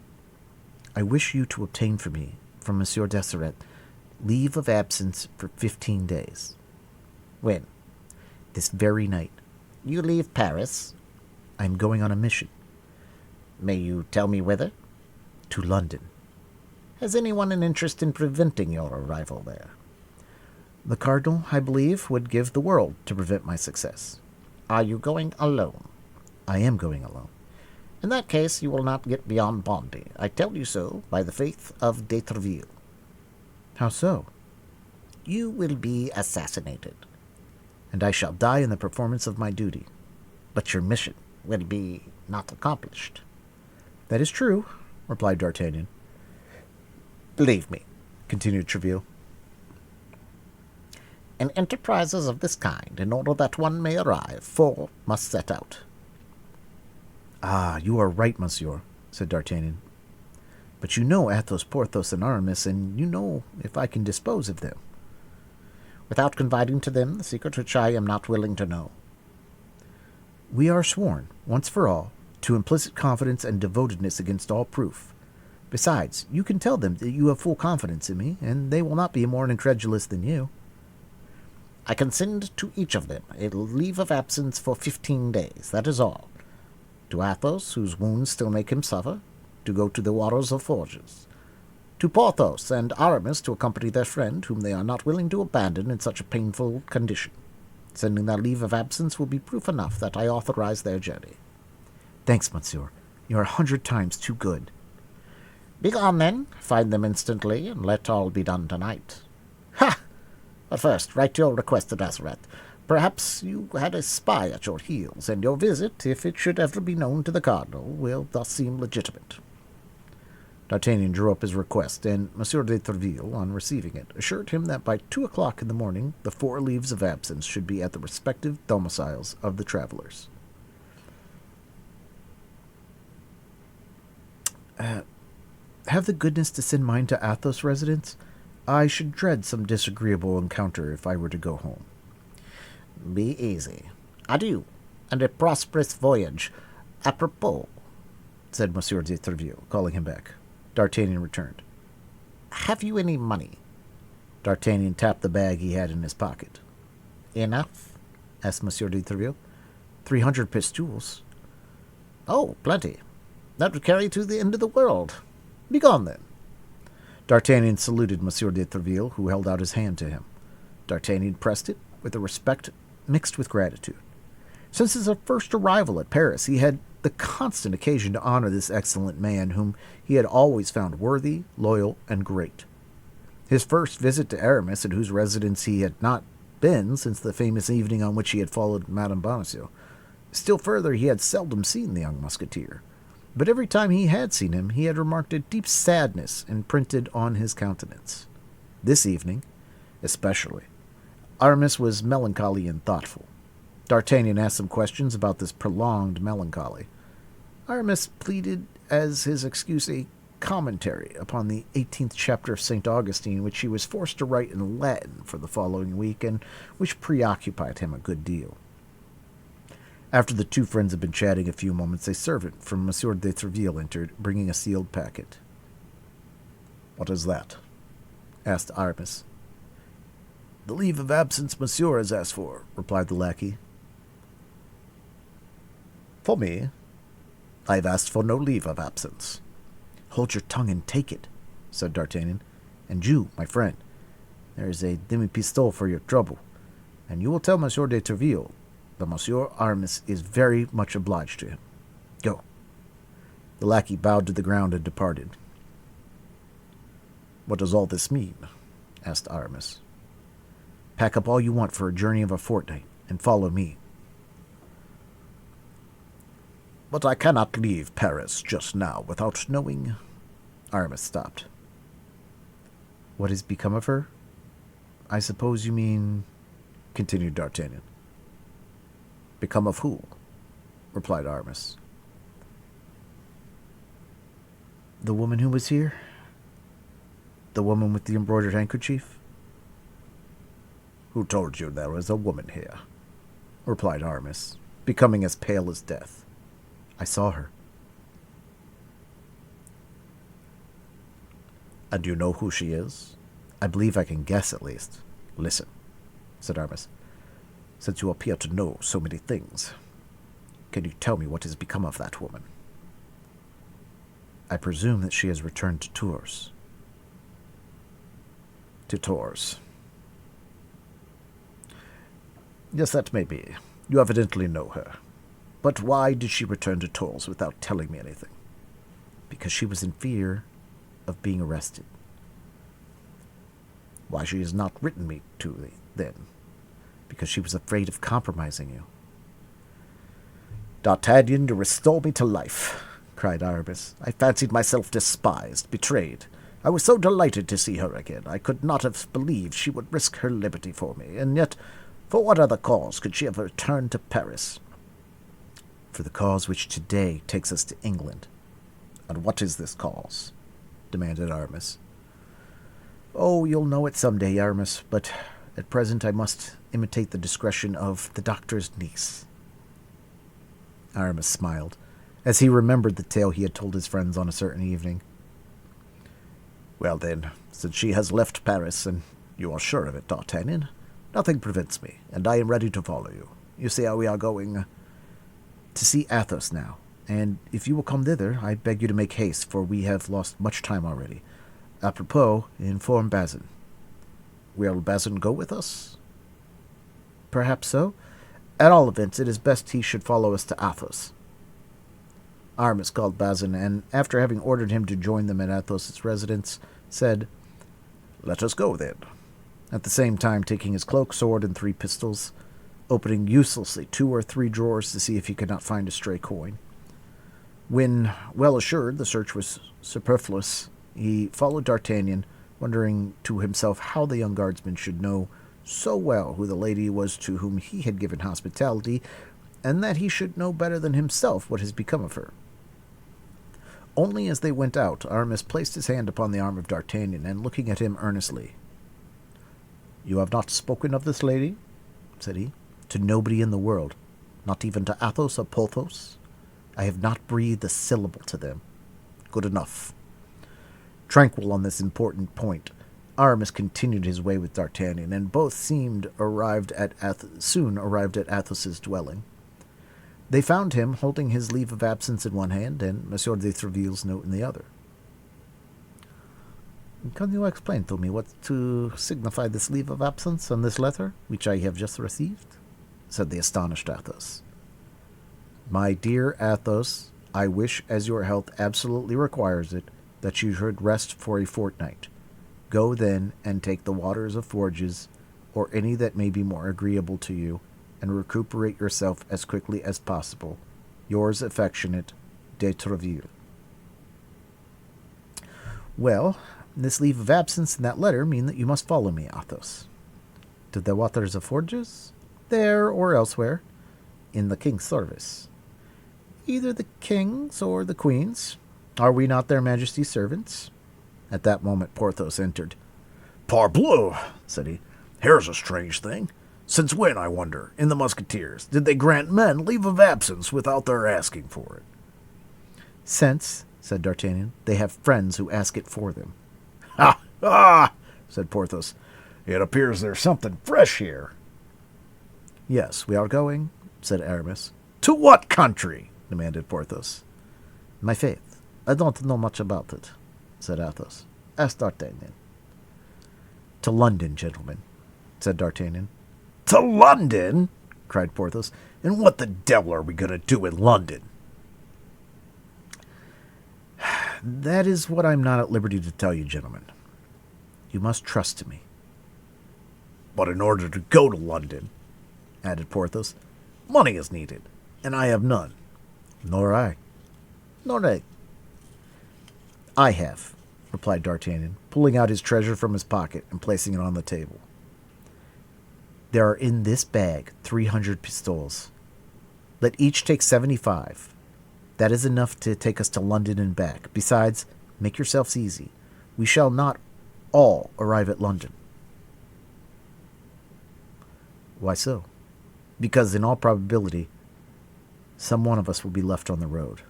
"I wish you to obtain for me, from Monsieur Deseret, leave of absence for 15 days." "When?" "This very night." "You leave Paris?" "I am going on a mission." "May you tell me whither?" "To London." "Has anyone an interest in preventing your arrival there?" "The cardinal, I believe, would give the world to prevent my success." "Are you going alone?" "I am going alone." "In that case, you will not get beyond Bondy. I tell you so by the faith of de Tréville." "How so?" "You will be assassinated." "And I shall die in the performance of my duty." "But your mission will be not accomplished." "That is true," replied D'Artagnan. "Believe me," continued Tréville, "in enterprises of this kind, in order that one may arrive, 4 must set out." "Ah, you are right, monsieur," said D'Artagnan. "But you know Athos, Porthos, and Aramis, and you know if I can dispose of them." "Without confiding to them the secret which I am not willing to know." "We are sworn, once for all, to implicit confidence and devotedness against all proof. Besides, you can tell them that you have full confidence in me, and they will not be more incredulous than you." "I can send to each of them a leave of absence for 15 days, that is all. To Athos, whose wounds still make him suffer, to go to the waters of Forges. To Porthos and Aramis to accompany their friend, whom they are not willing to abandon in such a painful condition. Sending that leave of absence will be proof enough that I authorize their journey." "Thanks, monsieur. You are 100 times too good." "Begone, then. Find them instantly, and let all be done tonight." "Ha! But first, write your request to Deseret. Perhaps you had a spy at your heels, and your visit, if it should ever be known to the cardinal, will thus seem legitimate." D'Artagnan drew up his request, and Monsieur de Tréville, on receiving it, assured him that by 2 o'clock in the morning the 4 leaves of absence should be at the respective domiciles of the travelers. Have the goodness to send mine to Athos' residence. I should dread some disagreeable encounter if I were to go home." "Be easy. Adieu, and a prosperous voyage. Apropos," said Monsieur de Tréville, calling him back. D'Artagnan returned. "Have you any money?" D'Artagnan tapped the bag he had in his pocket. "Enough?" asked Monsieur de Tréville. 300 pistoles. "Oh, plenty. That would carry to the end of the world. Begone, then." D'Artagnan saluted Monsieur de Tréville, who held out his hand to him. D'Artagnan pressed it with a respect mixed with gratitude. Since his first arrival at Paris, he had the constant occasion to honor this excellent man, whom he had always found worthy, loyal, and great. His first visit to Aramis, at whose residence he had not been since the famous evening on which he had followed Madame Bonacieux, Still further, he had seldom seen the young musketeer, but every time he had seen him, he had remarked a deep sadness imprinted on his countenance. This evening, especially, Aramis was melancholy and thoughtful. D'Artagnan asked some questions about this prolonged melancholy. Aramis pleaded as his excuse a commentary upon the 18th chapter of St. Augustine, which he was forced to write in Latin for the following week, and which preoccupied him a good deal. After the two friends had been chatting a few moments, a servant from Monsieur de Tréville entered, bringing a sealed packet. "What is that?" asked Aramis. "The leave of absence Monsieur has asked for," replied the lackey. "For me?" "I have asked for no leave of absence." "Hold your tongue and take it," said D'Artagnan. "And you, my friend, there is a demi-pistole for your trouble, and you will tell Monsieur de Tréville that Monsieur Aramis is very much obliged to him. Go." The lackey bowed to the ground and departed. "What does all this mean?" asked Aramis. "Pack up all you want for a journey of a fortnight, and follow me." "But I cannot leave Paris just now without knowing—" Aramis stopped. "What has become of her? I suppose you mean—" continued D'Artagnan. "Become of who?" replied Aramis. "The woman who was here? The woman with the embroidered handkerchief?" "Who told you there was a woman here?" replied Aramis, becoming as pale as death. "I saw her." "And you know who she is?" "I believe I can guess, at least." "Listen," said Aramis. "Since you appear to know so many things, can you tell me what has become of that woman?" "I presume that she has returned to Tours." "To Tours?" "Yes, that may be. You evidently know her. But why did she return to Tours without telling me anything?" "Because she was in fear of being arrested." "Why she has not written me to thee, then?" "Because she was afraid of compromising you." "D'Artagnan, to restore me to life," cried Aramis. "I fancied myself despised, betrayed. I was so delighted to see her again. I could not have believed she would risk her liberty for me, and yet, for what other cause could she have returned to Paris?" "For the cause which today takes us to England." "And what is this cause?" demanded Aramis. "Oh, you'll know it some day, Aramis, but at present I must imitate the discretion of the doctor's niece." Aramis smiled, as he remembered the tale he had told his friends on a certain evening. "Well then, since she has left Paris, and you are sure of it, D'Artagnan, nothing prevents me, and I am ready to follow you. You see how we are going—" "To see Athos now, and if you will come thither, I beg you to make haste, for we have lost much time already. Apropos, inform Bazin." "Will Bazin go with us?" "Perhaps so. At all events, it is best he should follow us to Athos." Aramis called Bazin, and after having ordered him to join them at Athos's residence, said, "Let us go, then," at the same time taking his cloak, sword, and 3 pistols, opening uselessly 2 or 3 drawers to see if he could not find a stray coin. When well assured the search was superfluous, he followed D'Artagnan, wondering to himself how the young guardsman should know so well who the lady was to whom he had given hospitality, and that he should know better than himself what has become of her. Only as they went out, Aramis placed his hand upon the arm of D'Artagnan, and looking at him earnestly, "You have not spoken of this lady?" said he. "To nobody in the world, not even to Athos or Porthos? I have not breathed a syllable to them." "Good enough." Tranquil on this important point, Aramis continued his way with D'Artagnan, and both soon arrived at Athos's dwelling. They found him holding his leave of absence in one hand and Monsieur de Tréville's note in the other. "Can you explain to me what to signify this leave of absence and this letter, which I have just received?" said the astonished Athos. "My dear Athos, I wish, as your health absolutely requires it, that you should rest for a fortnight. Go, then, and take the waters of Forges, or any that may be more agreeable to you, and recuperate yourself as quickly as possible. Yours affectionate, de Treville. Well, this leave of absence and that letter mean that you must follow me, Athos. To the waters of Forges? There or elsewhere. In the king's service. Either the king's or the queen's. Are we not their majesty's servants? At that moment Porthos entered. Parbleu, said he. Here's a strange thing. Since when, I wonder, in the Musketeers, did they grant men leave of absence without their asking for it? Since, said D'Artagnan, they have friends who ask it for them. Ha! Ah! Said Porthos. It appears there's something fresh here. Yes, we are going, said Aramis. To what country? Demanded Porthos. My faith, I don't know much about it, said Athos. Ask D'Artagnan. To London, gentlemen, said D'Artagnan. To London? Cried Porthos. And what the devil are we going to do in London? That is what I'm not at liberty to tell you, gentlemen. You must trust to me. But in order to go to London, added Porthos, money is needed, and I have none. Nor I. Nor I. I have, replied D'Artagnan, pulling out his treasure from his pocket and placing it on the table. There are in this bag 300 pistoles. Let each take 75. That is enough to take us to London and back. Besides, make yourselves easy. We shall not all arrive at London. Why so? Because in all probability, some one of us will be left on the road.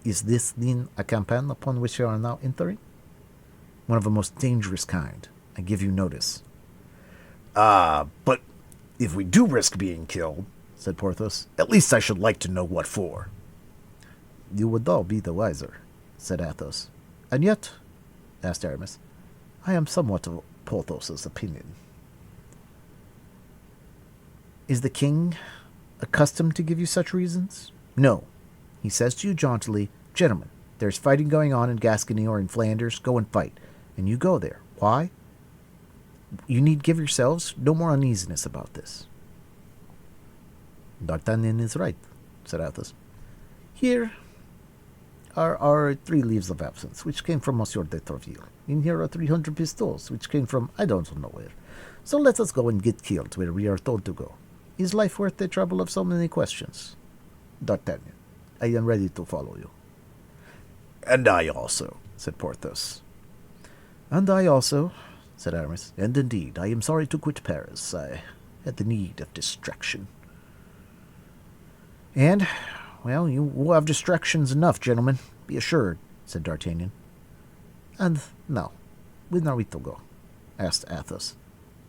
Is this, then, a campaign upon which you are now entering? One of a most dangerous kind. I give you notice. But if we do risk being killed, said Porthos, at least I should like to know what for. You would all be the wiser, said Athos. And yet, asked Aramis, I am somewhat of Porthos's opinion. Is the king accustomed to give you such reasons? No. He says to you jauntily, Gentlemen, there's fighting going on in Gascony or in Flanders. Go and fight. And you go there. Why? You need give yourselves no more uneasiness about this. D'Artagnan is right, said Athos. Here are our 3 leaves of absence, which came from Monsieur de Treville. And here are 300 pistoles, which came from I don't know where. So let us go and get killed where we are told to go. Is life worth the trouble of so many questions? D'Artagnan, I am ready to follow you. And I also, said Porthos. And I also, said Aramis. And indeed, I am sorry to quit Paris. I had the need of distraction. And, well, you will have distractions enough, gentlemen, be assured, said D'Artagnan. And now, when are we to go? Asked Athos.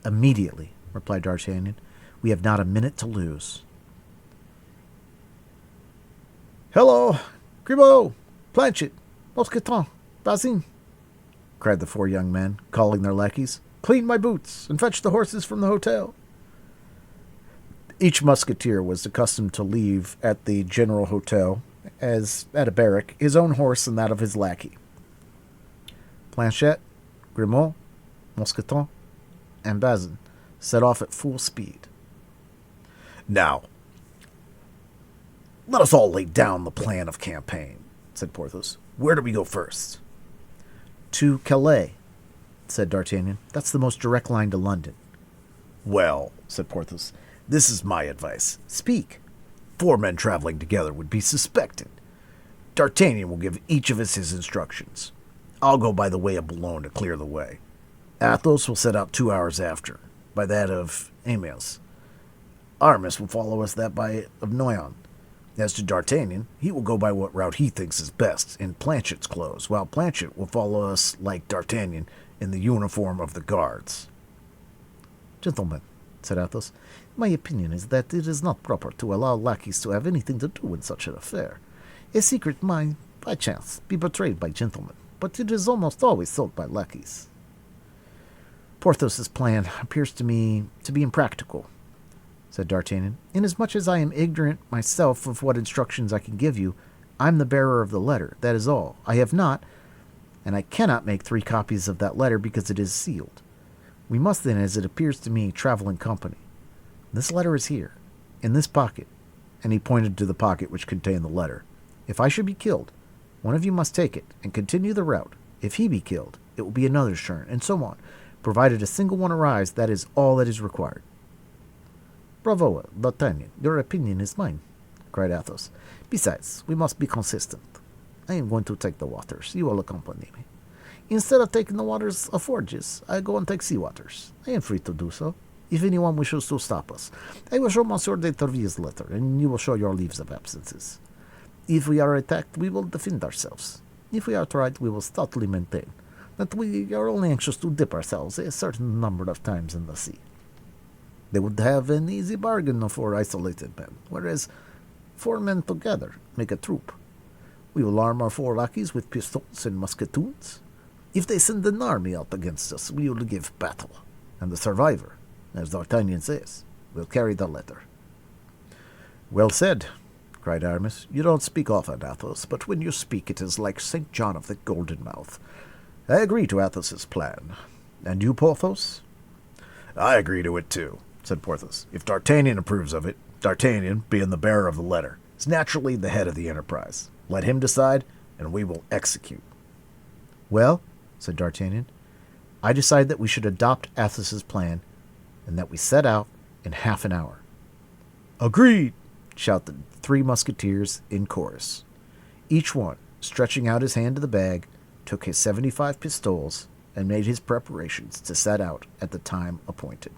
Immediately, replied D'Artagnan. We have not a minute to lose. Hello, Grimaud, Planchet, Mousqueton, Bazin, cried the 4 young men, calling their lackeys. Clean my boots, and fetch the horses from the hotel. Each musketeer was accustomed to leave at the general hotel, as at a barrack, his own horse and that of his lackey. Planchet, Grimaud, Mousqueton, and Bazin set off at full speed. Now, let us all lay down the plan of campaign, said Porthos. Where do we go first? To Calais, said D'Artagnan. That's the most direct line to London. Well, said Porthos, this is my advice. Speak. 4 men traveling together would be suspected. D'Artagnan will give each of us his instructions. I'll go by the way of Boulogne to clear the way. Athos will set out 2 hours after, by that of Amiens. Aramis will follow us that by of Noyon. As to D'Artagnan, he will go by what route he thinks is best, in Planchet's clothes, while Planchet will follow us like D'Artagnan in the uniform of the guards. Gentlemen, said Athos, my opinion is that it is not proper to allow lackeys to have anything to do in such an affair. A secret might, by chance, be betrayed by gentlemen, but it is almost always sold by lackeys. Porthos's plan appears to me to be impractical, said D'Artagnan. Inasmuch as I am ignorant myself of what instructions I can give you, I'm the bearer of the letter, that is all. I have not, and I cannot make 3 copies of that letter because it is sealed. We must then, as it appears to me, travel in company. This letter is here, in this pocket. And he pointed to the pocket which contained the letter. If I should be killed, one of you must take it and continue the route. If he be killed, it will be another's turn, and so on. Provided a single one arrives, that is all that is required. Bravo, D'Artagnan. Your opinion is mine, cried Athos. Besides, we must be consistent. I am going to take the waters. You will accompany me. Instead of taking the waters of Forges, I go and take sea waters. I am free to do so. If anyone wishes to stop us, I will show Monsieur de Treville's letter, and you will show your leaves of absences. If we are attacked, we will defend ourselves. If we are tried, we will stoutly maintain that we are only anxious to dip ourselves a certain number of times in the sea. They would have an easy bargain for isolated men, whereas 4 men together make a troop. We will arm our 4 lackeys with pistols and musketoons. If they send an army out against us, we will give battle, and the survivor, as D'Artagnan says, will carry the letter. Well said, cried Aramis. You don't speak often, Athos, but when you speak it is like St. John of the Golden Mouth. I agree to Athos's plan. And you, Porthos? I agree to it, too, said Porthos. If D'Artagnan approves of it, D'Artagnan, being the bearer of the letter, is naturally the head of the enterprise. Let him decide, and we will execute. Well, said D'Artagnan, I decide that we should adopt Athos's plan, and that we set out in half an hour. Agreed, shouted the 3 musketeers in chorus. Each one, stretching out his hand to the bag, took his 75 pistoles and made his preparations to set out at the time appointed.